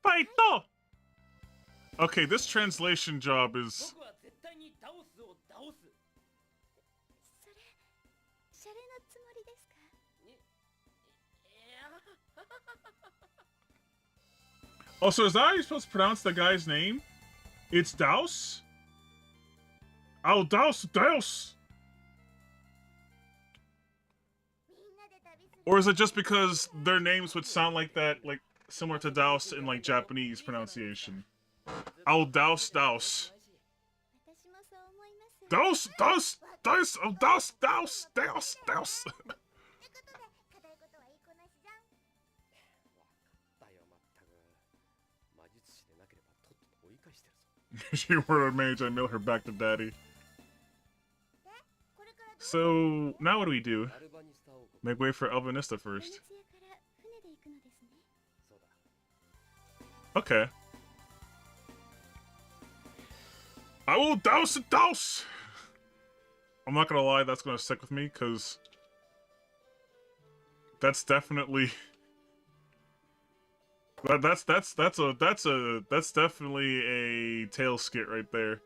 Fight! Okay, this translation job is... Oh, so is that how you're supposed to pronounce the guy's name? It's Daus? Oh, Daus! Or is it just because their names would sound like that, like, similar to Daus in, like, Japanese pronunciation? Oh, Daus. Daus! She were a mage, I mail her back to daddy. So, now what do we do? Make way for Albanista first. Okay. I will douse it, douse! I'm not gonna lie, that's gonna stick with me, because... That's definitely... That's definitely a tail skit right there.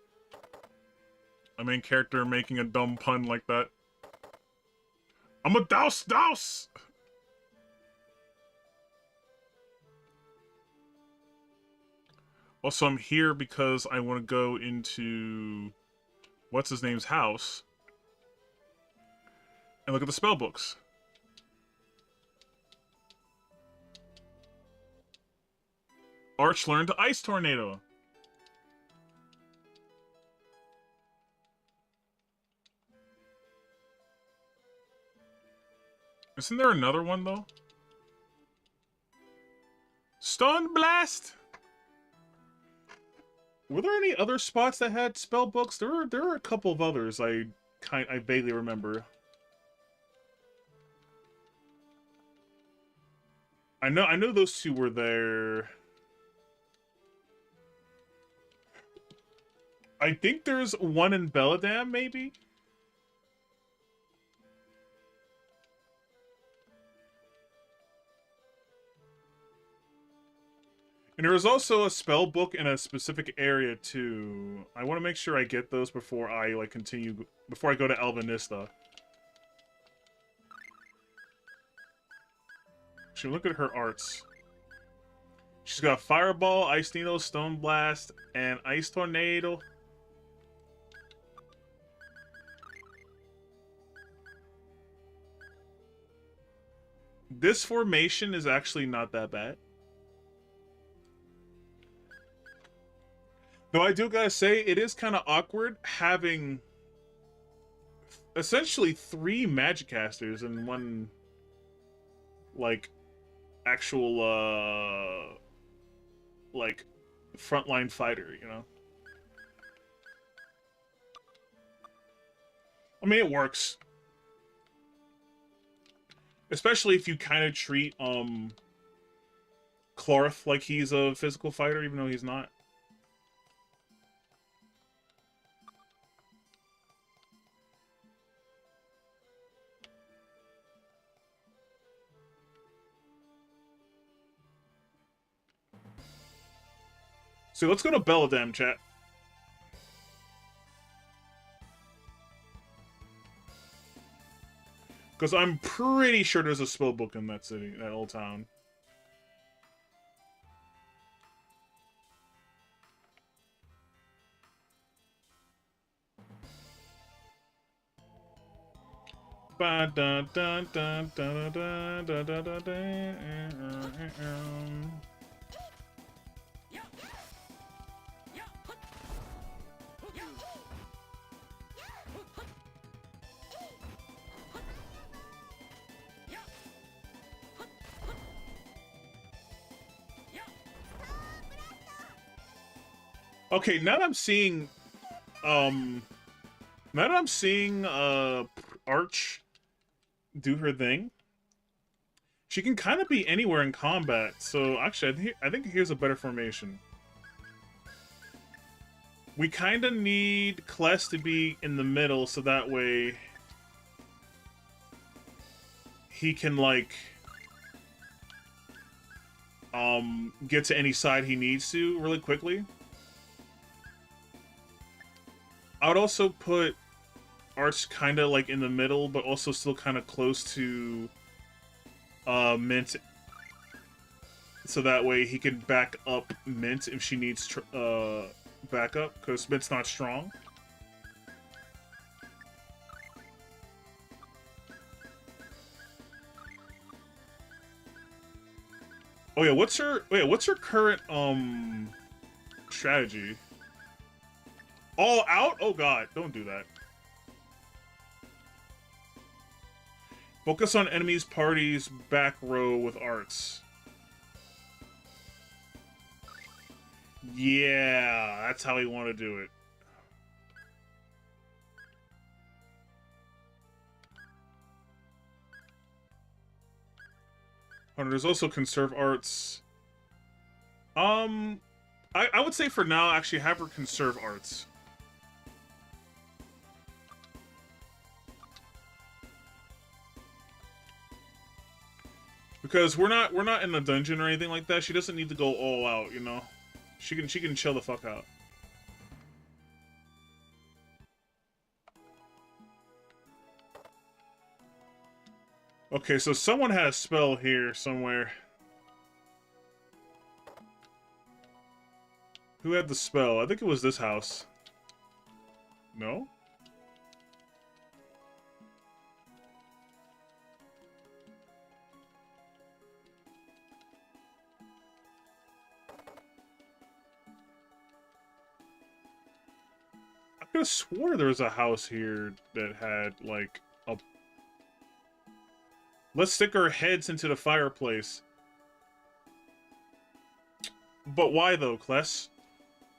A main character making a dumb pun like that. I'm a douse! Also, I'm here because I want to go into... What's his name's house? And look at the spell books. Arch learned Ice Tornado. Isn't there another one, though? Stun Blast! Were there any other spots that had spell books? There were a couple of others I vaguely remember. I know those two were there. I think there's one in Belladam, maybe? And there was also a spell book in a specific area, too. I want to make sure I get those before I, like, continue... Before I go to Albanista. Should look at her arts. She's got Fireball, Ice Needle, Stone Blast, and Ice Tornado. This formation is actually not that bad. Though I do gotta say, it is kind of awkward having essentially 3 magic casters and one, like, actual, like, frontline fighter, you know? I mean, it works. Especially if you kind of treat, Clarth like he's a physical fighter, even though he's not. So let's go to Belladam, chat. Because I'm pretty sure there's a spell book in that city, that old town. Ba da da da da da da da da da. Okay, now that I'm seeing, Arch do her thing, she can kind of be anywhere in combat. So actually, I think here's a better formation. We kind of need Kless to be in the middle, so that way he can, like, get to any side he needs to really quickly. I would also put Arch kind of, like, in the middle, but also still kind of close to Mint, so that way he can back up Mint if she needs backup, because Mint's not strong. Oh yeah, what's her current strategy? All out? Oh god, don't do that. Focus on enemies' parties back row with arts. Yeah, that's how we want to do it. Oh, there's also conserve arts. I would say for now, actually have her conserve arts. Because we're not in a dungeon or anything like that. She doesn't need to go all out, you know. She can chill the fuck out. Okay, so someone had a spell here somewhere. Who had the spell? I think it was this house. No? I could have swore there was a house here that had, like, a... Let's stick our heads into the fireplace. But why, though, Kless?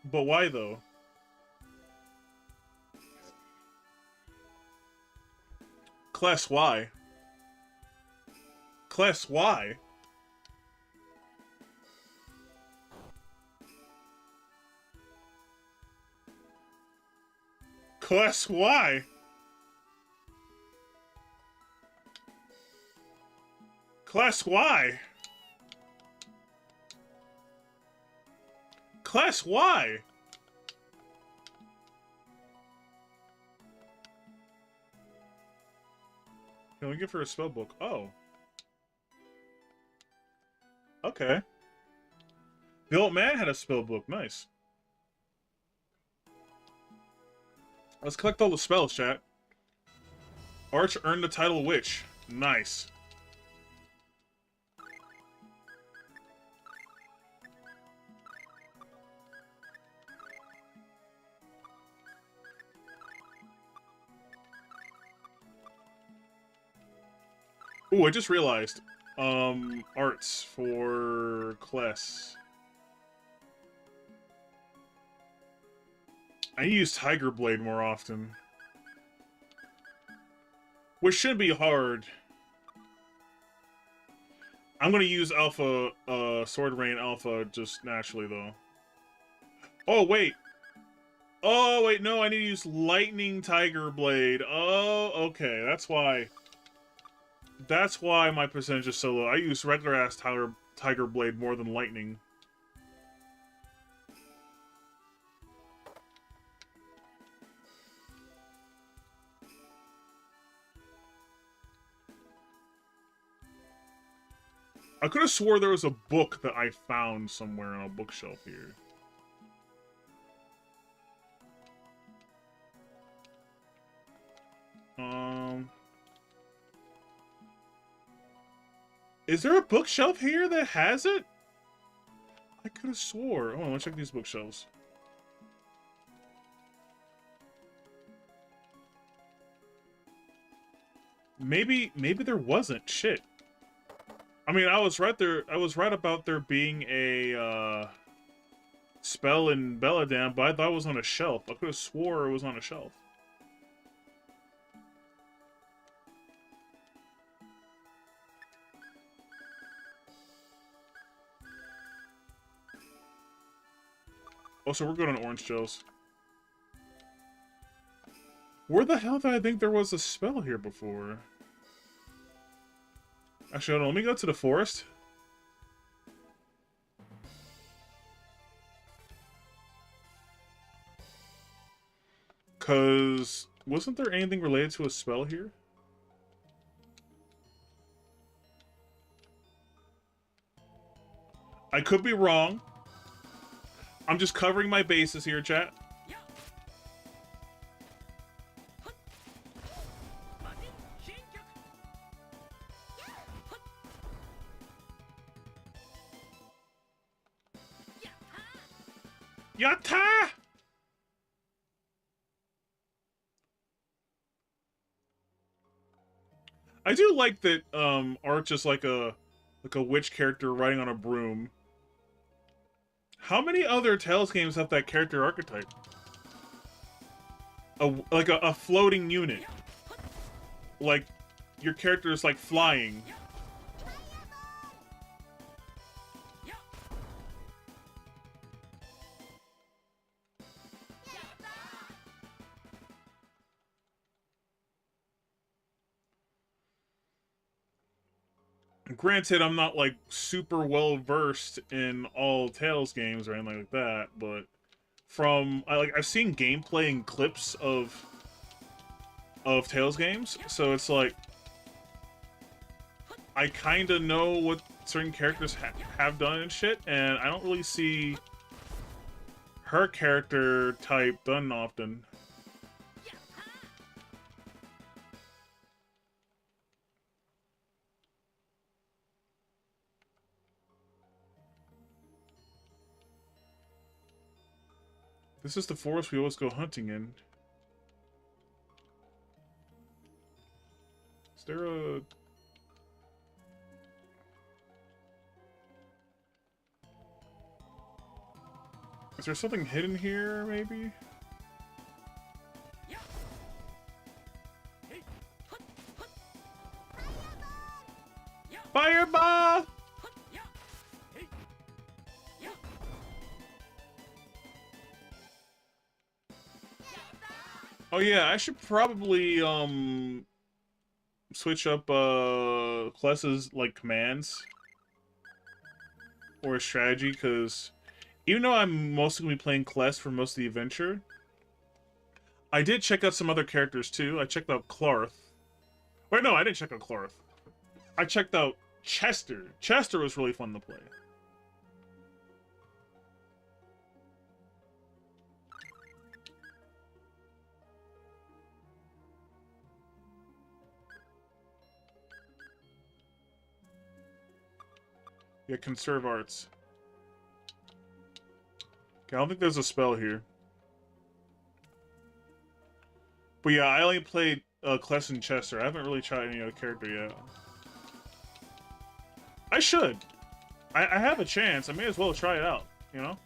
But why, though? Kless, why? Kless, why? Kless, why? Kless, why? Kless, why? Can we give her a spell book? Oh. Okay. The old man had a spell book. Nice. Let's collect all the spells, chat. Arch earned the title Witch. Nice. Ooh, I just realized. Arts for class. I use Tiger Blade more often. Which should be hard. I'm gonna use Alpha, Sword Rain Alpha just naturally, though. Oh, wait. Oh, wait, no, I need to use Lightning Tiger Blade. Oh, okay, that's why. That's why my percentage is so low. I use regular-ass Tiger Blade more than Lightning. I could have swore there was a book that I found somewhere on a bookshelf here. Is there a bookshelf here that has it? I could have swore. Oh, let's check these bookshelves. Maybe there wasn't. Shit. I mean, I was right there. I was right about there being a spell in Belladam, but I thought it was on a shelf. I could have swore it was on a shelf. Oh, so we're going on orange gels. Where the hell did I think there was a spell here before? Actually, hold on. Let me go to the forest. Because wasn't there anything related to a spell here? I could be wrong. I'm just covering my bases here, chat. Yatta! I do like that Arch is like a witch character riding on a broom. How many other Tales games have that character archetype? Like a floating unit. Like your character is like flying. Granted, I'm not like super well versed in all Tales games or anything like that, but from I've seen gameplay and clips of Tales games, so it's like I kind of know what certain characters have done and shit, and I don't really see her character type done often. This is the forest we always go hunting in. Is there a... Is there something hidden here, maybe? Fireball! Oh yeah, I should probably switch up Kless's like commands or strategy, because even though I'm mostly gonna be playing Kless for most of the adventure, I did check out some other characters too. I checked out Clarth. Wait, no, I didn't check out Clarth. I checked out Chester. Chester was really fun to play. Yeah, conserve arts. Okay, I don't think there's a spell here. But yeah, I only played Kless and Chester. I haven't really tried any other character yet. I should. I have a chance. I may as well try it out, you know?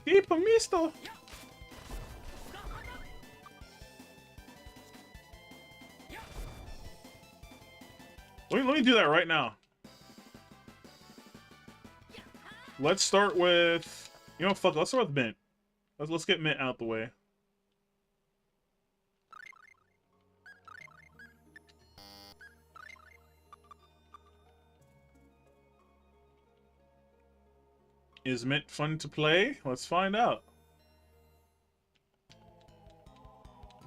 Deep misto. Let me do that right now. Let's start with, you know, fuck. Let's start with Mint. Let's get Mint out the way. Is Mint fun to play? Let's find out.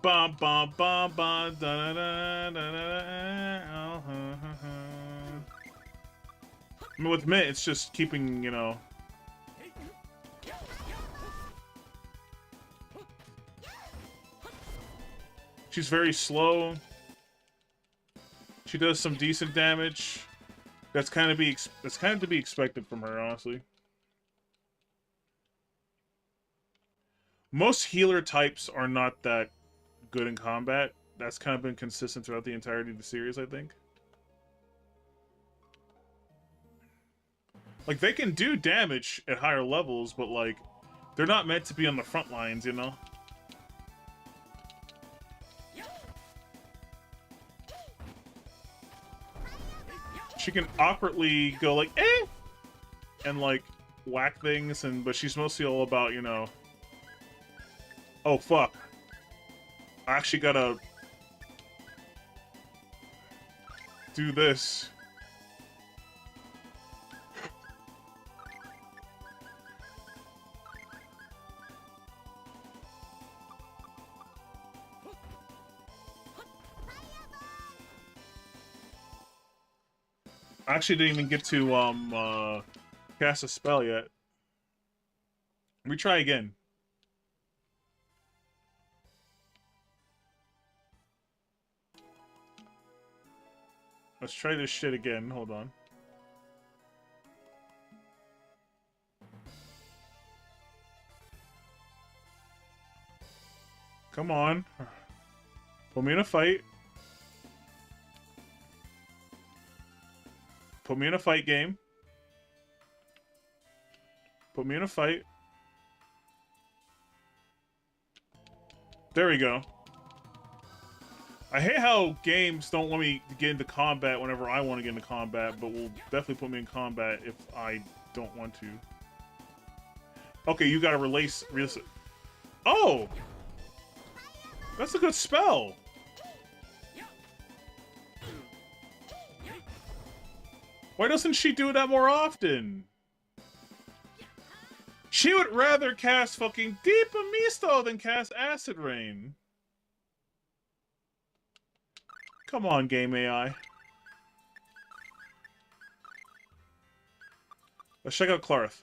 Bum bum bum bum da da da da da. I mean, with Mint, it's just keeping, you know. She's very slow. She does some decent damage. That's kind of to be expected from her, honestly. Most healer types are not that good in combat. That's kind of been consistent throughout the entirety of the series, I think. Like, they can do damage at higher levels, but, like, they're not meant to be on the front lines, you know? She can awkwardly go, like, eh! And, like, whack things, but she's mostly all about, you know... Oh, fuck. I actually gotta... do this. I actually didn't even get to, cast a spell yet. Let me try again. Let's try this shit again. Hold on. Come on. Put me in a fight. Put me in a fight game. Put me in a fight. There we go. I hate how games don't want me to get into combat whenever I want to get into combat, but will definitely put me in combat if I don't want to. Okay, you gotta release... Oh! That's a good spell! Why doesn't she do that more often? She would rather cast fucking Deep Misto than cast Acid Rain. Come on, game AI. Let's check out Clarth.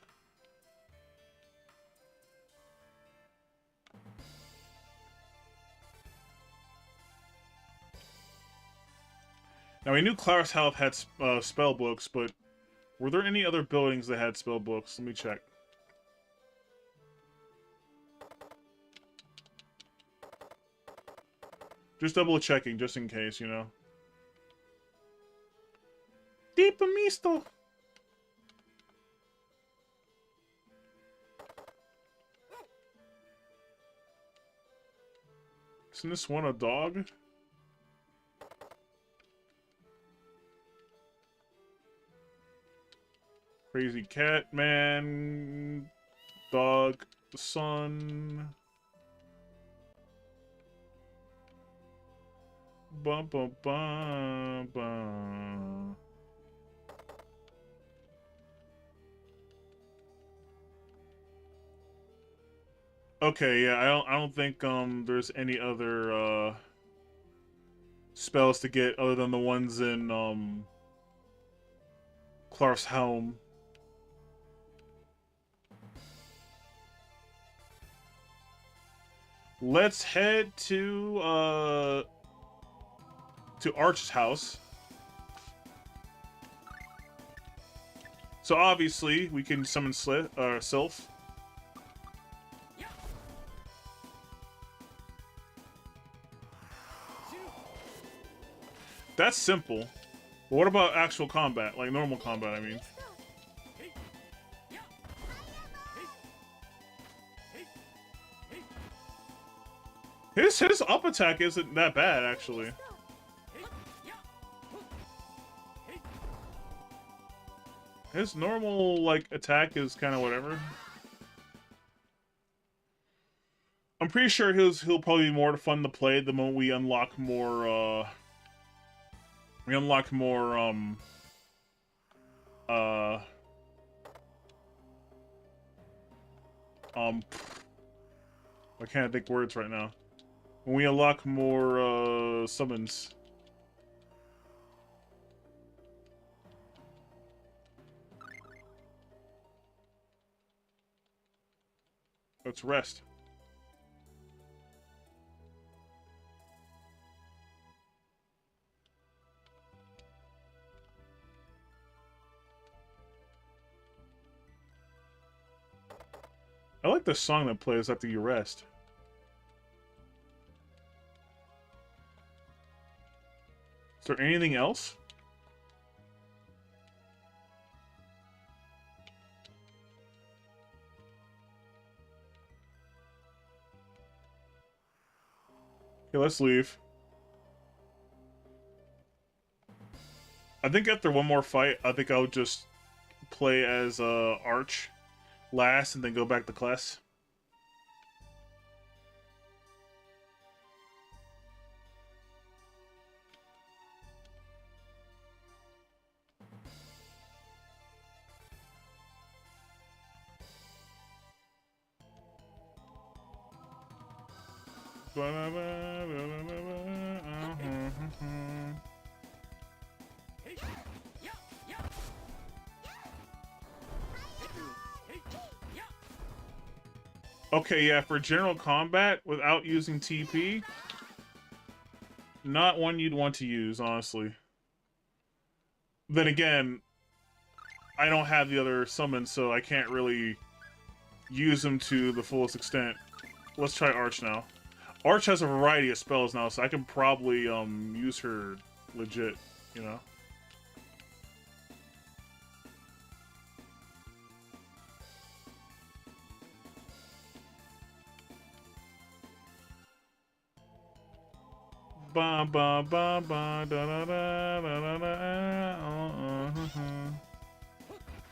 Now, we knew Clarth's Health had spell books, but were there any other buildings that had spell books? Let me check. Just double checking, just in case, you know. Deep misto. Isn't this one a dog? Crazy cat man, dog, the sun. Bum bum bum bum. Okay, yeah, I don't think there's any other spells to get other than the ones in Clarth's Helm. Let's head to Arch's house. So obviously we can summon Sylph. that's simple. But what about actual combat? Like normal combat, I mean. His up attack isn't that bad, actually. His normal, like, attack is kind of whatever. I'm pretty sure he'll probably be more fun to play the moment we unlock more, I can't think words right now. When we unlock more, summons. Let's rest. I like the song that plays after you rest. Is there anything else? Okay, let's leave. I think after one more fight, I think I'll just play as Arch last and then go back to class. Okay, yeah, for general combat without using TP, not one you'd want to use, honestly. Then again, I don't have the other summons, so I can't really use them to the fullest extent. Let's try Arch now. Arch has a variety of spells now, so I can probably use her legit, you know? Ba ba ba ba da da da da da da.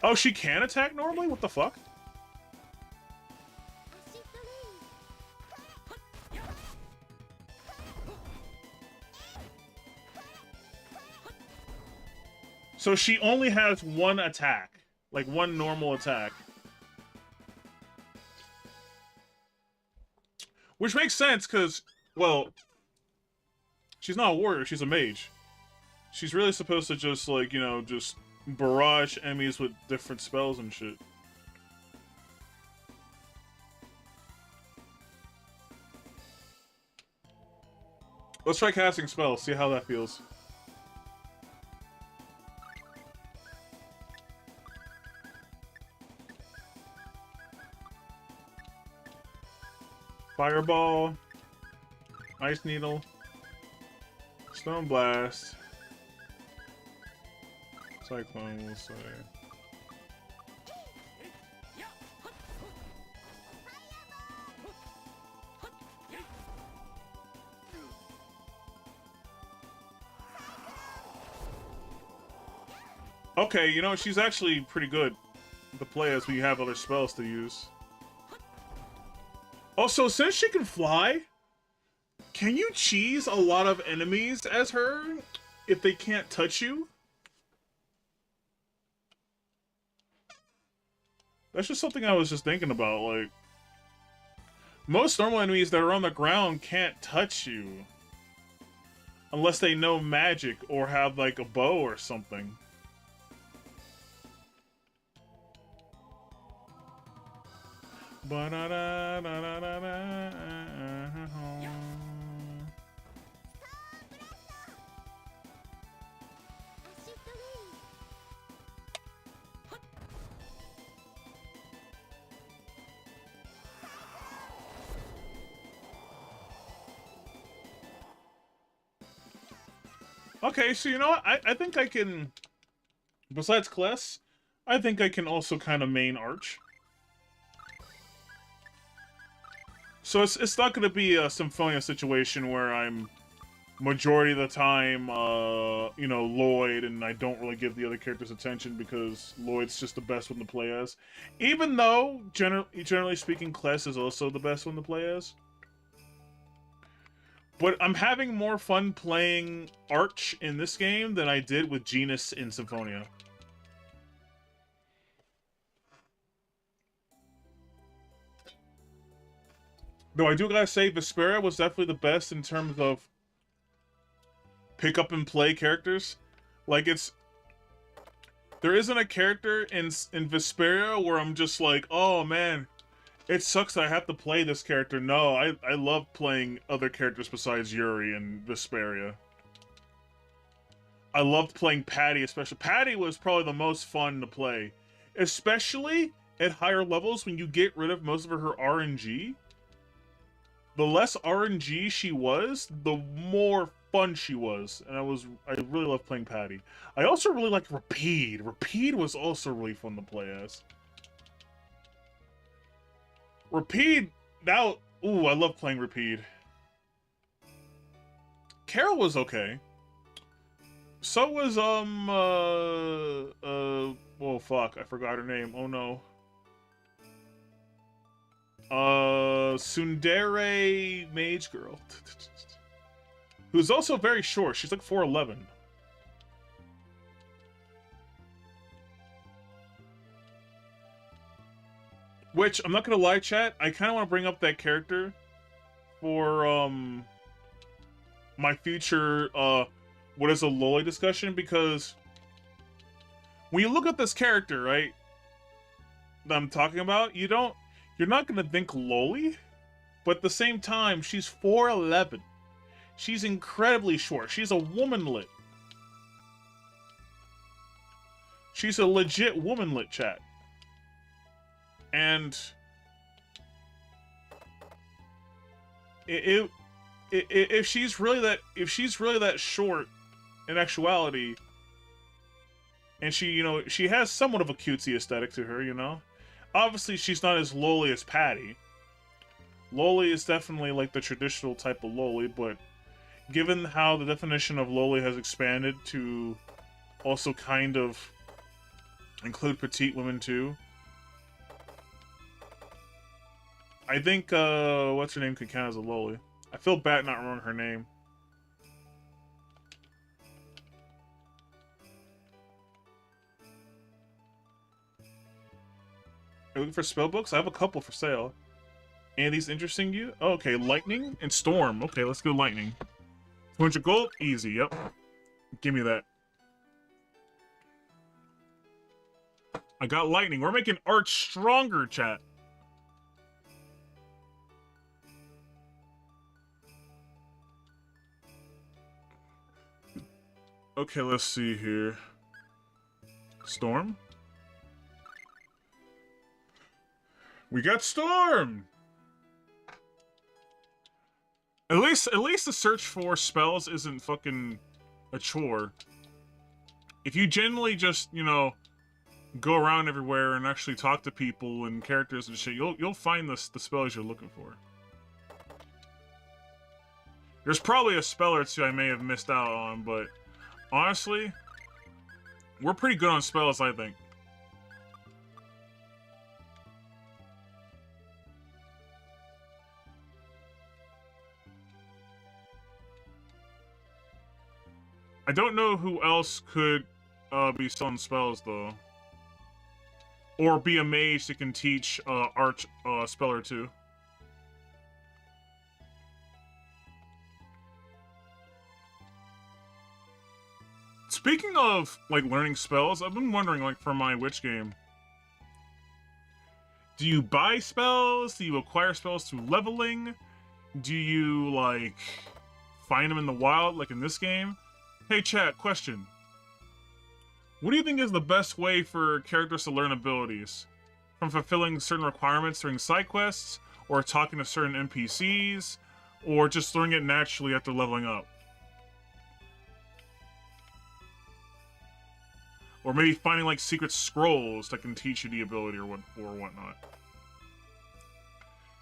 Oh, she can attack normally? What the fuck? So she only has one attack. Like one normal attack. Which makes sense, because, well, she's not a warrior, she's a mage. She's really supposed to just, like, you know, just barrage enemies with different spells and shit. Let's try casting spells, see how that feels. Fireball, Ice Needle, Stone Blast, Cyclone, we'll say. Okay, you know, she's actually pretty good to play as we have other spells to use. Also, since she can fly, can you cheese a lot of enemies as her if they can't touch you? That's just something I was just thinking about, like... Most normal enemies that are on the ground can't touch you. Unless they know magic or have, like, a bow or something. Okay, so you know what? I think I can, besides Kless, I think I can also kind of main Arch. So it's not going to be a Symphonia situation where I'm majority of the time, you know, Lloyd, and I don't really give the other characters attention because Lloyd's just the best one to play as. Even though, generally speaking, Kless is also the best one to play as. But I'm having more fun playing Arch in this game than I did with Genus in Symphonia. Though I do gotta say, Vesperia was definitely the best in terms of pick up and play characters. Like, there isn't a character in Vesperia where I'm just like, oh man, it sucks that I have to play this character. No, I love playing other characters besides Yuri and Vesperia. I loved playing Patty, especially. Patty was probably the most fun to play. Especially at higher levels when you get rid of most of her RNG. The less RNG she was, the more fun she was. And I really love playing Patty. I also really like Rapide. Rapide was also really fun to play as. Rapide, now, ooh, I love playing Rapide. Carol was okay. So was, well, fuck, I forgot her name. Oh no. Tsundere Mage Girl. Who's also very short. She's like 4'11". Which, I'm not gonna lie, chat, I kind of want to bring up that character for, my future, what is a loli discussion, because when you look at this character, right, that I'm talking about, you're not gonna think loli, but at the same time, she's 4'11". She's incredibly short. She's a womanlet. She's a legit womanlet, chat. And if she's really that short in actuality, and she, you know, she has somewhat of a cutesy aesthetic to her, you know. Obviously, she's not as loli as Patty. Loli is definitely like the traditional type of loli, but given how the definition of loli has expanded to also kind of include petite women too, I think, what's her name could count as a loli. I feel bad not remembering her name. Are you looking for spell books? I have a couple for sale. Any of these interesting you? Oh, okay, Lightning and Storm. Okay, let's go Lightning. 200 gold? Easy, yep. Give me that. I got Lightning. We're making Arch stronger, chat. Okay, let's see here. Storm? We got Storm! At least the search for spells isn't fucking a chore. If you generally just, you know, go around everywhere and actually talk to people and characters and shit, you'll find the spells you're looking for. There's probably a spell or two I may have missed out on, but honestly, we're pretty good on spells, I think. I don't know who else could be selling spells, though. Or be a mage that can teach Arch spell or two. Speaking of, like, learning spells, I've been wondering, like, for my witch game. Do you buy spells? Do you acquire spells through leveling? Do you, like, find them in the wild, like in this game? Hey, chat, question. What do you think is the best way for characters to learn abilities? From fulfilling certain requirements during side quests, or talking to certain NPCs, or just learning it naturally after leveling up? Or maybe finding like secret scrolls that can teach you the ability or whatnot.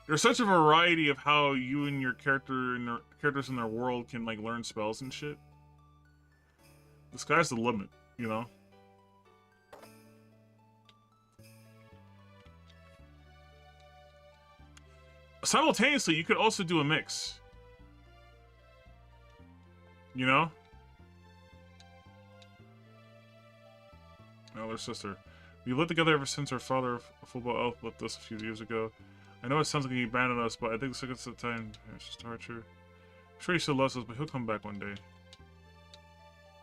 There's such a variety of how you and your characters in their world can like learn spells and shit. The sky's the limit, you know? Simultaneously, you could also do a mix. You know? Elder sister. We lived together ever since our father, a football elf, left us a few years ago. I know it sounds like he abandoned us, but I think it's the time. It's just torture. I'm sure he still loves us, but he'll come back one day.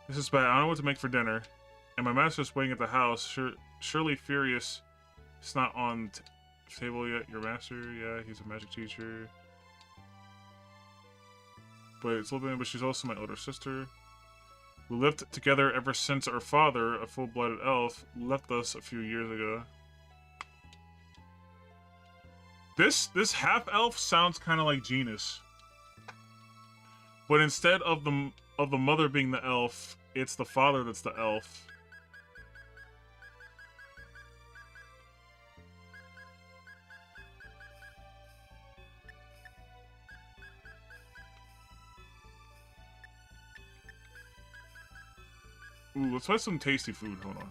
This is bad. I don't know what to make for dinner. And my master's waiting at the house. Surely furious. It's not on table yet. Your master? Yeah, he's a magic teacher. But it's a little bit, but she's also my older sister. We lived together ever since our father, a full-blooded elf, left us a few years ago. This half-elf sounds kind of like Genus. But instead of the mother being the elf, it's the father that's the elf. Ooh, let's try some tasty food. Hold on.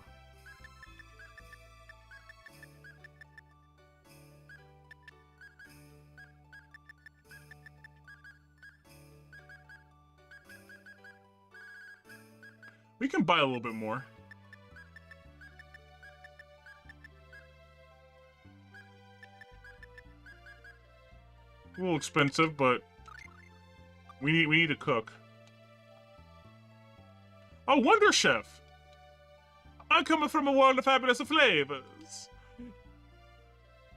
We can buy a little bit more. A little expensive, but we need to cook. Oh, Wonder Chef! I'm coming from a world of fabulous flavors.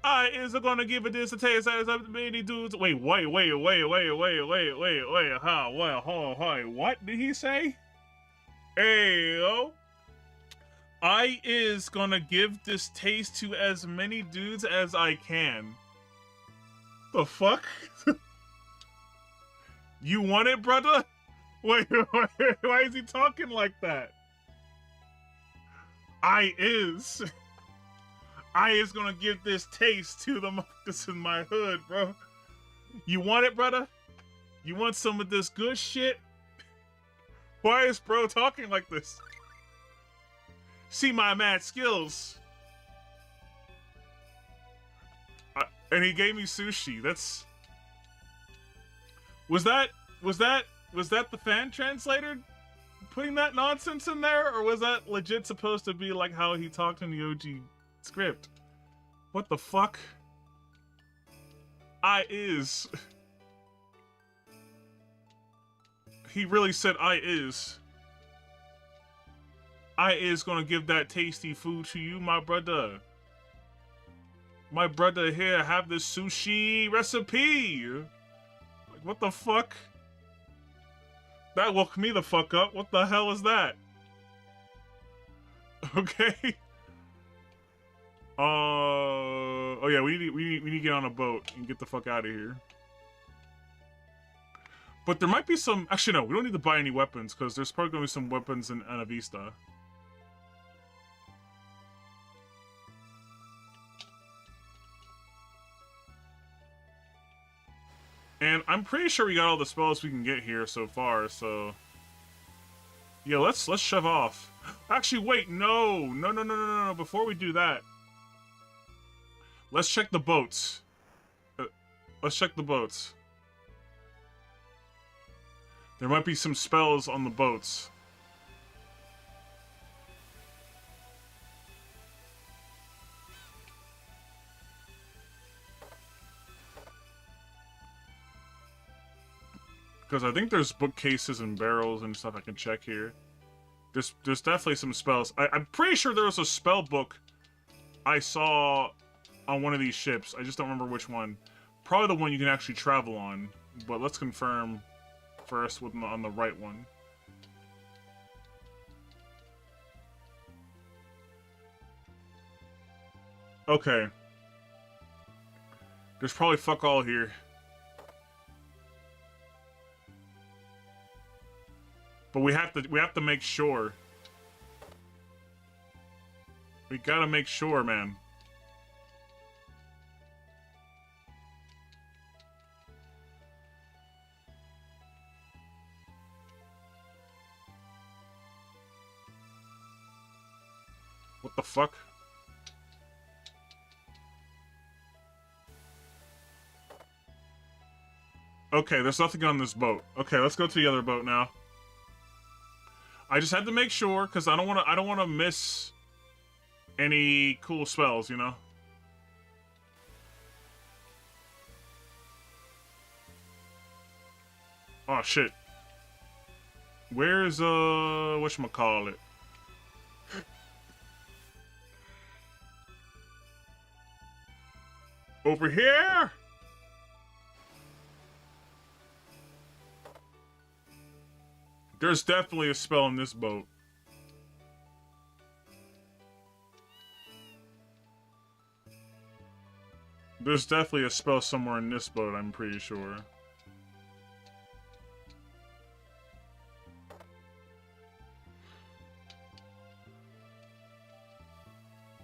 I is gonna give it this a taste as many dudes. Wait, huh? Well, what did he say? Ayo. I is gonna give this taste to as many dudes as I can. The fuck? You want it, brother? Wait, why is he talking like that? I is gonna give this taste to the Marcus in my hood, bro. You want it, brother? You want some of this good shit? Why is bro talking like this? See my mad skills. And he gave me sushi. That's... Was that the fan translator putting that nonsense in there? Or was that legit supposed to be like how he talked in the OG script? What the fuck? I is. He really said I is. I is gonna give that tasty food to you, my brother. My brother here, have this sushi recipe. Like, what the fuck? That woke me the fuck up. What the hell is that? Okay. Oh yeah, we need to get on a boat and get the fuck out of here. But there might be some... Actually, no, we don't need to buy any weapons, because there's probably going to be some weapons in Anavista. And I'm pretty sure we got all the spells we can get here so far, so... Yeah, let's shove off. Actually, wait, no, before we do that... Let's check the boats. Let's check the boats. There might be some spells on the boats. Because I think there's bookcases and barrels and stuff I can check here. There's definitely some spells. I'm pretty sure there was a spell book I saw on one of these ships. I just don't remember which one. Probably the one you can actually travel on. But let's confirm first on the right one. Okay. There's probably fuck all here. But we have to make sure. We gotta make sure, man. What the fuck? Okay, there's nothing on this boat. Okay, let's go to the other boat now. I just had to make sure because I don't want to miss any cool spells, you know. Oh shit. Where's whatchamacallit? Over here? There's definitely a spell in this boat. There's definitely a spell somewhere in this boat, I'm pretty sure.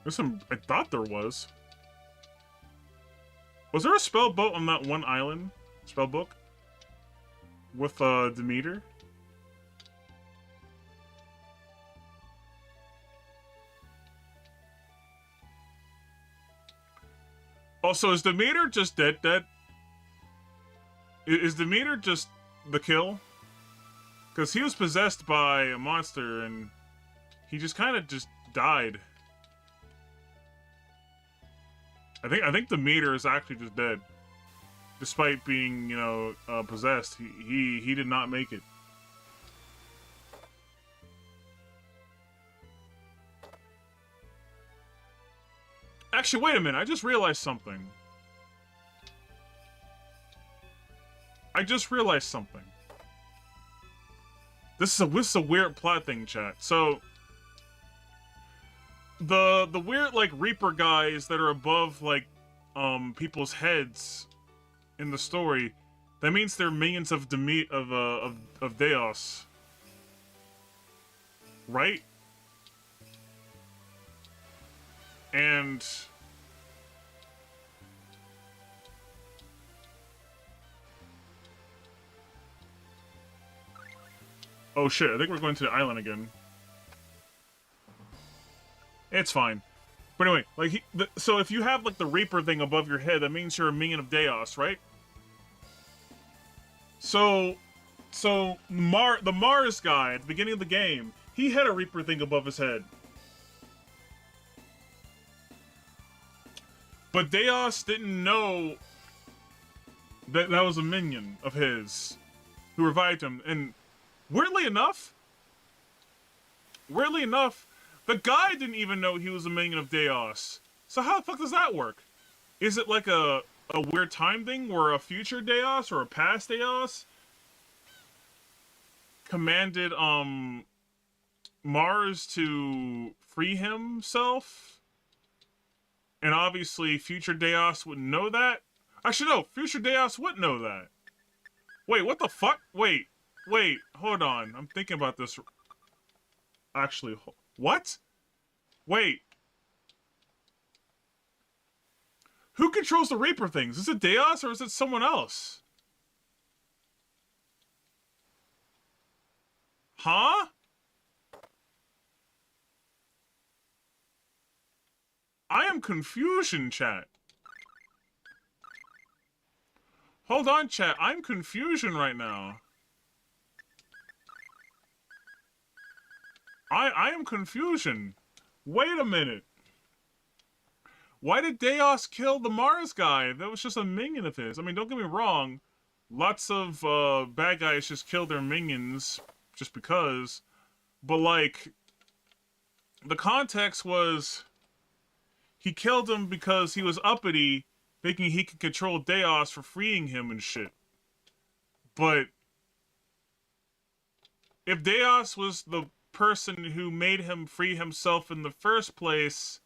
There's some... I thought there was. Was there a spell boat on that one island? Spell book? With, Demeter? Also, is Demeter just dead? Is Demeter just the kill? Because he was possessed by a monster and he just kind of just died. I think Demeter is actually just dead. Despite being, you know, possessed. He did not make it. Actually, wait a minute. I just realized something. This is a weird plot thing, chat. So, the weird, like, Reaper guys that are above, like, people's heads in the story, that means they're minions of Deos. Right? And... oh shit, I think we're going to the island again. It's fine. But anyway, like, so if you have, like, the Reaper thing above your head, that means you're a minion of Deos, right? So the Mars guy at the beginning of the game, he had a Reaper thing above his head. But Deos didn't know that that was a minion of his who revived him. And weirdly enough, the guy didn't even know he was a minion of Deos. So how the fuck does that work? Is it like a weird time thing where a future Deos or a past Deos commanded Mars to free himself? And obviously, future Deos wouldn't know that? Actually, no, future Deos wouldn't know that. Wait, what the fuck? Wait, hold on. I'm thinking about this. Actually, what? Wait. Who controls the Reaper things? Is it Deos or is it someone else? Huh? I am confusion, chat. Hold on, chat. I'm confusion right now. I am confusion. Wait a minute. Why did Deos kill the Mars guy? That was just a minion of his. I mean, don't get me wrong. Lots of bad guys just kill their minions just because. But, like, the context was he killed him because he was uppity, thinking he could control Deos for freeing him and shit. But if Deos was the person who made him free himself in the first place,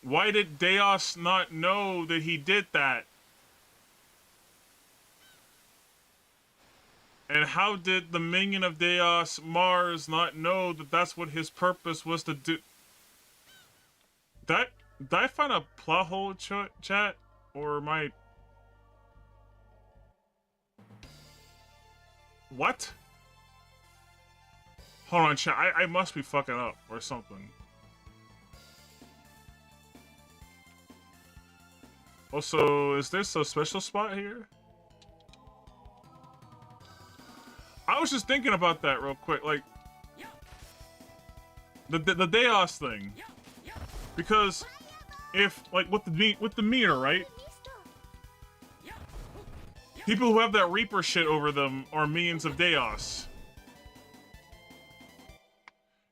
why did Deos not know that he did that? And how did the minion of Deus, Mars, not know that that's what his purpose was to do? Did I find a plot hole, chat? Or am I... What? Hold on, chat. I must be fucking up or something. Also, is there a special spot here? I was just thinking about that real quick, like the Deus thing, because if like with the meter, right? People who have that Reaper shit over them are minions of Deus.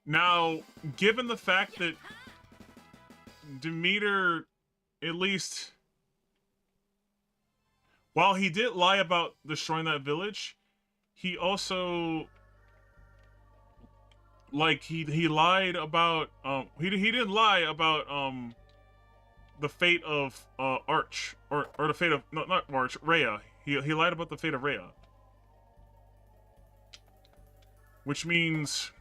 Now, given the fact that Demeter, at least, while he did lie about destroying that village, he also, like, he lied about, he didn't lie about, the fate of, Arch, or the fate of, no, not Arch, Rhea. He lied about the fate of Rhea. Which means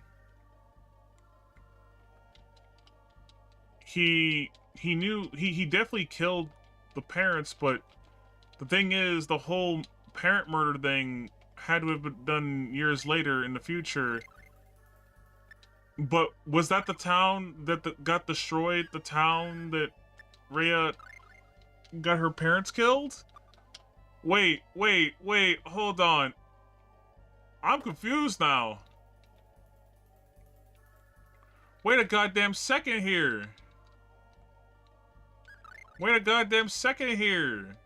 he knew, he definitely killed the parents, but the thing is, the whole parent murder thing had to have been done years later in the future. But was that the town that got destroyed? The town that Rhea got her parents killed? Wait, hold on. I'm confused now. Wait a goddamn second here. Wait a goddamn second here.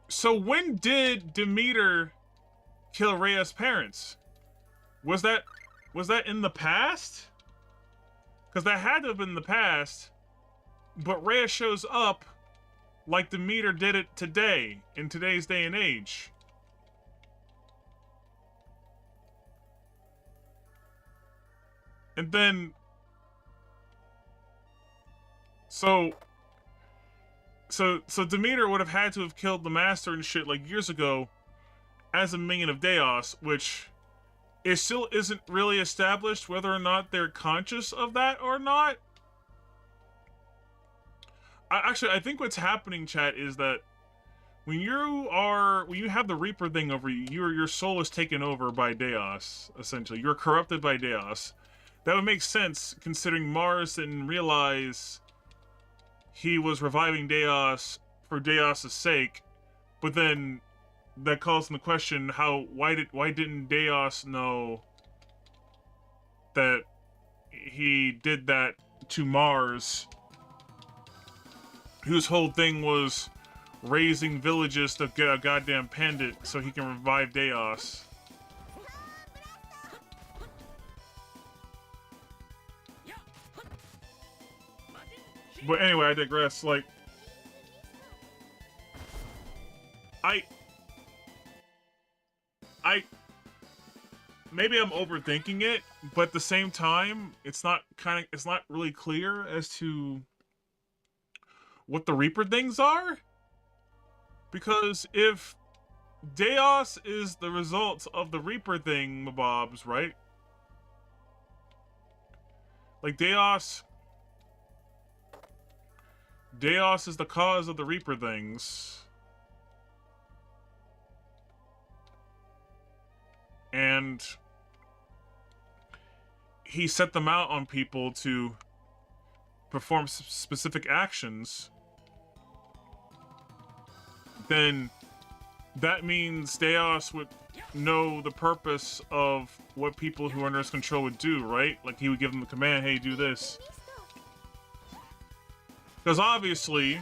So when did Demeter kill Rhea's parents? Was that in the past? Because that had to have been in the past. But Rhea shows up like Demeter did it today, in today's day and age. And then... So Demeter would have had to have killed the Master and shit like years ago as a minion of Deus, which it still isn't really established whether or not they're conscious of that or not. I think what's happening, chat, is that when you have the Reaper thing over you, your soul is taken over by Deus, essentially. You're corrupted by Deus. That would make sense, considering Mars didn't realize he was reviving Deus for Deus' sake, but then that calls into question why didn't Deus know that he did that to Mars, whose whole thing was raising villages to get a goddamn pendant so he can revive Deus. But anyway, I digress. Like, maybe I'm overthinking it, but at the same time, it's not really clear as to what the Reaper things are. Because if Deus is the result of the Reaper thing, mabobs, right? Like, Deus is the cause of the Reaper things. And he set them out on people to perform specific actions. Then that means Deus would know the purpose of what people who are under his control would do, right? Like, he would give them the command, hey, do this. Because obviously,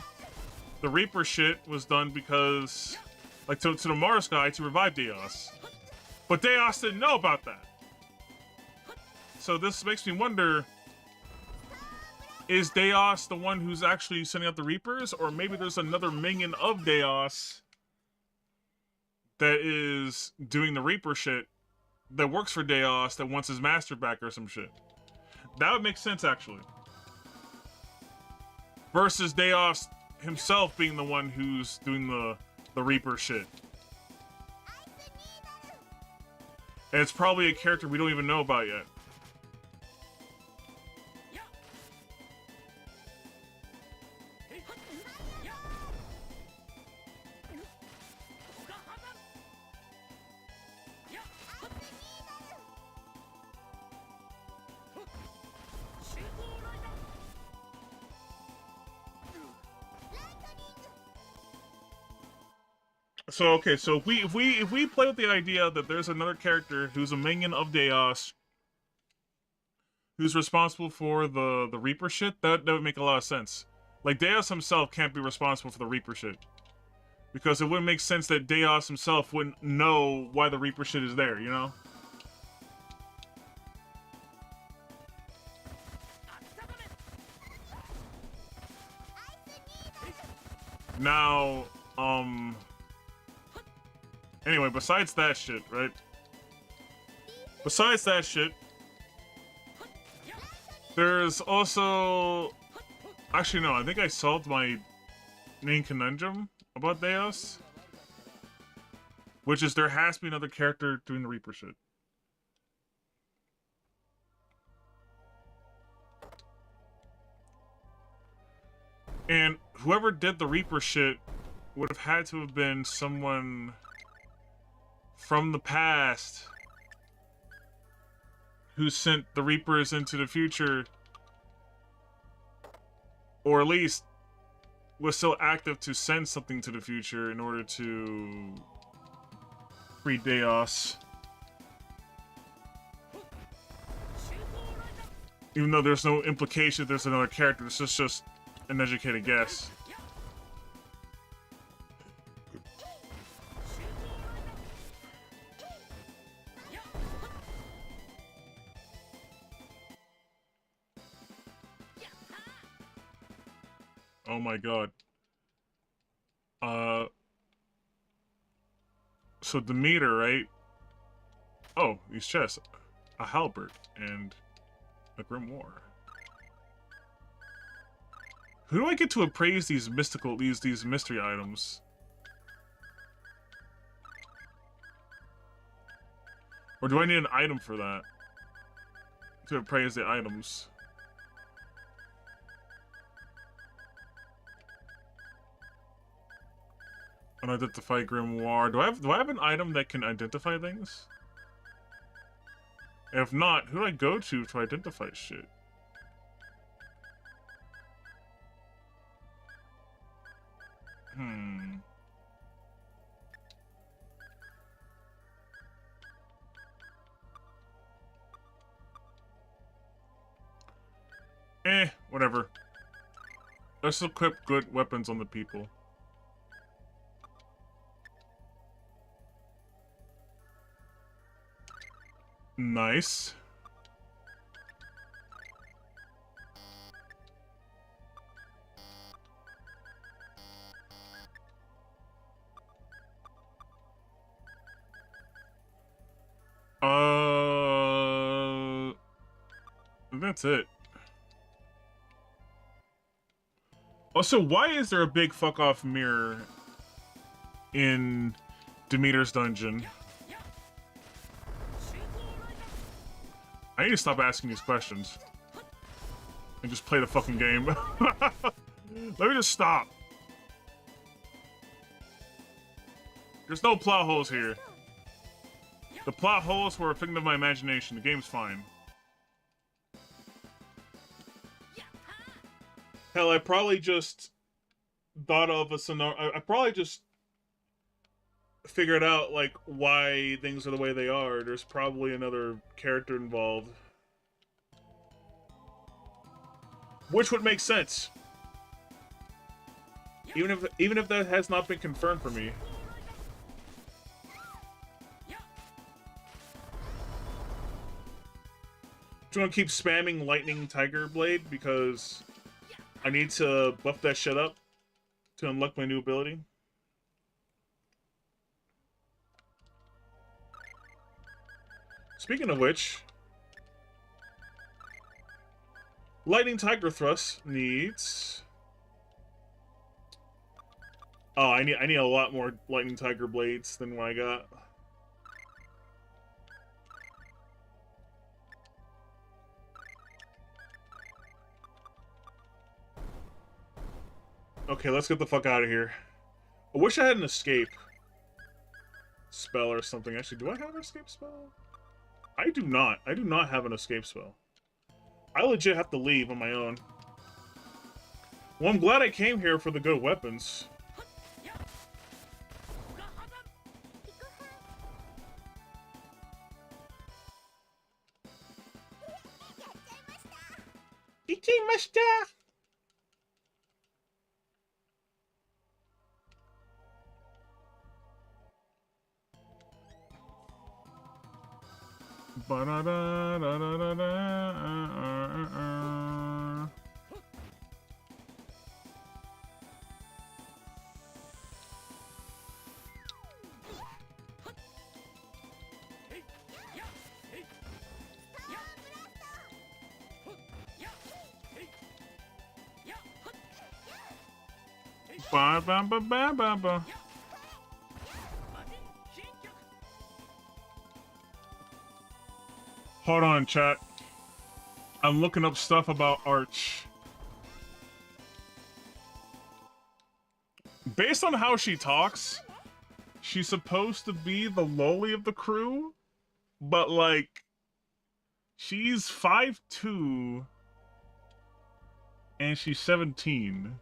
the Reaper shit was done because, like, to the Mars guy to revive Deus. But Deus didn't know about that. So this makes me wonder, is Deus the one who's actually sending out the Reapers? Or maybe there's another minion of Deus that is doing the Reaper shit that works for Deus that wants his master back or some shit. That would make sense, actually. Versus Deus himself being the one who's doing the the Reaper shit. And it's probably a character we don't even know about yet. So okay, so if we play with the idea that there's another character who's a minion of Deos, who's responsible for the Reaper shit, that would make a lot of sense. Like Deos himself can't be responsible for the Reaper shit, because it wouldn't make sense that Deos himself wouldn't know why the Reaper shit is there, you know? Now, anyway, besides that shit, right? Besides that shit, there's also... Actually, no, I think I solved my main conundrum about Deos. Which is there has to be another character doing the Reaper shit. And whoever did the Reaper shit would have had to have been someone from the past who sent the Reapers into the future, or at least was still active to send something to the future in order to free Deos. Even though there's no implication there's another character, this is just an educated guess. Oh my god. So Demeter, right? Oh, these chests. A halberd and a grimoire. Who do I get to appraise these mystical, these mystery items? Or do I need an item for that? To appraise the items? Unidentified grimoire. Do I have an item that can identify things? If not, who do I go to identify shit? Whatever. Let's equip good weapons on the people. Nice. That's it. Also, why is there a big fuck-off mirror in Demeter's dungeon? I need to stop asking these questions and just play the fucking game. Let me just stop. There's no plot holes here. The plot holes were a figment of my imagination. The game's fine. Hell, I probably just thought of a scenario. I probably just figured out, like, why things are the way they are. There's probably another character involved. Which would make sense. Even if that has not been confirmed for me. Do you want to keep spamming Lightning Tiger Blade? Because I need to buff that shit up to unlock my new ability. Speaking of which, Lightning Tiger Thrust needs Oh, I need a lot more lightning tiger blades than what I got. Okay, let's get the fuck out of here. I wish I had an escape spell or something. Actually, do I have an escape spell? I do not. I do not have an escape spell. I legit have to leave on my own. Well, I'm glad I came here for the good weapons. Ichimashita! Ba ba ba ba ba ba. Hold on, chat. I'm looking up stuff about Arch. Based on how she talks, she's supposed to be the lowly of the crew, but like, she's 5'2", and she's 17.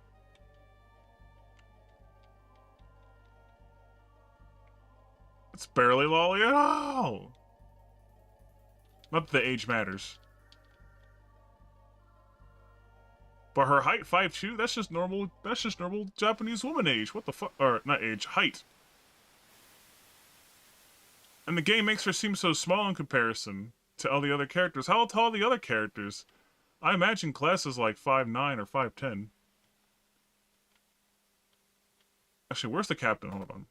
It's barely lolly at all. Not that the age matters. But her height, 5'2", that's just normal Japanese woman age. What the fuck? Or, not age, height. And the game makes her seem so small in comparison to all the other characters. How tall are the other characters? I imagine Class is like 5'9" or 5'10". Actually, where's the captain? Hold on.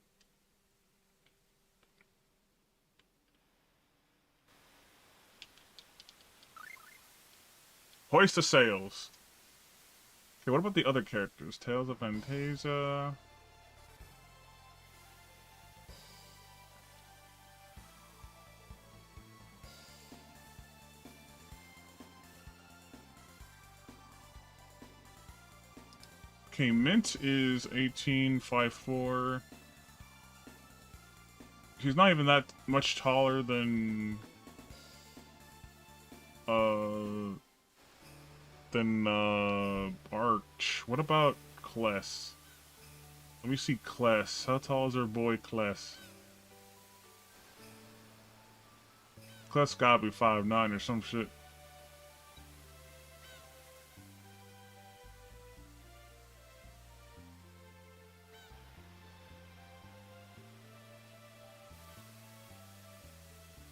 Hoist the sails. Okay, what about the other characters? Tales of Phantasia. Okay, Mint is 18'5'4". She's not even that much taller than Arch. What about Kless? Let me see Kless. How tall is our boy Kless? Kless gotta be 5'9" or some shit.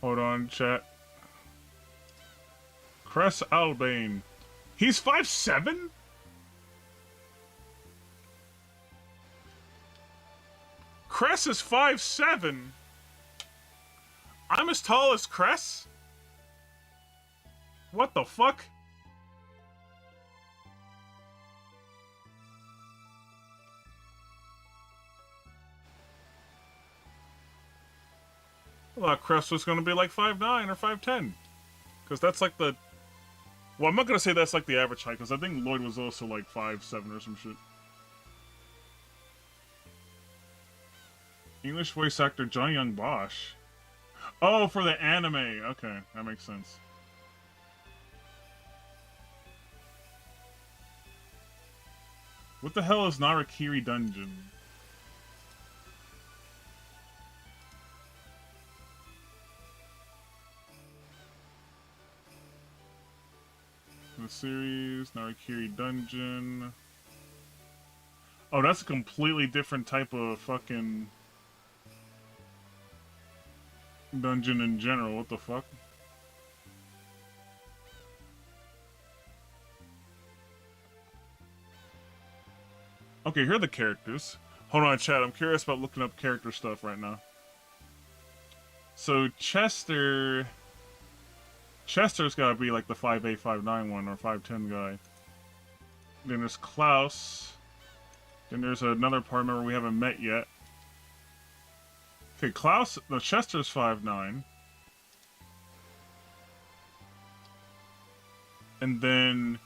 Hold on, chat. Cress Albane. He's 5'7"? Cress is 5'7". I'm as tall as Cress? What the fuck? I thought Cress was gonna be like 5'9" or 5'10". Because that's like the... Well, I'm not gonna say that's like the average height, because I think Lloyd was also like 5'7" or some shit. English voice actor Johnny Young Bosch. Oh, for the anime. Okay, that makes sense. What the hell is Narakiri Dungeon? The series, Narakiri Dungeon. Oh, that's a completely different type of fucking dungeon in general. What the fuck? Okay, here are the characters. Hold on, chat. I'm curious about looking up character stuff right now. So Chester's gotta be like the 5'8", 5'9" one or 5'10" guy. Then there's Klaus. Then there's another party member we haven't met yet. Okay, Klaus, no, Chester's 5'9". And then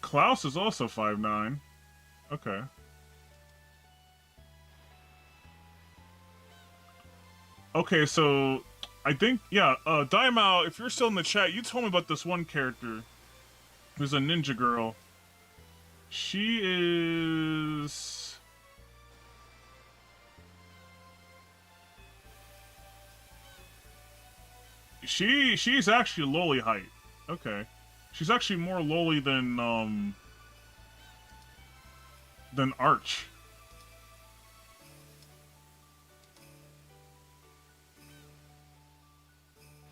Klaus is also 5'9". Okay. Okay, so I think, yeah, Daimao, if you're still in the chat, you told me about this one character who's a ninja girl. She is... She's actually loli height. Okay. She's actually more loli than Arch.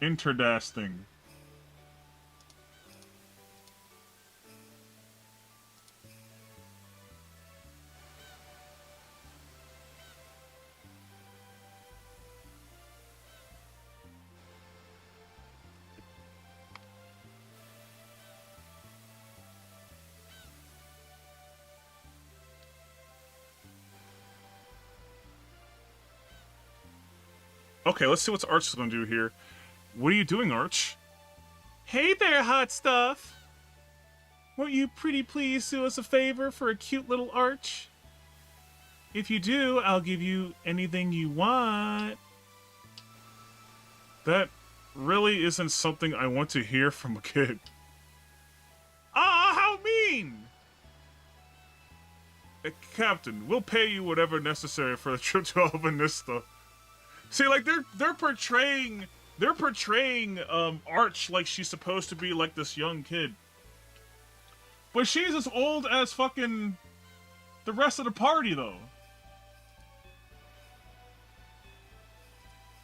Interesting. Okay, let's see what Arch is gonna do here. What are you doing, Arch? Hey there, hot stuff! Won't you pretty please do us a favor for a cute little Arch? If you do, I'll give you anything you want. That really isn't something I want to hear from a kid. Ah, how mean! Captain, we'll pay you whatever necessary for the trip to Albanista. See, like they're portraying Arch like she's supposed to be like this young kid, but she's as old as fucking the rest of the party though,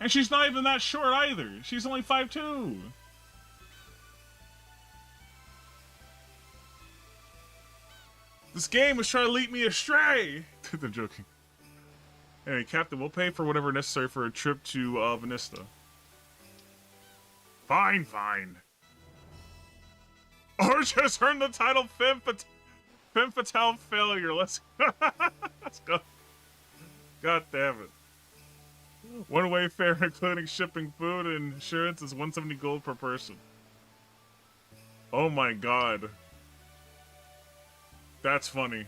and she's not even that short either. She's only 5'2". This game is trying to lead me astray. They're joking. Hey, Captain, we'll pay for whatever necessary for a trip to Venista. Fine, fine. Arch has earned the title Femme Fatale Failure. Let's go. God damn it. One-way fare, including shipping, food, and insurance, is 170 gold per person. Oh my god. That's funny.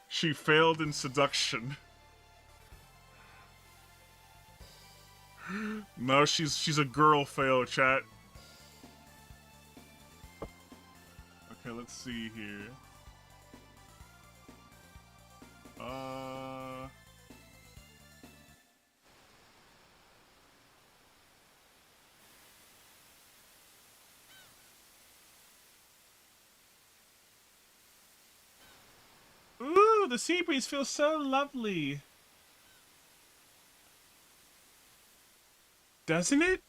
She failed in seduction. No, she's a girl fail, chat. Okay, let's see here. Ooh, the sea breeze feels so lovely. Doesn't it?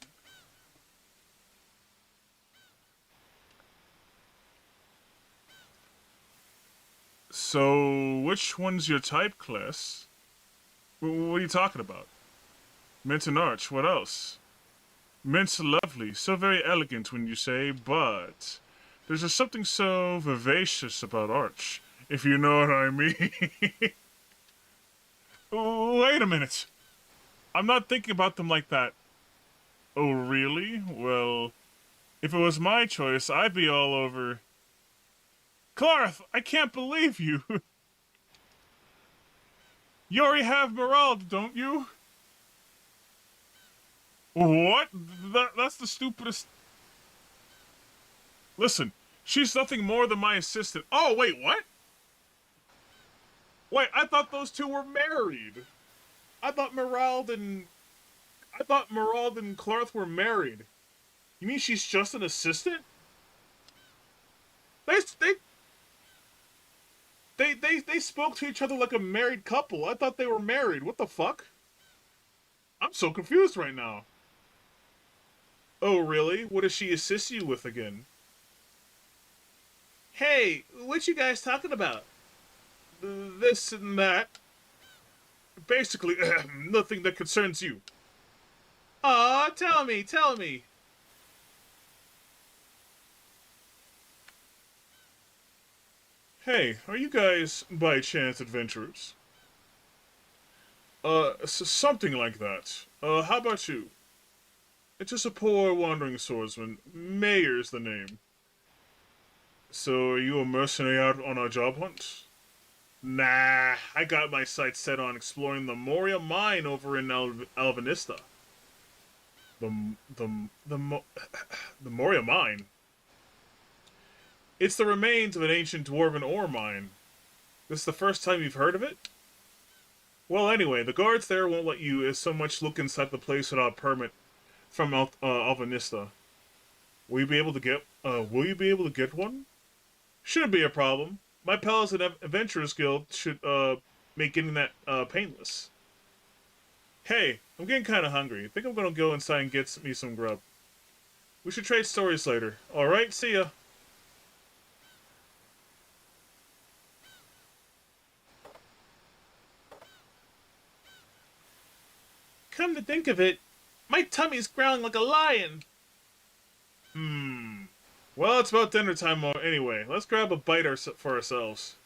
So, which one's your type, class? What are you talking about? Mint and Arch, what else? Mint's lovely, so very elegant when you say, but there's just something so vivacious about Arch, if you know what I mean. Wait a minute. I'm not thinking about them like that. Oh, really? Well, if it was my choice, I'd be all over... Clarth, I can't believe you! You already have Merald, don't you? What? That's the stupidest... Listen, she's nothing more than my assistant. Oh, wait, what? Wait, I thought those two were married. I thought Merald and Clarth were married. You mean she's just an assistant? They spoke to each other like a married couple. I thought they were married. What the fuck? I'm so confused right now. Oh, really? What does she assist you with again? Hey, what you guys talking about? This and that. Basically, nothing that concerns you. Aw, tell me. Hey, are you guys, by chance, adventurers? Something like that. How about you? It's just a poor wandering swordsman. Mayor's the name. So, are you a mercenary out on a job hunt? Nah, I got my sights set on exploring the Moria mine over in Alvanista. The the the Mo- the Moria mine. It's the remains of an ancient dwarven ore mine. This is the first time you've heard of it? Well, anyway, the guards there won't let you so much look inside the place without a permit from Alvanista. Will you be able to get one? Shouldn't be a problem. My pals at Adventurers Guild should make getting that painless. Hey, I'm getting kind of hungry. I think I'm gonna go inside and get me some grub. We should trade stories later. All right, see ya. Come to think of it, my tummy's growling like a lion. Hmm. Well, it's about dinner time anyway. Let's grab a bite for ourselves.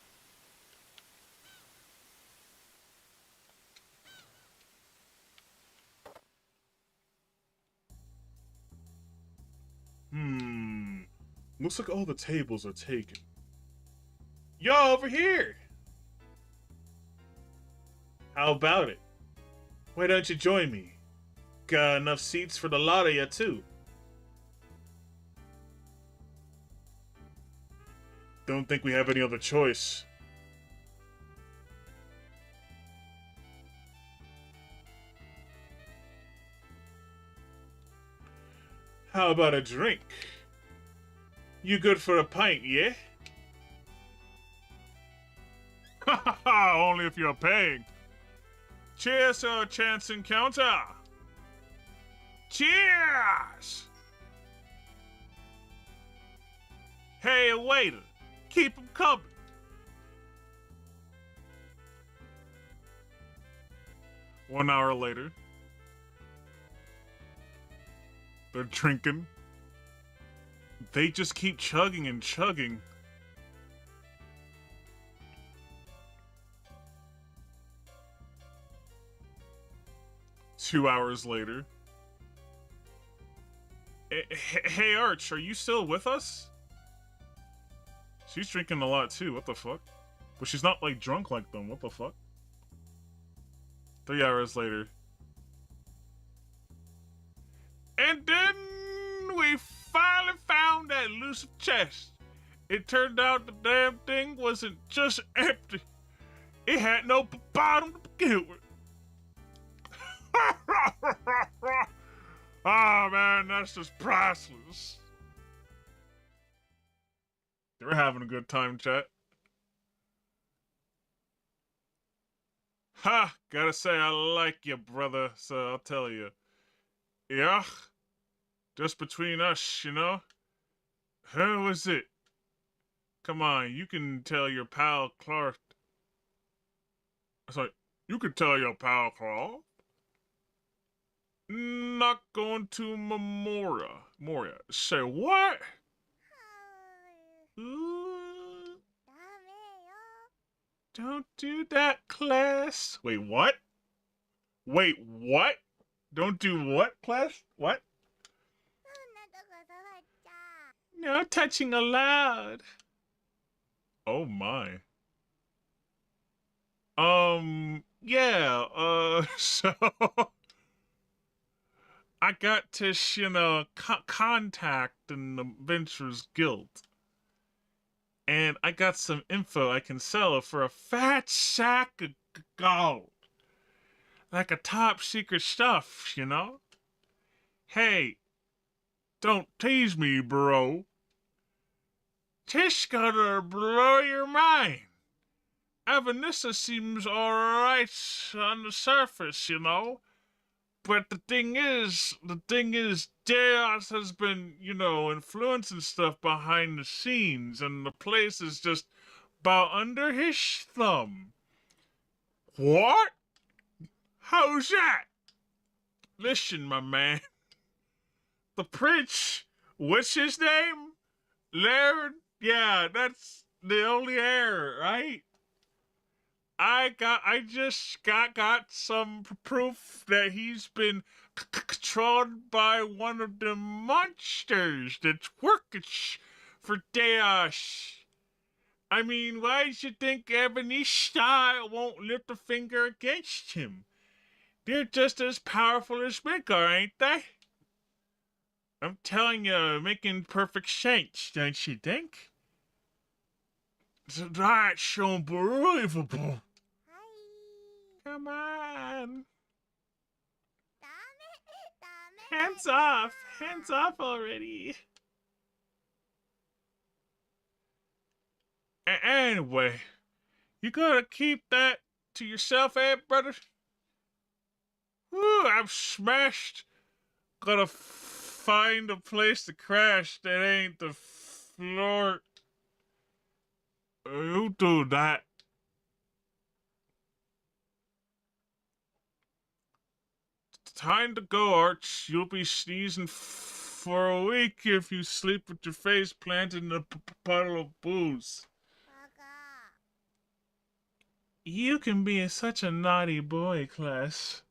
Hmm. Looks like all the tables are taken. Yo, over here! How about it? Why don't you join me? Got enough seats for the lot of you, too. Don't think we have any other choice. How about a drink? You good for a pint, yeah? Ha ha ha! Only if you're paying. Cheers to a chance encounter! Cheers! Hey, waiter! Keep 'em coming! One hour later, they're drinking. They just keep chugging and chugging. Two hours later. Hey, Arch, are you still with us? She's drinking a lot too, what the fuck? But she's not, like, drunk like them, what the fuck? 3 hours later. And then we finally found that elusive chest. It turned out the damn thing wasn't just empty. It had no bottom to begin with. Oh man, that's just priceless. They were having a good time, chat. Ha! Gotta say, I like you, brother, so I'll tell you. Yeah? Just between us, you know? Who was it? Come on, you can tell your pal Clark. Sorry, you can tell your pal Clark. Not going to Moria. Say what? Ooh. Don't do that, class. Wait, what? Wait, what? Don't do what, class? What? No touching allowed. Oh my. Yeah, so I got this, contact in the Adventurers Guild. And I got some info I can sell for a fat sack of gold. Like a top secret stuff, you know? Hey, don't tease me, bro. This gonna blow your mind. Avanissa seems alright on the surface, you know? But the thing is, Deus has been, influencing stuff behind the scenes, and the place is just about under his thumb. What? How's that? Listen, my man. The prince, what's his name? Laird? Yeah, the only heir, right? I just got some proof that he's been controlled by one of the monsters that's working for Deus. I mean, why do you think Ebenezer won't lift a finger against him? They're just as powerful as Midgar, ain't they? I'm telling you, making perfect sense, don't you think? That's so unbelievable. Come on. Hands off. Hands off already. Anyway, you gotta keep that to yourself, eh, brother? Woo, I'm smashed. Gotta find a place to crash that ain't the floor. You do that. Time to go, Arch. You'll be sneezing for a week if you sleep with your face planted in a puddle of booze. You can be such a naughty boy, Class.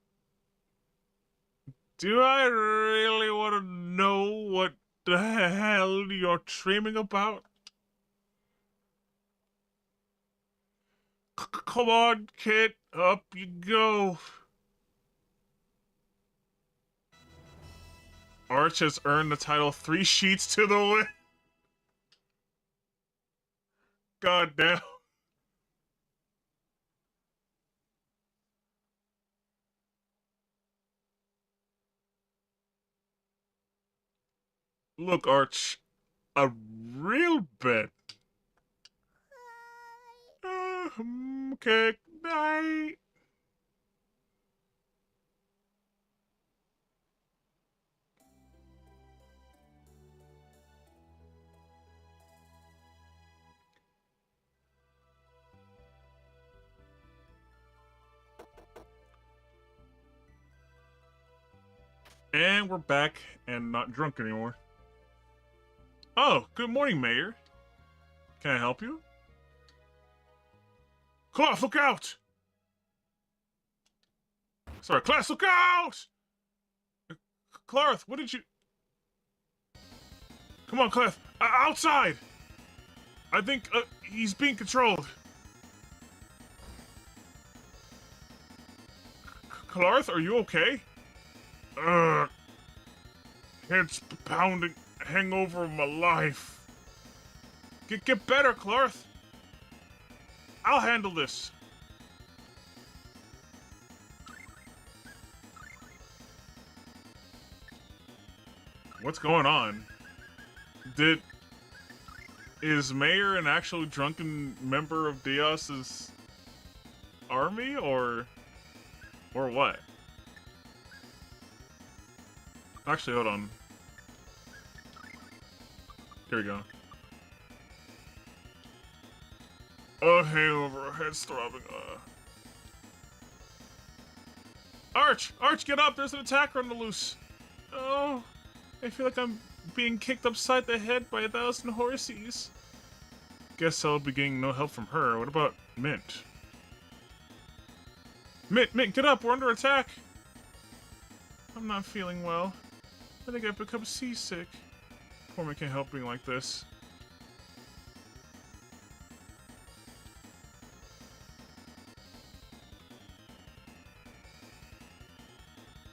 Do I really want to know what the hell you're dreaming about? Come on, kid. Up you go. Arch has earned the title 3 sheets to the win. God damn. Look, Arch. A real bet. Okay, bye. And we're back and not drunk anymore. Oh, good morning, Mayor. Can I help you? Class, look out! Sorry, Class, look out! Clarth, what did you... Come on, Clef. Outside! I think he's being controlled. Clarth, are you okay? Head's pounding, hangover of my life. Get better, Clarth. I'll handle this. What's going on? Is Mayor an actual drunken member of Dios's army, or what? Actually, hold on. Here we go. Oh, hangover, head's throbbing. Arch, get up! There's an attacker on the loose. Oh, I feel like I'm being kicked upside the head by 1,000 horses. Guess I'll be getting no help from her. What about Mint? Mint, get up! We're under attack! I'm not feeling well. I think I've become seasick. Poor Mint can't help being like this.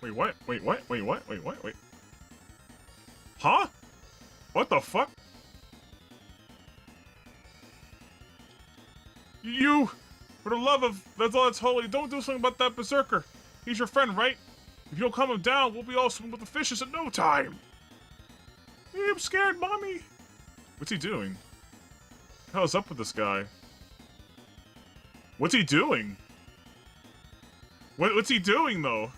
Wait, what? Wait, what? Wait, what? Wait, what? Wait. Huh? What the fuck? You! For the love of that's all that's holy, don't do something about that berserker. He's your friend, right? If you don't calm him down, we'll be all swimming with the fishes in no time. Hey, I'm scared, mommy. What's he doing? What the hell's up with this guy? What's he doing? What's he doing, though?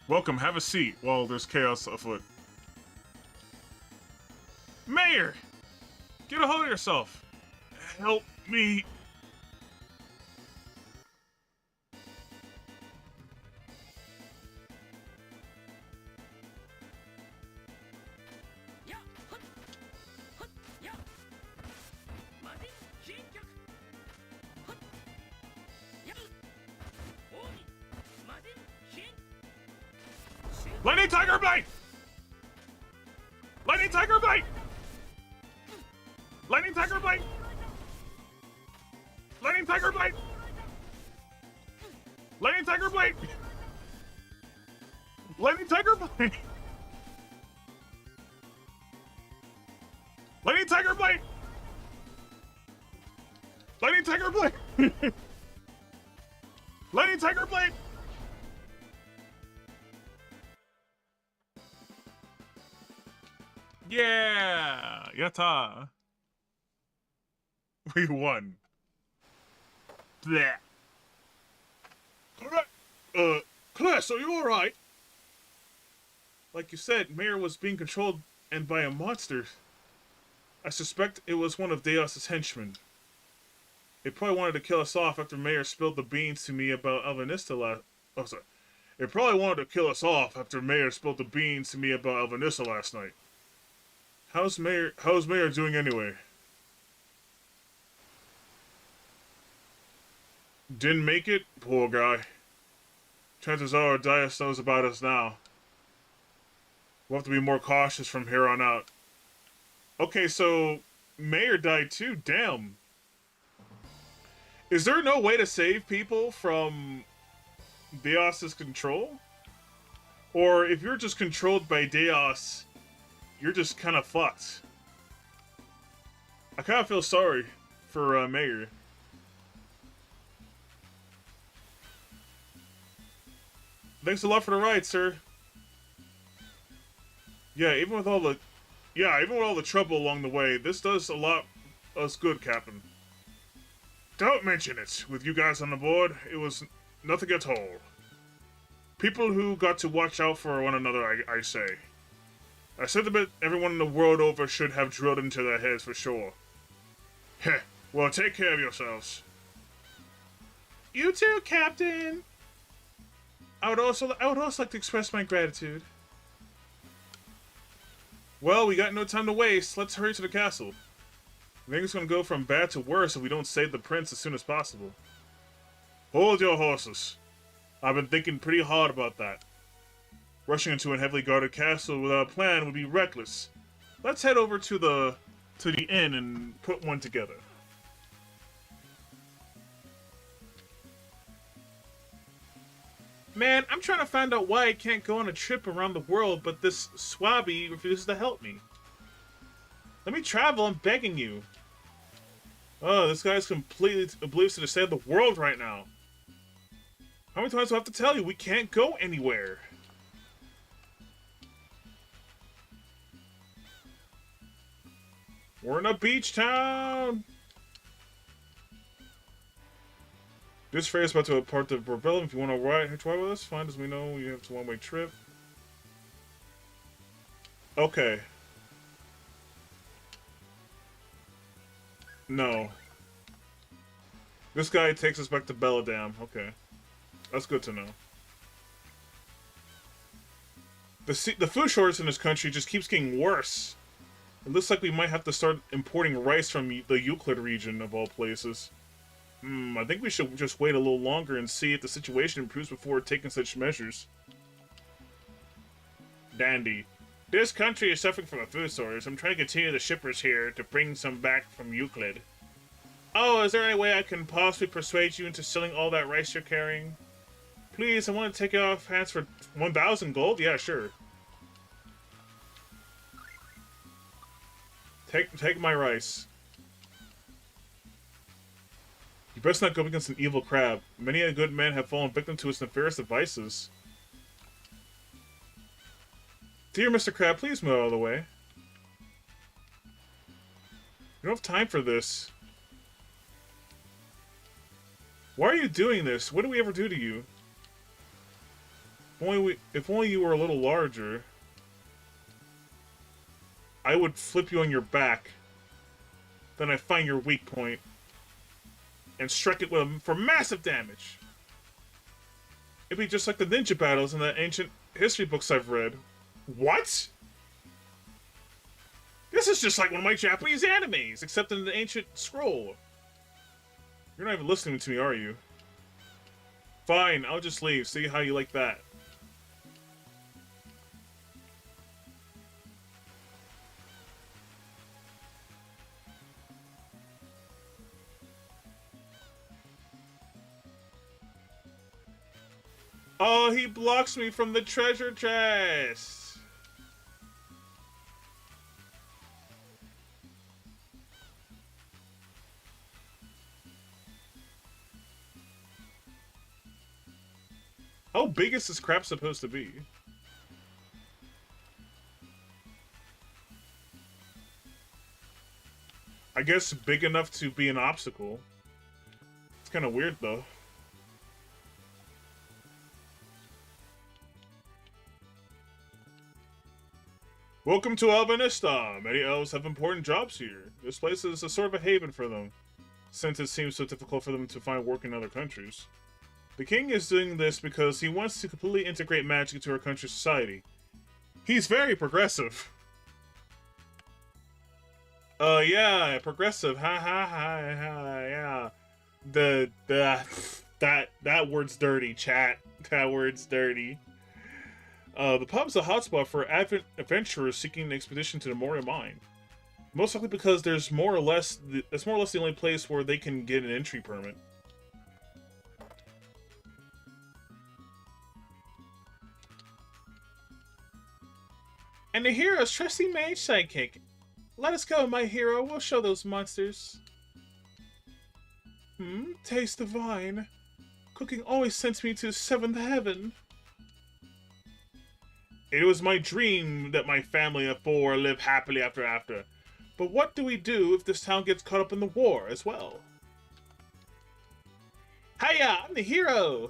Welcome, have a seat while there's chaos afoot. Mayor! Get a hold of yourself! Help me! Lightning Tiger Bite! Lightning Tiger Bite! Lightning Tiger Bite! Lightning Tiger Bite! Lightning Tiger Bite! Lightning Tiger Bite! Lightning Tiger Bite! Lightning Tiger Blade! Lightning Tiger Blade! Yeah! Yatta! We won. Bleh. Alright, Class, are you alright? Like you said, Mayor was being controlled and by a monster. I suspect it was one of Deos's henchmen. It probably wanted to kill us off after Mayor spilled the beans to me about Alvanista last... Oh, sorry. It probably wanted to kill us off after Mayor spilled the beans to me about Alvanista last night. How's Mayor doing anyway? Didn't make it? Poor guy. Chances are Dias knows about us now. We'll have to be more cautious from here on out. Okay, so Mayor died too? Damn. Is there no way to save people from Deos's control? Or if you're just controlled by Deos, you're just kind of fucked. I kind of feel sorry for Mayor. Thanks a lot for the ride, sir. Yeah, even with all the trouble along the way, this does a lot us good, Captain. Don't mention it. With you guys on the board, it was nothing at all. People who got to watch out for one another, I say. A sentiment everyone in the world over should have drilled into their heads for sure. Heh, well, take care of yourselves. You too, Captain! I would also like to express my gratitude. Well, we got no time to waste. Let's hurry to the castle. I think it's gonna go from bad to worse if we don't save the prince as soon as possible. Hold your horses. I've been thinking pretty hard about that. Rushing into a heavily guarded castle without a plan would be reckless. Let's head over to the inn and put one together. Man, I'm trying to find out why I can't go on a trip around the world, but this swabby refuses to help me. Let me travel, I'm begging you. Oh, this guy's completely oblivious to the state of the world right now. How many times do I have to tell you? We can't go anywhere. We're in a beach town. This ferry is about to depart to Barbellum. If you want to ride with us, fine as we know you have a one-way trip. Okay. No. This guy takes us back to Belladam. Okay. That's good to know. The food shortage in this country just keeps getting worse. It looks like we might have to start importing rice from the Euclid region, of all places. I think we should just wait a little longer and see if the situation improves before taking such measures. Dandy. This country is suffering from a food shortage. I'm trying to continue the shippers here to bring some back from Euclid. Oh, is there any way I can possibly persuade you into selling all that rice you're carrying? Please, I want to take it off hands for 1,000 gold? Yeah, sure. Take my rice. You best not go against an evil crab. Many a good man have fallen victim to its nefarious devices. Dear Mr. Crab, please move out of the way. We don't have time for this. Why are you doing this? What did we ever do to you? If only you were a little larger, I would flip you on your back. Then I'd find your weak point and strike it for massive damage. It'd be just like the ninja battles in the ancient history books I've read. What? This is just like one of my Japanese animes, except in the ancient scroll. You're not even listening to me, are you? Fine, I'll just leave. See how you like that. Oh, he blocks me from the treasure chest. How big is this crap supposed to be? I guess big enough to be an obstacle. It's kind of weird, though. Welcome to Albanista. Many elves have important jobs here. This place is a sort of a haven for them, since it seems so difficult for them to find work in other countries. The king is doing this because he wants to completely integrate magic into our country's society. He's very progressive. Yeah, progressive. Ha ha ha ha. Yeah. That word's dirty, chat. That word's dirty. The pub's a hotspot for adventurers seeking an expedition to the Moria mine. Most likely because that's more or less the only place where they can get an entry permit. And the hero's trusty mage sidekick. Let us go, my hero. We'll show those monsters. Taste divine. Cooking always sends me to seventh heaven. It was my dream that my family of four live happily after. But what do we do if this town gets caught up in the war as well? Hiya, I'm the hero!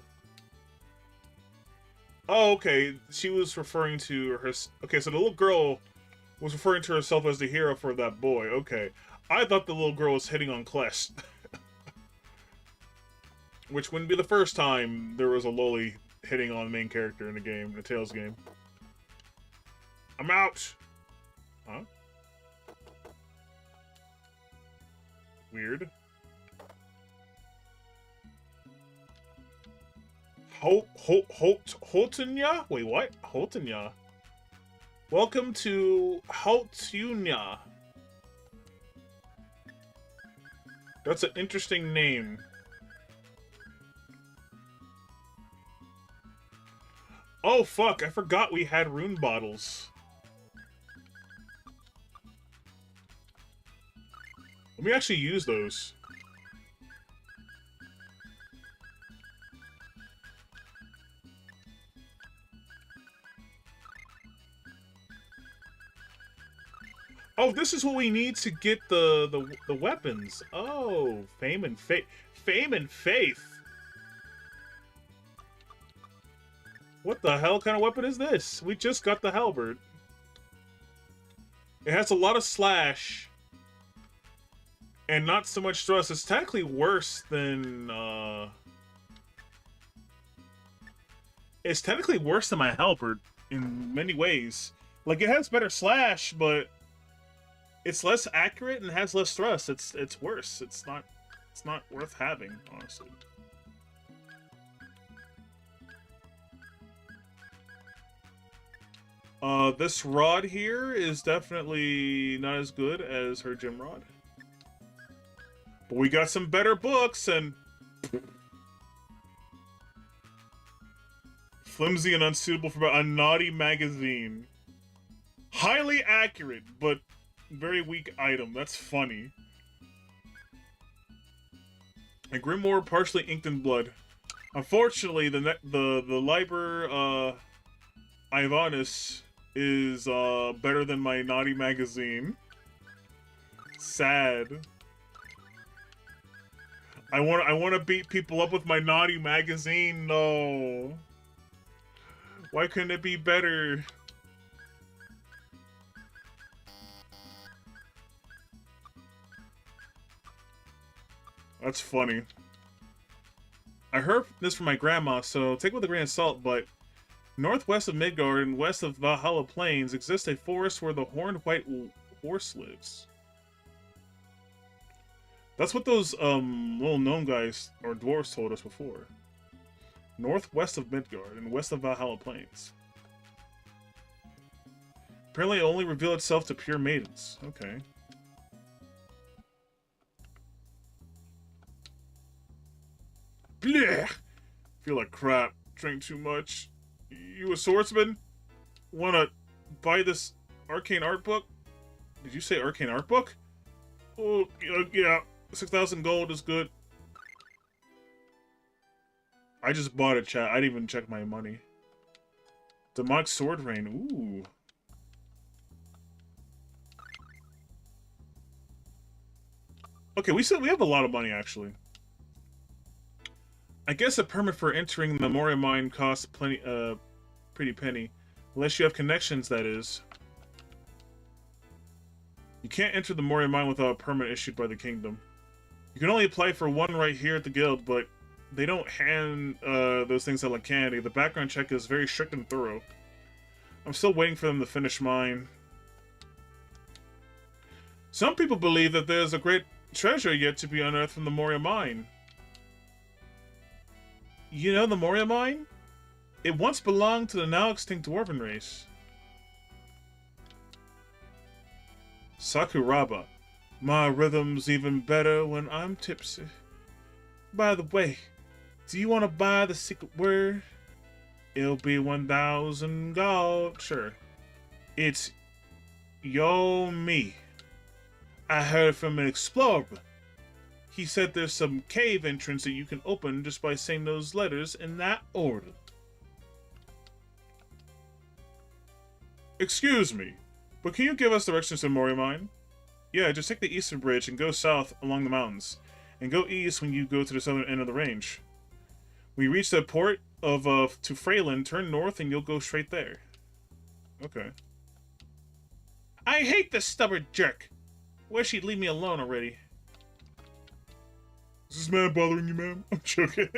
Oh, okay. She was referring to her... Okay, so the little girl was referring to herself as the hero for that boy. Okay. I thought the little girl was hitting on Kless. Which wouldn't be the first time there was a loli hitting on the main character in the game, in the Tales game. I'm out! Huh? Weird. Holtenya? Wait, what? Holtenya. Welcome to Holtenya. That's an interesting name. Oh, fuck. I forgot we had rune bottles. Let me actually use those. Oh, this is what we need to get the weapons. Oh, fame and faith. Fame and faith. What the hell kind of weapon is this? We just got the halberd. It has a lot of slash. And not so much thrust. It's technically worse than, It's technically worse than my halberd in many ways. Like, it has better slash, but it's less accurate and has less thrust. It's worse. It's not worth having, honestly. This rod here is definitely not as good as her gym rod. But we got some better books and... Flimsy and unsuitable for a naughty magazine. Highly accurate, but very weak item. That's funny. A grimoire partially inked in blood. Unfortunately, the Liber Ivanis is better than my naughty magazine. Sad. I want to beat people up with my naughty magazine. No. Why couldn't it be better? That's funny. I heard this from my grandma, so take it with a grain of salt, but northwest of Midgard and west of Valhalla Plains exists a forest where the horned white horse lives. That's what those little gnome guys or dwarves told us before. Northwest of Midgard and west of Valhalla Plains. Apparently it only revealed itself to pure maidens. Okay. Blech! Feel like crap. drink too much. You a swordsman? Wanna buy this arcane art book? Did you say arcane art book? Oh, yeah. 6,000 gold is good. I just bought it, chat. I didn't even check my money. Demonic sword rain. Ooh. Okay, we have a lot of money, actually. I guess a permit for entering the Moria mine costs pretty penny. Unless you have connections, that is. You can't enter the Moria mine without a permit issued by the kingdom. You can only apply for one right here at the guild, but they don't hand those things out like candy. The background check is very strict and thorough. I'm still waiting for them to finish mine. Some people believe that there's a great treasure yet to be unearthed from the Moria mine. You know the Moria mine? It once belonged to the now extinct dwarven race. Sakuraba. My rhythm's even better when I'm tipsy. By the way, do you want to buy the secret word? It'll be 1,000 gold. Sure. It's Yomi. I heard from an explorer. He said there's some cave entrance that you can open just by saying those letters in that order. Excuse me, but can you give us directions to Moria Mine? Yeah, just take the eastern bridge and go south along the mountains, and go east when you go to the southern end of the range. When you reach the port of to Freyland, turn north and you'll go straight there. Okay. I hate this stubborn jerk. Wish he'd leave me alone already. Is this man bothering you, ma'am? I'm joking.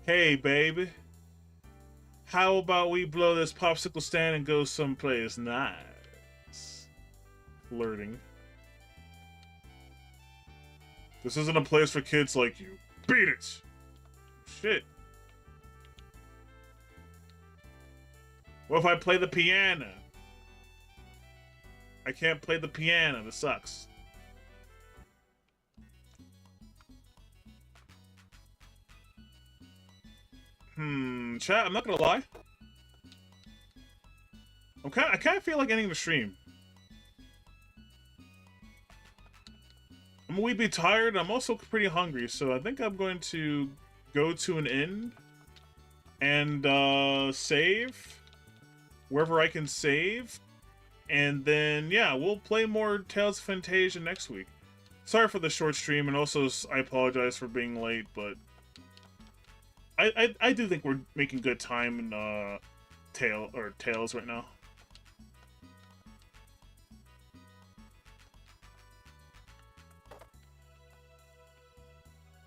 Hey, baby. How about we blow this popsicle stand and go someplace nice? Flirting. This isn't a place for kids like you. Beat it! Shit. What if I play the piano? I can't play the piano. This sucks. Chat, I'm not gonna lie. I kind of feel like ending the stream. I'm a wee bit tired. I'm also pretty hungry, so I think I'm going to go to an inn and save wherever I can save, and then yeah, we'll play more Tales of Phantasia next week. Sorry for the short stream, and also I apologize for being late, but I do think we're making good time in Tales right now.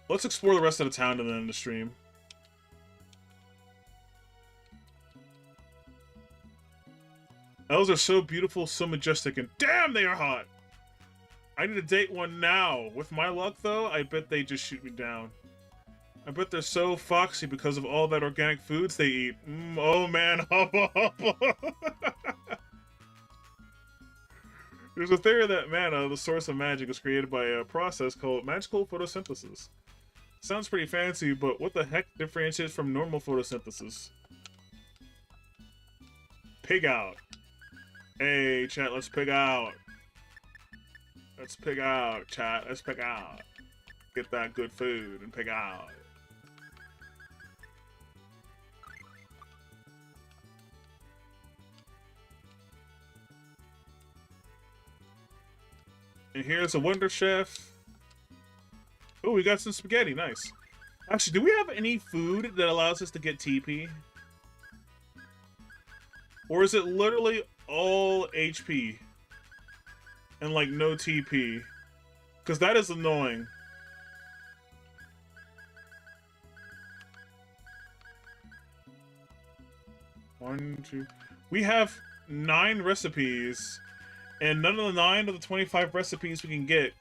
Let's explore the rest of the town and then end the stream. Elves are so beautiful, so majestic, and damn, they are hot! I need to date one now. With my luck, though, I bet they just shoot me down. I bet they're so foxy because of all that organic foods they eat. Oh man, hubba hubba. There's a theory that mana, the source of magic, is created by a process called magical photosynthesis. Sounds pretty fancy, but what the heck differentiates from normal photosynthesis? Pig out. Hey, chat, let's pig out. Let's pig out, chat. Let's pig out. Get that good food and pig out. And here's a Wonder Chef. Oh, we got some spaghetti. Nice. Actually, do we have any food that allows us to get TP? Or is it literally all HP? And, like, no TP? Because that is annoying. One, two... We have 9 recipes. And none of the 9 of the 25 recipes we can get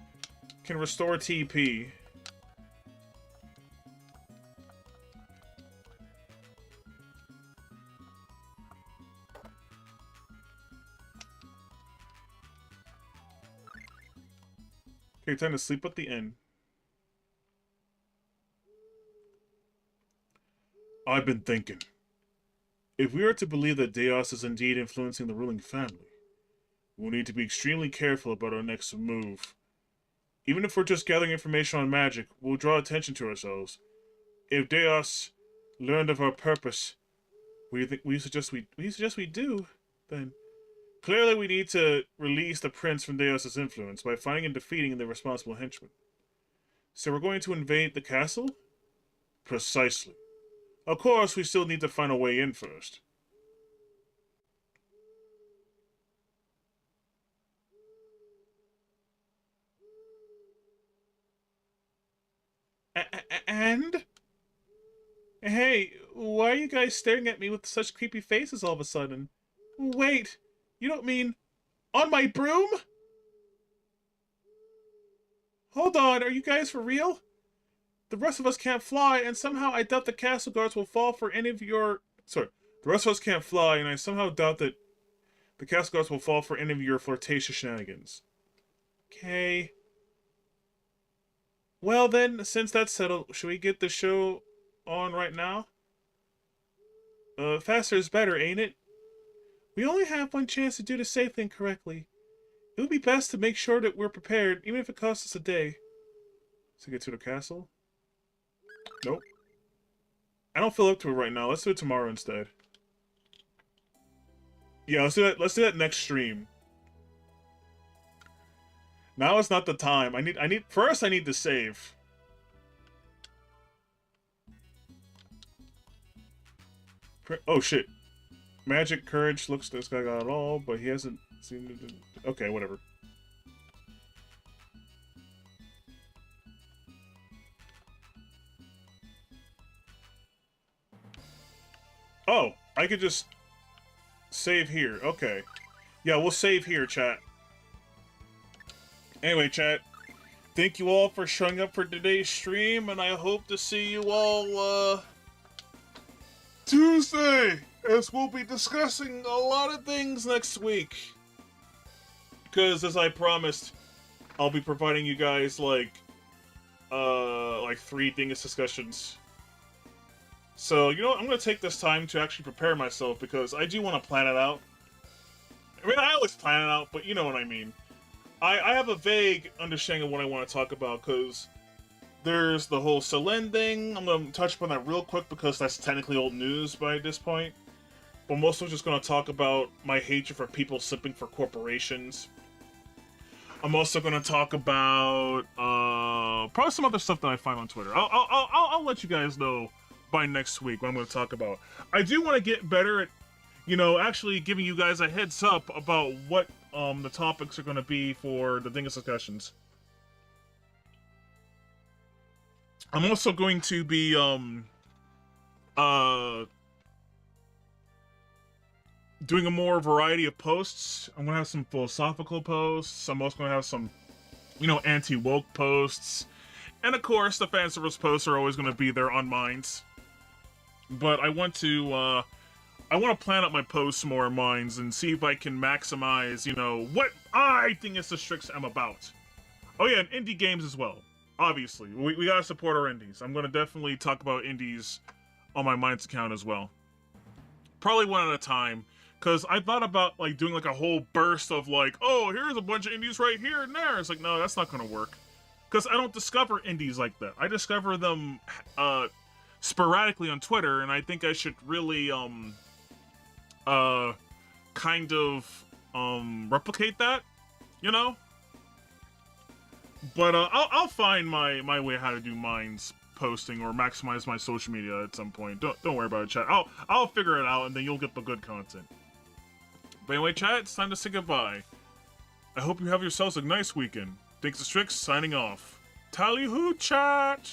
can restore TP. Okay, time to sleep at the inn. I've been thinking. If we are to believe that Deos is indeed influencing the ruling family, we'll need to be extremely careful about our next move. Even if we're just gathering information on magic, we'll draw attention to ourselves. If Deos learned of our purpose, we suggest we do, then clearly we need to release the prince from Deos' influence by finding and defeating the responsible henchmen. So we're going to invade the castle? Precisely. Of course, we still need to find a way in first. And? Hey, why are you guys staring at me with such creepy faces all of a sudden? Wait, you don't mean on my broom? Hold on, are you guys for real? The rest of us can't fly, and somehow I doubt the castle guards will fall for any of your... Sorry, the rest of us can't fly, and I somehow doubt that the castle guards will fall for any of your flirtatious shenanigans. Okay. Well then, since that's settled, should we get the show on right now? Faster is better, ain't it? We only have one chance to do the safe thing correctly. It would be best to make sure that we're prepared, even if it costs us a day. To get to the castle? Nope. I don't feel up to it right now. Let's do it tomorrow instead. Yeah, let's do that. Let's do that next stream. Now is not the time. I need first I need to save. Oh shit. Magic courage looks this guy got it all, but he hasn't seemed to... Okay, whatever. Oh, I could just save here. Okay. Yeah, we'll save here, chat. Anyway, chat. Thank you all for showing up for today's stream, and I hope to see you all, Tuesday, as we'll be discussing a lot of things next week. Because, as I promised, I'll be providing you guys, like 3 Dingus discussions. So, you know what? I'm going to take this time to actually prepare myself, because I do want to plan it out. I mean, I always plan it out, but you know what I mean. I have a vague understanding of what I want to talk about, because there's the whole Selene thing. I'm going to touch upon that real quick, because that's technically old news by this point. But mostly just going to talk about my hatred for people simping for corporations. I'm also going to talk about probably some other stuff that I find on Twitter. I'll let you guys know by next week what I'm going to talk about. I do want to get better at, you know, actually giving you guys a heads up about what the topics are going to be for the Dingus discussions. I'm also going to be doing a more variety of posts. I'm going to have some philosophical posts. I'm also going to have some, you know, anti-woke posts. And of course, the fan service posts are always going to be there on Minds. But I want to plan out my posts more on Minds and see if I can maximize, you know, what I think is the Strix am about. Oh yeah, and indie games as well. Obviously, we gotta support our indies. I'm gonna definitely talk about indies on my Minds account as well. Probably one at a time, because I thought about like doing like a whole burst of like, oh, here's a bunch of indies right here and there. It's like, no, that's not gonna work, because I don't discover indies like that. I discover them sporadically on Twitter, and I think I should really kind of replicate that, you know. But I'll find my way how to do Minds posting or maximize my social media at some point. Don't worry about it, chat. I'll figure it out, and then you'll get the good content. But anyway, chat, it's time to say goodbye. I hope you have yourselves a nice weekend. Thanks to Strix, signing off. Tally hoo, chat!